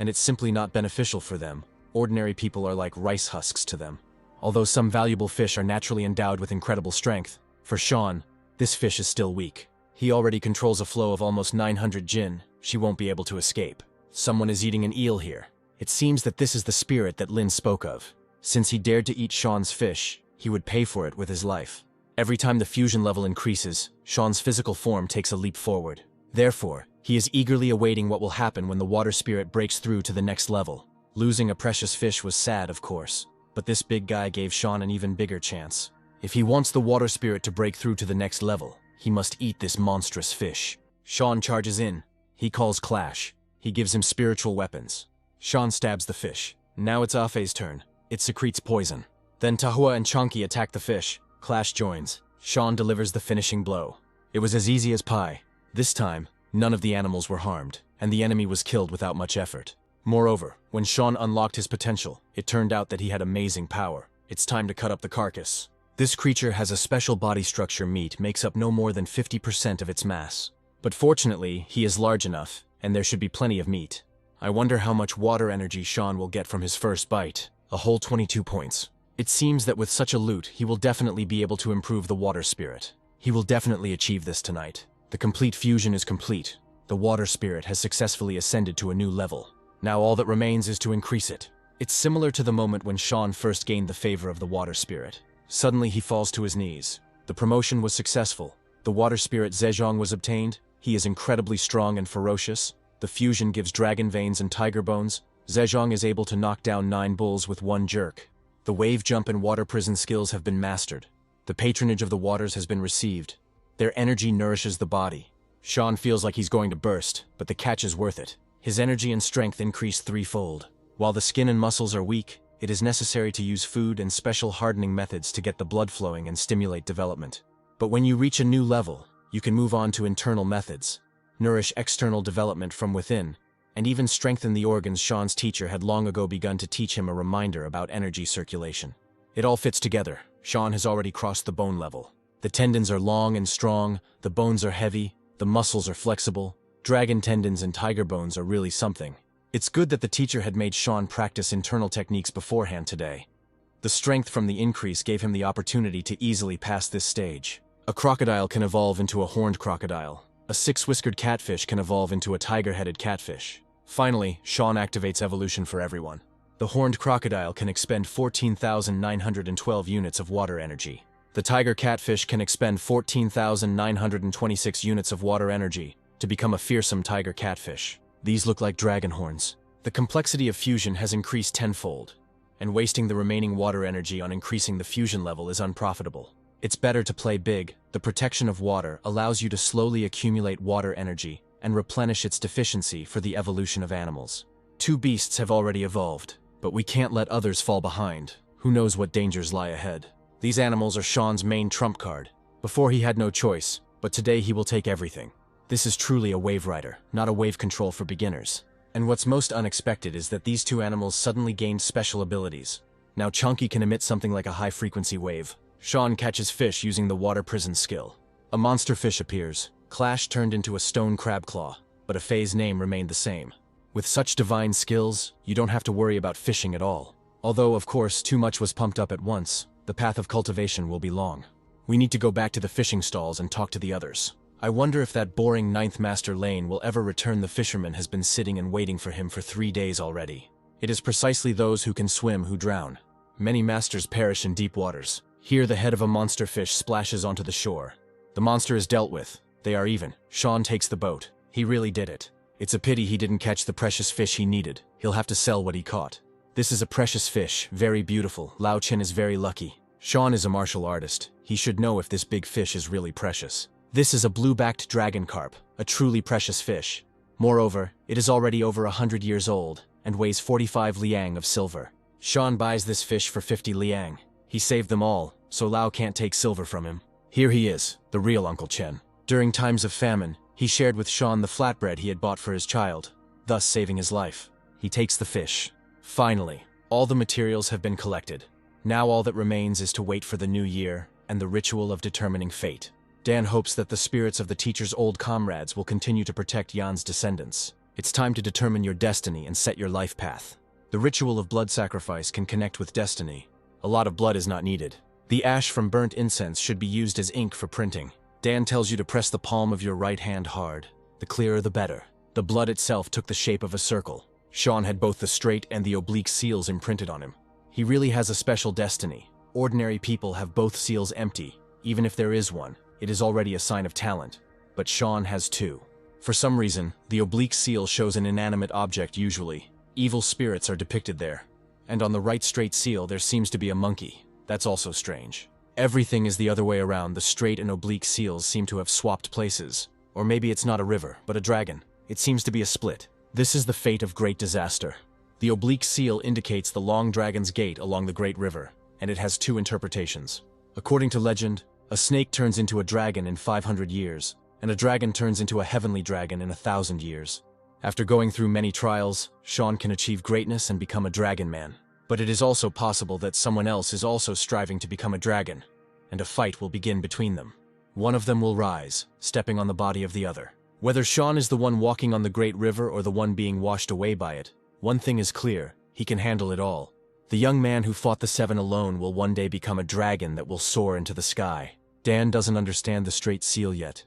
and it's simply not beneficial for them. Ordinary people are like rice husks to them. Although some valuable fish are naturally endowed with incredible strength, for Sean, this fish is still weak. He already controls a flow of almost 900 jin. She won't be able to escape. Someone is eating an eel here. It seems that this is the spirit that Lin spoke of. Since he dared to eat Sean's fish, he would pay for it with his life. Every time the fusion level increases, Sean's physical form takes a leap forward. Therefore, he is eagerly awaiting what will happen when the water spirit breaks through to the next level. Losing a precious fish was sad, of course, but this big guy gave Sean an even bigger chance. If he wants the water spirit to break through to the next level, he must eat this monstrous fish. Sean charges in. He calls Clash. He gives him spiritual weapons. Sean stabs the fish. Now it's Afe's turn. It secretes poison. Then Tahua and Chonky attack the fish. Clash joins. Sean delivers the finishing blow. It was as easy as pie. This time, none of the animals were harmed, and the enemy was killed without much effort. Moreover, when Sean unlocked his potential, it turned out that he had amazing power. It's time to cut up the carcass. This creature has a special body structure. Meat makes up no more than 50% of its mass. But fortunately, he is large enough, and there should be plenty of meat. I wonder how much water energy Sean will get from his first bite. A whole 22 points. It seems that with such a loot, he will definitely be able to improve the water spirit. He will definitely achieve this tonight. The complete fusion is complete. The water spirit has successfully ascended to a new level. Now all that remains is to increase it. It's similar to the moment when Sean first gained the favor of the water spirit. Suddenly he falls to his knees. The promotion was successful. The water spirit Zhejiang was obtained. He is incredibly strong and ferocious. The fusion gives dragon veins and tiger bones. Zhejiang is able to knock down 9 bulls with one jerk. The wave jump and water prison skills have been mastered. The patronage of the waters has been received. Their energy nourishes the body. Sean feels like he's going to burst, but the catch is worth it. His energy and strength increase threefold. While the skin and muscles are weak, it is necessary to use food and special hardening methods to get the blood flowing and stimulate development. But when you reach a new level, you can move on to internal methods, nourish external development from within, and even strengthen the organs. Sean's teacher had long ago begun to teach him a reminder about energy circulation. It all fits together. Sean has already crossed the bone level. The tendons are long and strong, the bones are heavy, the muscles are flexible. Dragon tendons and tiger bones are really something. It's good that the teacher had made Sean practice internal techniques beforehand today. The strength from the increase gave him the opportunity to easily pass this stage. A crocodile can evolve into a horned crocodile. A 6-whiskered catfish can evolve into a tiger-headed catfish. Finally, Sean activates evolution for everyone. The horned crocodile can expend 14,912 units of water energy. The tiger catfish can expend 14,926 units of water energy to become a fearsome tiger catfish. These look like dragon horns. The complexity of fusion has increased tenfold, and wasting the remaining water energy on increasing the fusion level is unprofitable. It's better to play big. The protection of water allows you to slowly accumulate water energy and replenish its deficiency for the evolution of animals. 2 beasts have already evolved, but we can't let others fall behind. Who knows what dangers lie ahead? These animals are Sean's main trump card. Before he had no choice, but today he will take everything. This is truly a wave rider, not a wave control for beginners. And what's most unexpected is that these 2 animals suddenly gained special abilities. Now Chunky can emit something like a high-frequency wave. Sean catches fish using the water prison skill. A monster fish appears. Clash turned into a stone crab claw, but Afei's name remained the same. With such divine skills, you don't have to worry about fishing at all. Although, of course, too much was pumped up at once, the path of cultivation will be long. We need to go back to the fishing stalls and talk to the others. I wonder if that boring 9th Master Lane will ever return. The fisherman has been sitting and waiting for him for 3 days already. It is precisely those who can swim who drown. Many masters perish in deep waters. Here the head of a monster fish splashes onto the shore. The monster is dealt with. They are even. Sean takes the boat. He really did it. It's a pity he didn't catch the precious fish he needed. He'll have to sell what he caught. This is a precious fish, very beautiful. Lao Chen is very lucky. Sean is a martial artist. He should know if this big fish is really precious. This is a blue-backed dragon carp, a truly precious fish. Moreover, it is already over 100 years old and weighs 45 liang of silver. Sean buys this fish for 50 liang. He saved them all, so Lao can't take silver from him. Here he is, the real Uncle Chen. During times of famine, he shared with Sean the flatbread he had bought for his child, thus saving his life. He takes the fish. Finally, all the materials have been collected. Now all that remains is to wait for the new year and the ritual of determining fate. Dan hopes that the spirits of the teacher's old comrades will continue to protect Yan's descendants. It's time to determine your destiny and set your life path. The ritual of blood sacrifice can connect with destiny. A lot of blood is not needed. The ash from burnt incense should be used as ink for printing. Dan tells you to press the palm of your right hand hard. The clearer the better. The blood itself took the shape of a circle. Sean had both the straight and the oblique seals imprinted on him. He really has a special destiny. Ordinary people have both seals empty. Even if there is one, it is already a sign of talent. But Sean has 2. For some reason, the oblique seal shows an inanimate object usually. Evil spirits are depicted there. And on the right straight seal there seems to be a monkey. That's also strange. Everything is the other way around. The straight and oblique seals seem to have swapped places. Or maybe it's not a river, but a dragon. It seems to be a split. This is the fate of great disaster. The oblique seal indicates the long dragon's gate along the great river, and it has two interpretations. According to legend, a snake turns into a dragon in 500 years, and a dragon turns into a heavenly dragon in 1,000 years. After going through many trials, Sean can achieve greatness and become a dragon man. But it is also possible that someone else is also striving to become a dragon, and a fight will begin between them. One of them will rise, stepping on the body of the other. Whether Sean is the one walking on the great river or the one being washed away by it, one thing is clear: he can handle it all. The young man who fought the seven alone will one day become a dragon that will soar into the sky. Dan doesn't understand the straight seal yet,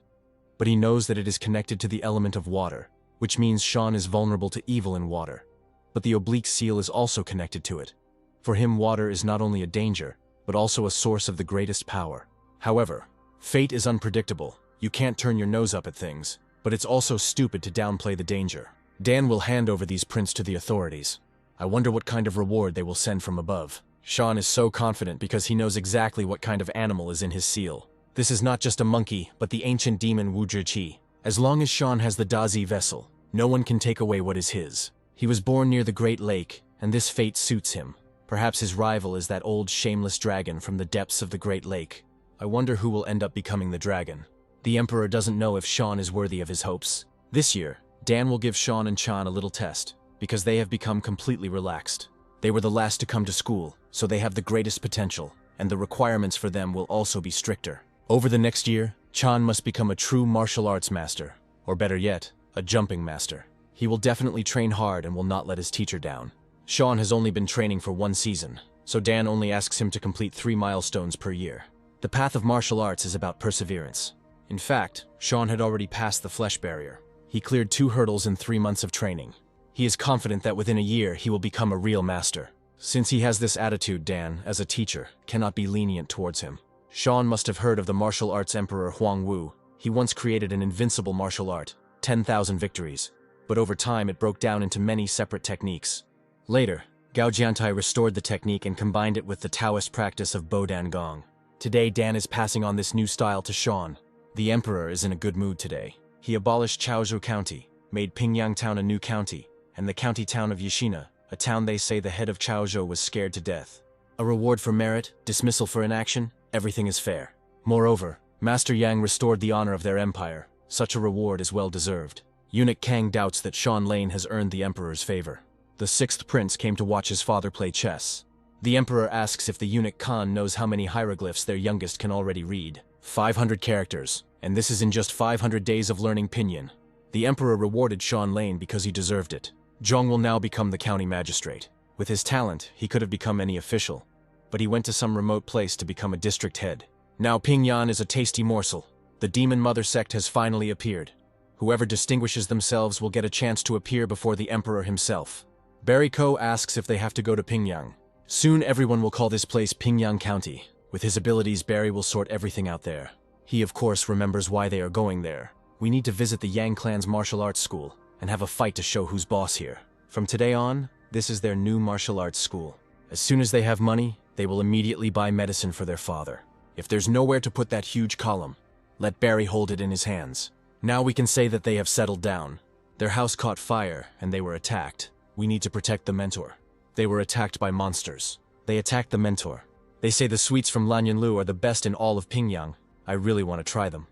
but he knows that it is connected to the element of water, which means Sean is vulnerable to evil in water. But the oblique seal is also connected to it. For him, water is not only a danger, but also a source of the greatest power. However, fate is unpredictable. You can't turn your nose up at things, but it's also stupid to downplay the danger. Dan will hand over these prints to the authorities. I wonder what kind of reward they will send from above. Sean is so confident because he knows exactly what kind of animal is in his seal. This is not just a monkey, but the ancient demon Wuzhi. As long as Sean has the Dazi vessel, no one can take away what is his. He was born near the Great Lake, and this fate suits him. Perhaps his rival is that old shameless dragon from the depths of the Great Lake. I wonder who will end up becoming the dragon. The Emperor doesn't know if Sean is worthy of his hopes. This year, Dan will give Sean and Chan a little test, because they have become completely relaxed. They were the last to come to school, so they have the greatest potential, and the requirements for them will also be stricter. Over the next year, Chan must become a true martial arts master, or better yet, a jumping master. He will definitely train hard and will not let his teacher down. Sean has only been training for 1 season, so Dan only asks him to complete 3 milestones per year. The path of martial arts is about perseverance. In fact, Sean had already passed the flesh barrier. He cleared 2 hurdles in 3 months of training. He is confident that within a year he will become a real master. Since he has this attitude, Dan, as a teacher, cannot be lenient towards him. Sean must have heard of the martial arts emperor Huang Wu. He once created an invincible martial art, 10,000 victories, but over time it broke down into many separate techniques. Later, Gao Jiantai restored the technique and combined it with the Taoist practice of Bodan Gong. Today, Dan is passing on this new style to Sean. The emperor is in a good mood today. He abolished Chaozhou County, made Pingyang Town a new county, and the county town of Yishina, a town they say the head of Chaozhou was scared to death. A reward for merit, dismissal for inaction, everything is fair. Moreover, Master Yang restored the honor of their empire. Such a reward is well deserved. Eunuch Kang doubts that Sean Lane has earned the emperor's favor. The 6th prince came to watch his father play chess. The emperor asks if the eunuch Khan knows how many hieroglyphs their youngest can already read. 500 characters, and this is in just 500 days of learning Pinyin. The emperor rewarded Sean Lane because he deserved it. Zhong will now become the county magistrate. With his talent, he could have become any official, but he went to some remote place to become a district head. Now Pingyan is a tasty morsel. The demon mother sect has finally appeared. Whoever distinguishes themselves will get a chance to appear before the emperor himself. Barry Ko asks if they have to go to Pingyang. Soon everyone will call this place Pingyang County. With his abilities, Barry will sort everything out there. He of course remembers why they are going there. We need to visit the Yang clan's martial arts school and have a fight to show who's boss here. From today on, this is their new martial arts school. As soon as they have money, they will immediately buy medicine for their father. If there's nowhere to put that huge column, let Barry hold it in his hands. Now we can say that they have settled down. Their house caught fire and they were attacked. We need to protect the mentor. They were attacked by monsters. They attacked the mentor. They say the sweets from Lanyanlu are the best in all of Pingyang. I really want to try them.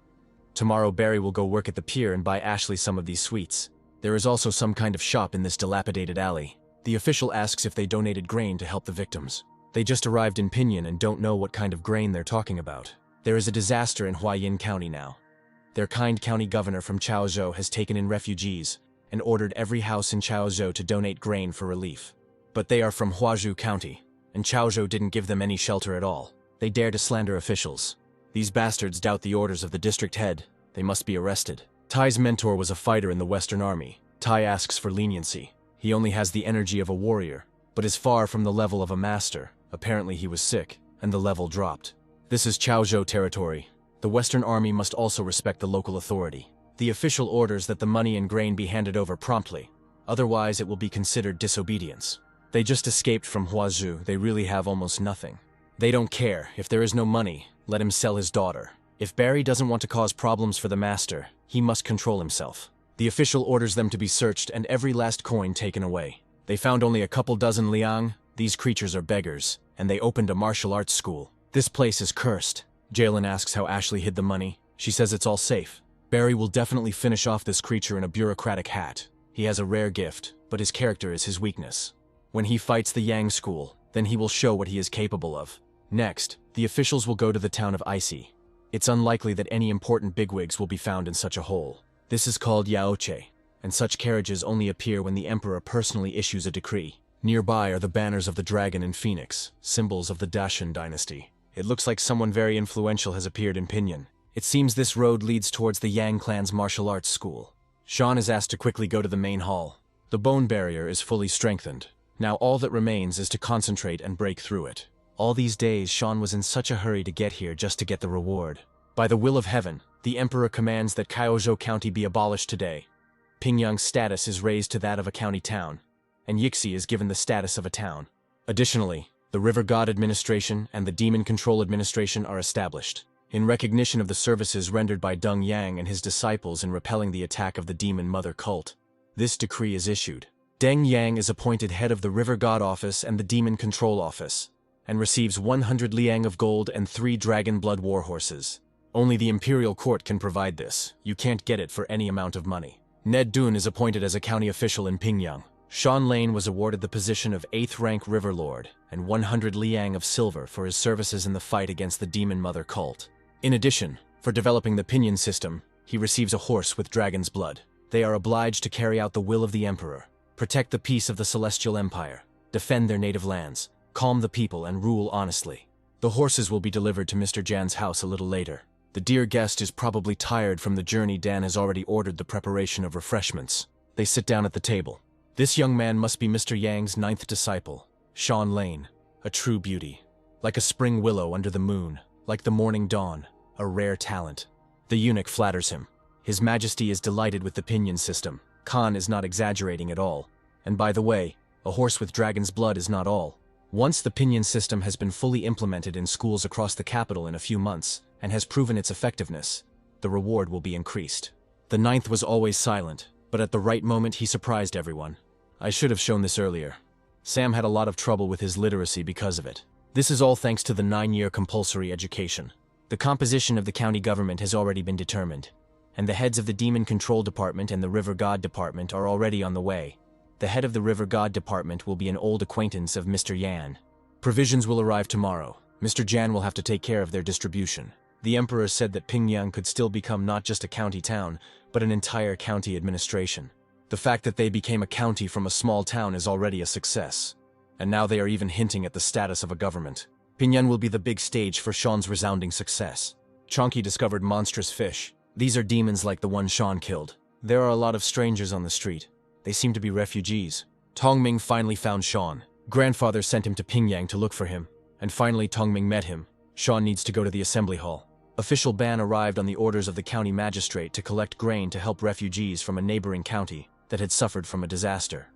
Tomorrow Barry will go work at the pier and buy Ashley some of these sweets. There is also some kind of shop in this dilapidated alley. The official asks if they donated grain to help the victims. They just arrived in Pinyin and don't know what kind of grain they're talking about. There is a disaster in Huayin County now. Their kind county governor from Chaozhou has taken in refugees and ordered every house in Chaozhou to donate grain for relief. But they are from Huazhou County, and Chaozhou didn't give them any shelter at all. They dare to slander officials. These bastards doubt the orders of the district head. They must be arrested. Tai's mentor was a fighter in the Western Army. Tai asks for leniency. He only has the energy of a warrior, but is far from the level of a master. Apparently he was sick, and the level dropped. This is Chaozhou territory. The Western Army must also respect the local authority. The official orders that the money and grain be handed over promptly. Otherwise it will be considered disobedience. They just escaped from Huazhou. They really have almost nothing. They don't care. If there is no money, let him sell his daughter. If Barry doesn't want to cause problems for the master, he must control himself. The official orders them to be searched and every last coin taken away. They found only a couple dozen liang. These creatures are beggars, and they opened a martial arts school. This place is cursed. Jalen asks how Ashley hid the money. She says it's all safe. Barry will definitely finish off this creature in a bureaucratic hat. He has a rare gift, but his character is his weakness. When he fights the Yang school, then he will show what he is capable of. Next, the officials will go to the town of Icy. It's unlikely that any important bigwigs will be found in such a hole. This is called Yaoche, and such carriages only appear when the emperor personally issues a decree. Nearby are the banners of the dragon and phoenix, symbols of the Dacian dynasty. It looks like someone very influential has appeared in Pinyin. It seems this road leads towards the Yang clan's martial arts school. Sean is asked to quickly go to the main hall. The bone barrier is fully strengthened. Now all that remains is to concentrate and break through it. All these days, Sean was in such a hurry to get here just to get the reward. By the will of heaven, the Emperor commands that Kaozhou County be abolished today. Pingyang's status is raised to that of a county town, and Yixi is given the status of a town. Additionally, the River God Administration and the Demon Control Administration are established, in recognition of the services rendered by Deng Yang and his disciples in repelling the attack of the Demon Mother cult. This decree is issued. Deng Yang is appointed head of the River God Office and the Demon Control Office, and receives 100 liang of gold and 3 dragon blood war horses. Only the Imperial Court can provide this. You can't get it for any amount of money. Ned Dun is appointed as a county official in Pingyang. Sean Lane was awarded the position of 8th rank River Lord and 100 liang of silver for his services in the fight against the Demon Mother cult. In addition, for developing the Pinyin system, he receives a horse with dragon's blood. They are obliged to carry out the will of the Emperor, protect the peace of the Celestial Empire, defend their native lands, calm the people, and rule honestly. The horses will be delivered to Mr. Jan's house a little later. The dear guest is probably tired from the journey. Dan has already ordered the preparation of refreshments. They sit down at the table. This young man must be Mr. Yang's 9th disciple, Sean Lane, a true beauty. Like a spring willow under the moon, like the morning dawn, a rare talent. The eunuch flatters him. His Majesty is delighted with the Pinyin system. Khan is not exaggerating at all. And by the way, a horse with dragon's blood is not all. Once the Pinyin system has been fully implemented in schools across the capital in a few months, and has proven its effectiveness, the reward will be increased. The 9th was always silent, but at the right moment he surprised everyone. I should have shown this earlier. Sam had a lot of trouble with his literacy because of it. This is all thanks to the 9-year compulsory education. The composition of the county government has already been determined, and the heads of the Demon Control Department and the River God Department are already on the way. The head of the River God Department will be an old acquaintance of Mr. Yan. Provisions will arrive tomorrow. Mr. Jan will have to take care of their distribution. The Emperor said that Pingyang could still become not just a county town, but an entire county administration. The fact that they became a county from a small town is already a success. And now they are even hinting at the status of a government. Pinyin will be the big stage for Sean's resounding success. Chonky discovered monstrous fish. These are demons like the one Sean killed. There are a lot of strangers on the street. They seem to be refugees. Tongming finally found Sean. Grandfather sent him to Pingyang to look for him. And finally Tongming met him. Sean needs to go to the assembly hall. Official ban arrived on the orders of the county magistrate to collect grain to help refugees from a neighboring county that had suffered from a disaster.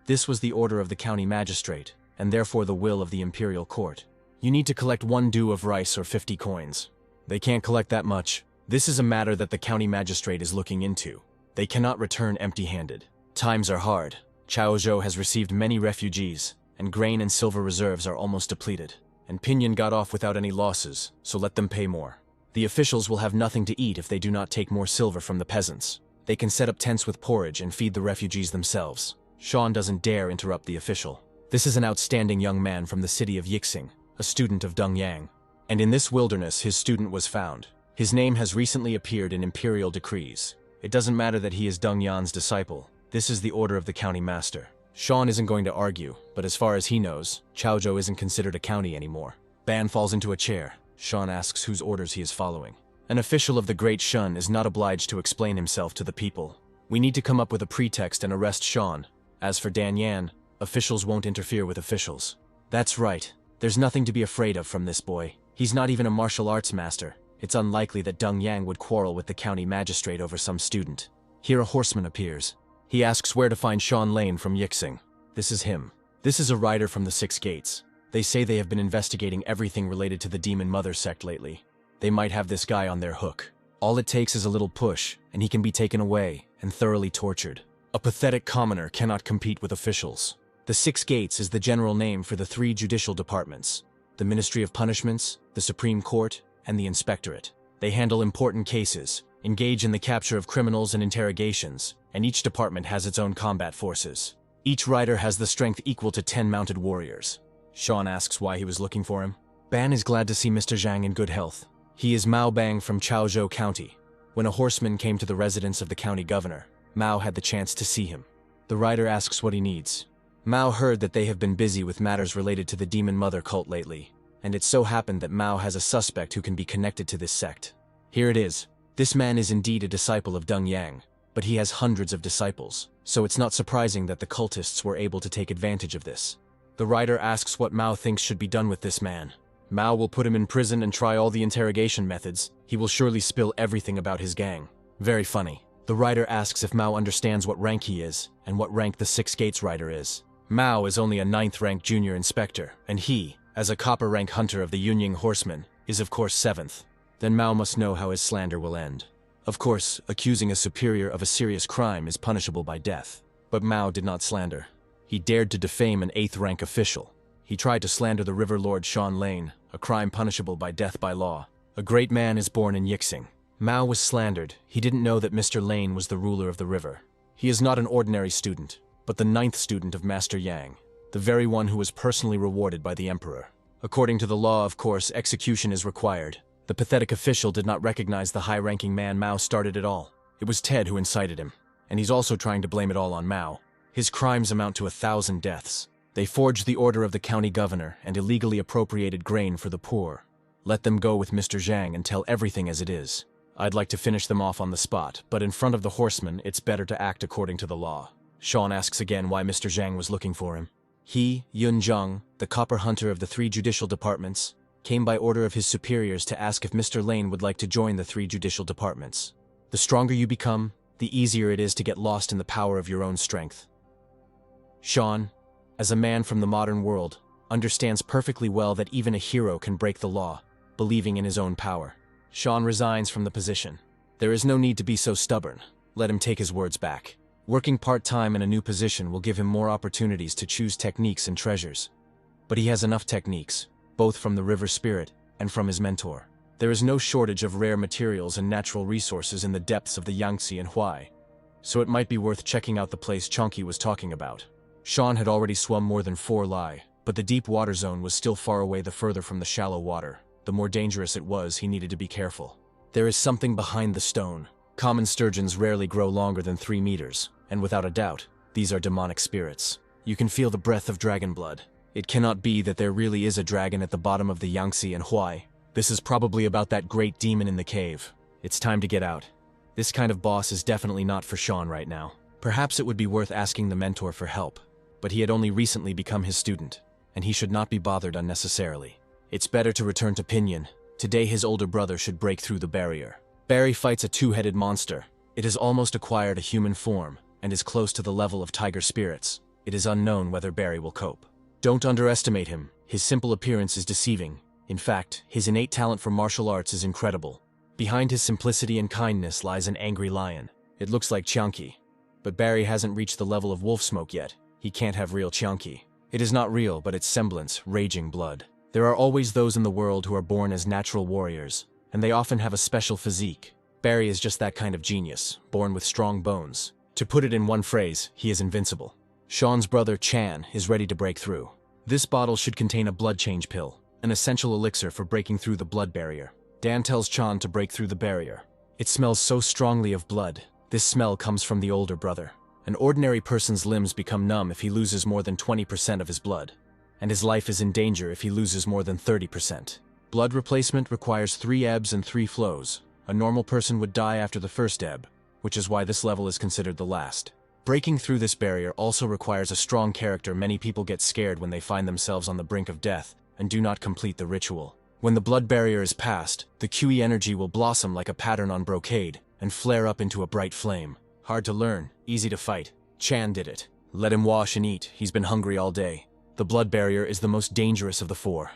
This was the order of the county magistrate, and therefore the will of the imperial court. You need to collect 1 due of rice or 50 coins. They can't collect that much. This is a matter that the county magistrate is looking into. They cannot return empty-handed. Times are hard. Chaozhou has received many refugees, and grain and silver reserves are almost depleted. And Pinyin got off without any losses, so let them pay more. The officials will have nothing to eat if they do not take more silver from the peasants. They can set up tents with porridge and feed the refugees themselves. Sean doesn't dare interrupt the official. This is an outstanding young man from the city of Yixing, a student of Deng Yang. And in this wilderness his student was found. His name has recently appeared in imperial decrees. It doesn't matter that he is Deng Yan's disciple. This is the order of the county master. Sean isn't going to argue, but as far as he knows, Chaozhou isn't considered a county anymore. Ban falls into a chair. Sean asks whose orders he is following. An official of the Great Shun is not obliged to explain himself to the people. We need to come up with a pretext and arrest Sean. As for Dan Yan, officials won't interfere with officials. That's right. There's nothing to be afraid of from this boy. He's not even a martial arts master. It's unlikely that Deng Yang would quarrel with the county magistrate over some student. Here a horseman appears. He asks where to find Sean Lane from Yixing. This is him. This is a rider from the 6 Gates. They say they have been investigating everything related to the Demon Mother sect lately. They might have this guy on their hook. All it takes is a little push, and he can be taken away and thoroughly tortured. A pathetic commoner cannot compete with officials. The Six Gates is the general name for the three judicial departments: the Ministry of Punishments, the Supreme Court, and the Inspectorate. They handle important cases, engage in the capture of criminals and interrogations, and each department has its own combat forces. Each rider has the strength equal to 10 mounted warriors. Sean asks why he was looking for him. Ban is glad to see Mr. Zhang in good health. He is Mao Bang from Chaozhou County. When a horseman came to the residence of the county governor, Mao had the chance to see him. The rider asks what he needs. Mao heard that they have been busy with matters related to the Demon Mother cult lately, and it so happened that Mao has a suspect who can be connected to this sect. Here it is. This man is indeed a disciple of Deng Yang, but he has hundreds of disciples, so it's not surprising that the cultists were able to take advantage of this. The rider asks what Mao thinks should be done with this man. Mao will put him in prison and try all the interrogation methods. He will surely spill everything about his gang. Very funny. The rider asks if Mao understands what rank he is, and what rank the Six Gates rider is. Mao is only a 9th rank junior inspector, and he, as a copper rank hunter of the Yunying horsemen, is of course 7th. Then Mao must know how his slander will end. Of course, accusing a superior of a serious crime is punishable by death. But Mao did not slander. He dared to defame an 8th rank official. He tried to slander the River Lord Shan Lane, a crime punishable by death by law. A great man is born in Yixing. Mao was slandered. He didn't know that Mr. Lane was the ruler of the river. He is not an ordinary student, but the 9th student of Master Yang, the very one who was personally rewarded by the emperor. According to the law, of course, execution is required. The pathetic official did not recognize the high-ranking man Mao started it all. It was Ted who incited him, and he's also trying to blame it all on Mao. His crimes amount to 1,000 deaths. They forged the order of the county governor and illegally appropriated grain for the poor. Let them go with Mr. Zhang and tell everything as it is. I'd like to finish them off on the spot, but in front of the horsemen, it's better to act according to the law. Sean asks again why Mr. Zhang was looking for him. He, Yun Zhang, the copper hunter of the 3 judicial departments, came by order of his superiors to ask if Mr. Lane would like to join the 3 judicial departments. The stronger you become, the easier it is to get lost in the power of your own strength. Sean, as a man from the modern world, understands perfectly well that even a hero can break the law, believing in his own power. Sean resigns from the position. There is no need to be so stubborn. Let him take his words back. Working part-time in a new position will give him more opportunities to choose techniques and treasures. But he has enough techniques, both from the river spirit and from his mentor. There is no shortage of rare materials and natural resources in the depths of the Yangtze and Huai, so it might be worth checking out the place Chunky was talking about. Sean had already swum more than 4 li, but the deep water zone was still far away the further from the shallow water. The more dangerous it was, he needed to be careful. There is something behind the stone. Common sturgeons rarely grow longer than 3 meters, and without a doubt, these are demonic spirits. You can feel the breath of dragon blood. It cannot be that there really is a dragon at the bottom of the Yangtze and Huai. This is probably about that great demon in the cave. It's time to get out. This kind of boss is definitely not for Sean right now. Perhaps it would be worth asking the mentor for help, but he had only recently become his student, and he should not be bothered unnecessarily. It's better to return to Pinyin. Today his older brother should break through the barrier. Barry fights a 2-headed monster. It has almost acquired a human form, and is close to the level of tiger spirits. It is unknown whether Barry will cope. Don't underestimate him. His simple appearance is deceiving. In fact, his innate talent for martial arts is incredible. Behind his simplicity and kindness lies an angry lion. It looks like Chunky. But Barry hasn't reached the level of wolf smoke yet. He can't have real Chunky. It is not real, but its semblance, raging blood. There are always those in the world who are born as natural warriors, and they often have a special physique. Barry is just that kind of genius, born with strong bones. To put it in one phrase, he is invincible. Sean's brother, Chan, is ready to break through. This bottle should contain a blood change pill, an essential elixir for breaking through the blood barrier. Dan tells Chan to break through the barrier. It smells so strongly of blood. This smell comes from the older brother. An ordinary person's limbs become numb if he loses more than 20% of his blood, and his life is in danger if he loses more than 30%. Blood replacement requires 3 ebbs and 3 flows. A normal person would die after the first ebb, which is why this level is considered the last. Breaking through this barrier also requires a strong character. Many people get scared when they find themselves on the brink of death and do not complete the ritual. When the blood barrier is passed, the QE energy will blossom like a pattern on brocade and flare up into a bright flame. Hard to learn, easy to fight. Chan did it. Let him wash and eat. He's been hungry all day. The blood barrier is the most dangerous of the 4.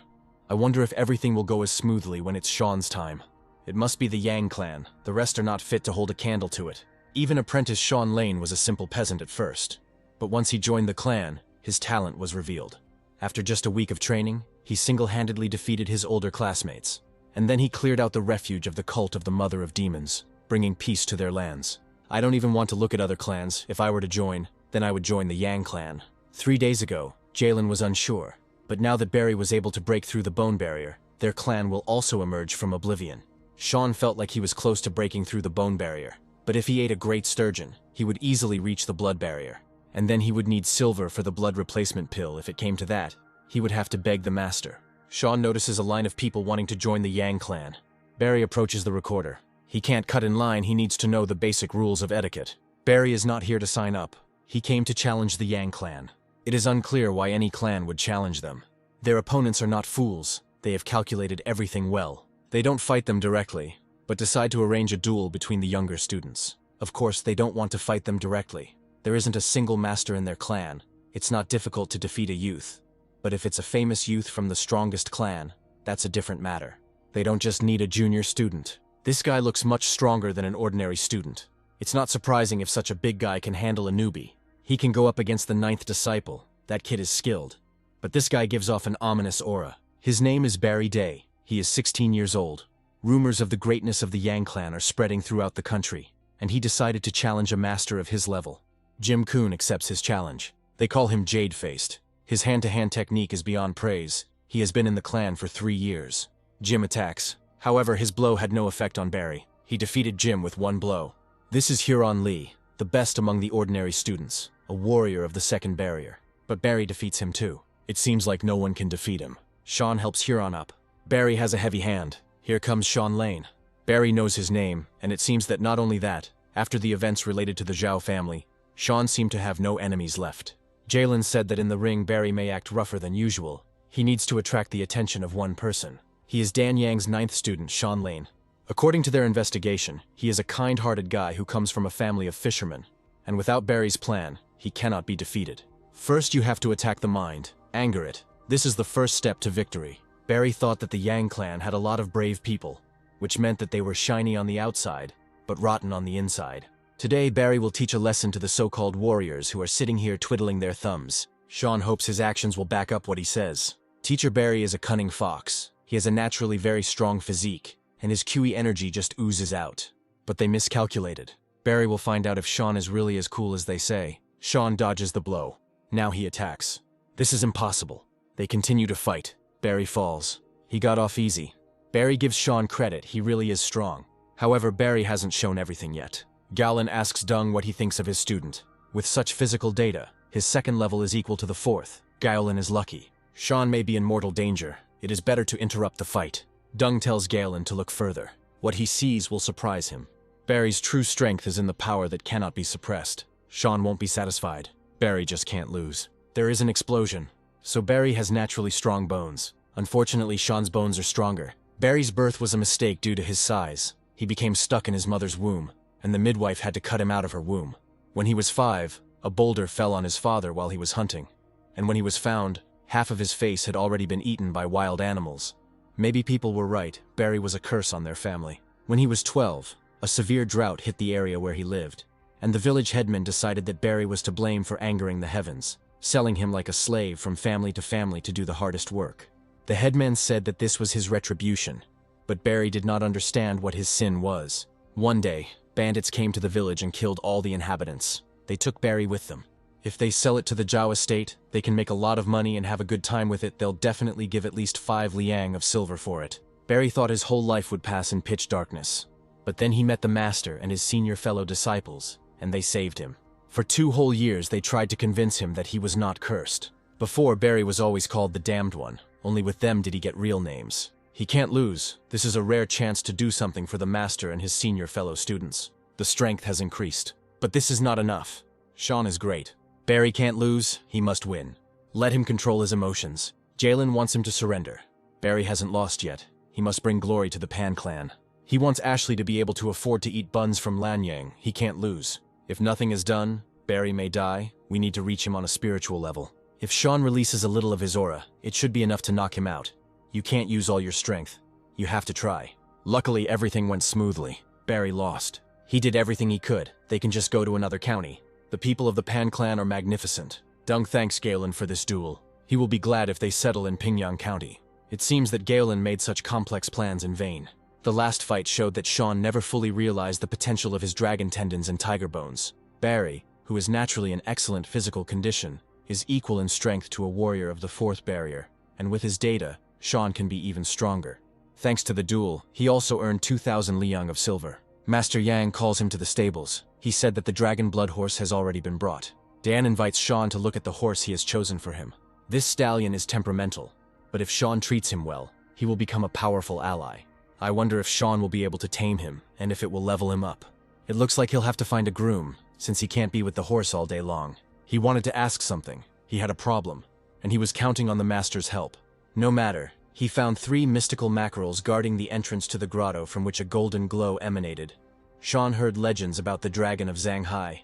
I wonder if everything will go as smoothly when it's Sean's time. It must be the Yang clan. The rest are not fit to hold a candle to it. Even apprentice Sean Lane was a simple peasant at first. But once he joined the clan, his talent was revealed. After just a week of training, he single-handedly defeated his older classmates. And then he cleared out the refuge of the cult of the Mother of Demons, bringing peace to their lands. I don't even want to look at other clans. If I were to join, then I would join the Yang clan. 3 days ago, Jalen was unsure. But now that Barry was able to break through the bone barrier, their clan will also emerge from oblivion. Sean felt like he was close to breaking through the bone barrier. But if he ate a great sturgeon, he would easily reach the blood barrier. And then he would need silver for the blood replacement pill. If it came to that, he would have to beg the master. Sean notices a line of people wanting to join the Yang clan. Barry approaches the recorder. He can't cut in line, he needs to know the basic rules of etiquette. Barry is not here to sign up. He came to challenge the Yang clan. It is unclear why any clan would challenge them. Their opponents are not fools. They have calculated everything well. They don't fight them directly, but decide to arrange a duel between the younger students. Of course, they don't want to fight them directly. There isn't a single master in their clan. It's not difficult to defeat a youth. But if it's a famous youth from the strongest clan, that's a different matter. They don't just need a junior student. This guy looks much stronger than an ordinary student. It's not surprising if such a big guy can handle a newbie. He can go up against the 9th disciple. That kid is skilled. But this guy gives off an ominous aura. His name is Barry Day. He is 16 years old. Rumors of the greatness of the Yang clan are spreading throughout the country, and he decided to challenge a master of his level. Jim Kuhn accepts his challenge. They call him Jade-Faced. His hand-to-hand technique is beyond praise. He has been in the clan for 3 years. Jim attacks. However, his blow had no effect on Barry. He defeated Jim with 1 blow. This is Huron Lee, the best among the ordinary students, a warrior of the 2nd barrier. But Barry defeats him too. It seems like no one can defeat him. Sean helps Huron up. Barry has a heavy hand. Here comes Sean Lane. Barry knows his name, and it seems that not only that, after the events related to the Zhao family, Sean seemed to have no enemies left. Jalen said that in the ring Barry may act rougher than usual. He needs to attract the attention of one person. He is Dan Yang's 9th student, Sean Lane. According to their investigation, he is a kind-hearted guy who comes from a family of fishermen, and without Barry's plan, he cannot be defeated. First, you have to attack the mind, anger it. This is the first step to victory. Barry thought that the Yang clan had a lot of brave people, which meant that they were shiny on the outside, but rotten on the inside. Today, Barry will teach a lesson to the so-called warriors who are sitting here twiddling their thumbs. Sean hopes his actions will back up what he says. Teacher Barry is a cunning fox. He has a naturally very strong physique, and his QE energy just oozes out. But they miscalculated. Barry will find out if Sean is really as cool as they say. Sean dodges the blow. Now he attacks. This is impossible. They continue to fight. Barry falls. He got off easy. Barry gives Sean credit, he really is strong. However, Barry hasn't shown everything yet. Galen asks Dung what he thinks of his student. With such physical data, his 2nd level is equal to the 4th. Galen is lucky. Sean may be in mortal danger. It is better to interrupt the fight. Dung tells Galen to look further. What he sees will surprise him. Barry's true strength is in the power that cannot be suppressed. Sean won't be satisfied. Barry just can't lose. There is an explosion. So Barry has naturally strong bones. Unfortunately, Sean's bones are stronger. Barry's birth was a mistake due to his size. He became stuck in his mother's womb, and the midwife had to cut him out of her womb. When he was 5, a boulder fell on his father while he was hunting. And when he was found, half of his face had already been eaten by wild animals. Maybe people were right, Barry was a curse on their family. When he was 12, a severe drought hit the area where he lived, and the village headman decided that Barry was to blame for angering the heavens, selling him like a slave from family to family to do the hardest work. The headman said that this was his retribution, but Barry did not understand what his sin was. One day, bandits came to the village and killed all the inhabitants. They took Barry with them. If they sell it to the Zhao estate, they can make a lot of money and have a good time with it. They'll definitely give at least 5 liang of silver for it. Barry thought his whole life would pass in pitch darkness. But then he met the master and his senior fellow disciples, and they saved him. For 2 whole years they tried to convince him that he was not cursed. Before, Barry was always called the Damned One. Only with them did he get real names. He can't lose. This is a rare chance to do something for the master and his senior fellow students. The strength has increased. But this is not enough. Sean is great. Barry can't lose, he must win. Let him control his emotions. Jalen wants him to surrender. Barry hasn't lost yet. He must bring glory to the Pan clan. He wants Ashley to be able to afford to eat buns from Lanyang. He can't lose. If nothing is done, Barry may die. We need to reach him on a spiritual level. If Sean releases a little of his aura, it should be enough to knock him out. You can't use all your strength. You have to try. Luckily, everything went smoothly. Barry lost. He did everything he could. They can just go to another county. The people of the Pan clan are magnificent. Dung thanks Galen for this duel. He will be glad if they settle in Pingyang County. It seems that Galen made such complex plans in vain. The last fight showed that Sean never fully realized the potential of his dragon tendons and tiger bones. Barry, who is naturally in excellent physical condition, is equal in strength to a warrior of the fourth barrier, and with his data, Sean can be even stronger. Thanks to the duel, he also earned 2,000 liang of silver. Master Yang calls him to the stables. He said that the dragon blood horse has already been brought. Dan invites Sean to look at the horse he has chosen for him. This stallion is temperamental, but if Sean treats him well, he will become a powerful ally. I wonder if Sean will be able to tame him, and if it will level him up. It looks like he'll have to find a groom, since he can't be with the horse all day long. He wanted to ask something. He had a problem, and he was counting on the master's help. No matter, he found 3 mystical mackerels guarding the entrance to the grotto from which a golden glow emanated. Sean heard legends about the dragon of Zhanghai.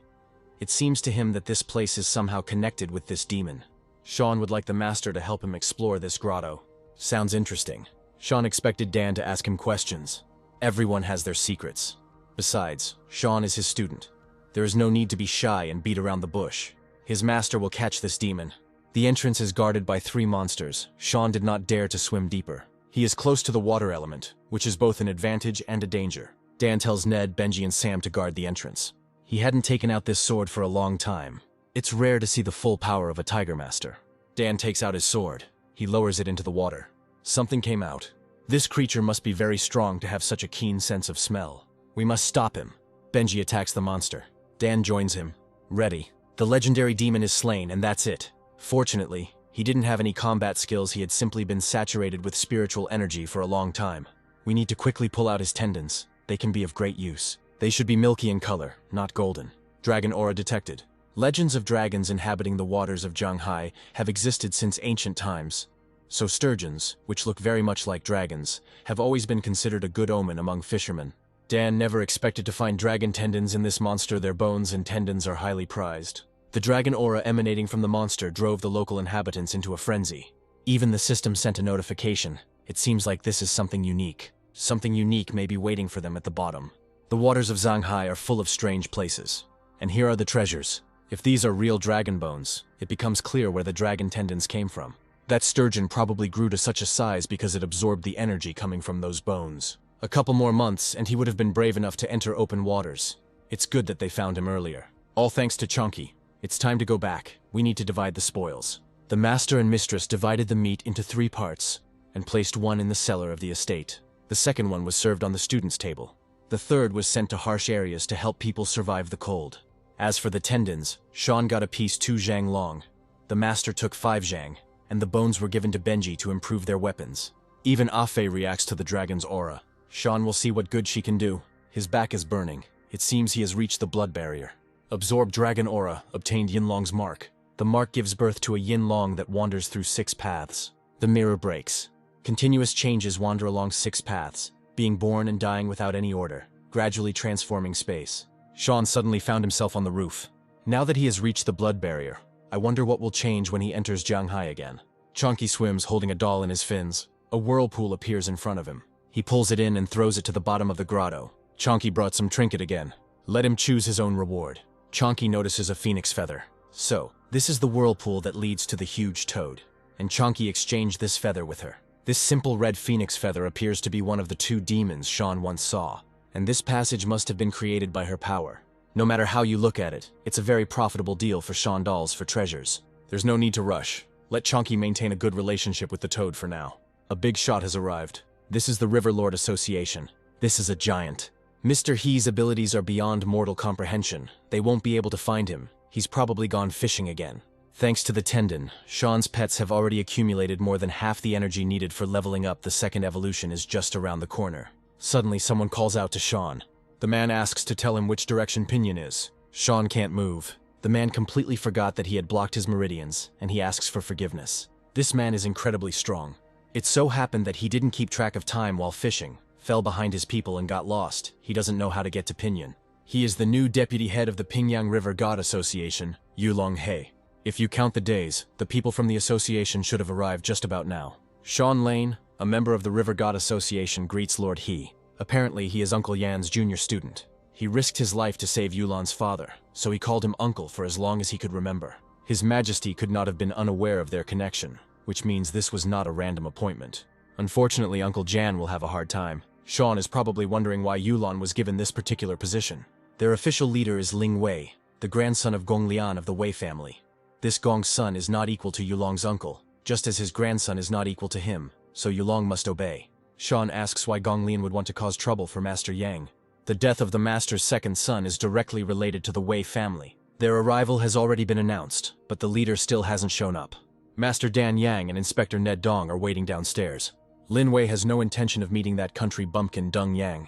It seems to him that this place is somehow connected with this demon. Sean would like the master to help him explore this grotto. Sounds interesting. Sean expected Dan to ask him questions. Everyone has their secrets. Besides, Sean is his student. There is no need to be shy and beat around the bush. His master will catch this demon. The entrance is guarded by 3 monsters. Sean did not dare to swim deeper. He is close to the water element, which is both an advantage and a danger. Dan tells Ned, Benji, and Sam to guard the entrance. He hadn't taken out this sword for a long time. It's rare to see the full power of a tiger master. Dan takes out his sword. He lowers it into the water. Something came out. This creature must be very strong to have such a keen sense of smell. We must stop him. Benji attacks the monster. Dan joins him. Ready. The legendary demon is slain, and that's it. Fortunately, he didn't have any combat skills. He had simply been saturated with spiritual energy for a long time. We need to quickly pull out his tendons. They can be of great use. They should be milky in color, not golden. Dragon aura detected. Legends of dragons inhabiting the waters of Zhanghai have existed since ancient times. So sturgeons, which look very much like dragons, have always been considered a good omen among fishermen. Dan never expected to find dragon tendons in this monster. Their bones and tendons are highly prized. The dragon aura emanating from the monster drove the local inhabitants into a frenzy. Even the system sent a notification. It seems like this is something unique. Something unique may be waiting for them at the bottom. The waters of Zhanghai are full of strange places. And here are the treasures. If these are real dragon bones, it becomes clear where the dragon tendons came from. That sturgeon probably grew to such a size because it absorbed the energy coming from those bones. A couple more months, and he would have been brave enough to enter open waters. It's good that they found him earlier. All thanks to Chunky. It's time to go back. We need to divide the spoils. The master and mistress divided the meat into 3 parts, and placed one in the cellar of the estate. The second one was served on the students' table. The third was sent to harsh areas to help people survive the cold. As for the tendons, Sean got a piece 2 zhang long. The master took 5 zhang, and the bones were given to Benji to improve their weapons. Even Afe reacts to the dragon's aura. Sean will see what good she can do. His back is burning. It seems he has reached the blood barrier. Absorb dragon aura, obtained Yinlong's mark. The mark gives birth to a Yinlong that wanders through 6 paths. The mirror breaks. Continuous changes wander along 6 paths, being born and dying without any order, gradually transforming space. Sean suddenly found himself on the roof. Now that he has reached the blood barrier, I wonder what will change when he enters Zhanghai again. Chunky swims holding a doll in his fins. A whirlpool appears in front of him. He pulls it in and throws it to the bottom of the grotto. Chunky brought some trinket again. Let him choose his own reward. Chunky notices a phoenix feather. So, this is the whirlpool that leads to the huge toad. And Chunky exchanged this feather with her. This simple red phoenix feather appears to be one of the 2 demons Sean once saw. And this passage must have been created by her power. No matter how you look at it, it's a very profitable deal for Sean dolls for treasures. There's no need to rush. Let Chunky maintain a good relationship with the toad for now. A big shot has arrived. This is the River Lord Association. This is a giant. Mr. He's abilities are beyond mortal comprehension. They won't be able to find him. He's probably gone fishing again. Thanks to the tendon, Sean's pets have already accumulated more than half the energy needed for leveling up. The second evolution is just around the corner. Suddenly, someone calls out to Sean. The man asks to tell him which direction Pinyin is. Sean can't move. The man completely forgot that he had blocked his meridians, and he asks for forgiveness. This man is incredibly strong. It so happened that he didn't keep track of time while fishing, fell behind his people and got lost. He doesn't know how to get to Pinyin. He is the new deputy head of the Pingyang River God Association, Yulong He. If you count the days, the people from the association should have arrived just about now. Sean Lane, a member of the River God Association, greets Lord He. Apparently, he is Uncle Yan's junior student. He risked his life to save Yulan's father, so he called him uncle for as long as he could remember. His Majesty could not have been unaware of their connection, which means this was not a random appointment. Unfortunately, Uncle Jan will have a hard time. Sean is probably wondering why Yulan was given this particular position. Their official leader is Ling Wei, the grandson of Gong Lian of the Wei family. This Gong's son is not equal to Yulong's uncle, just as his grandson is not equal to him, so Yulong must obey. Sean asks why Gong Lian would want to cause trouble for Master Yang. The death of the Master's second son is directly related to the Wei family. Their arrival has already been announced, but the leader still hasn't shown up. Master Dan Yang and Inspector Ned Dong are waiting downstairs. Lin Wei has no intention of meeting that country bumpkin Deng Yang.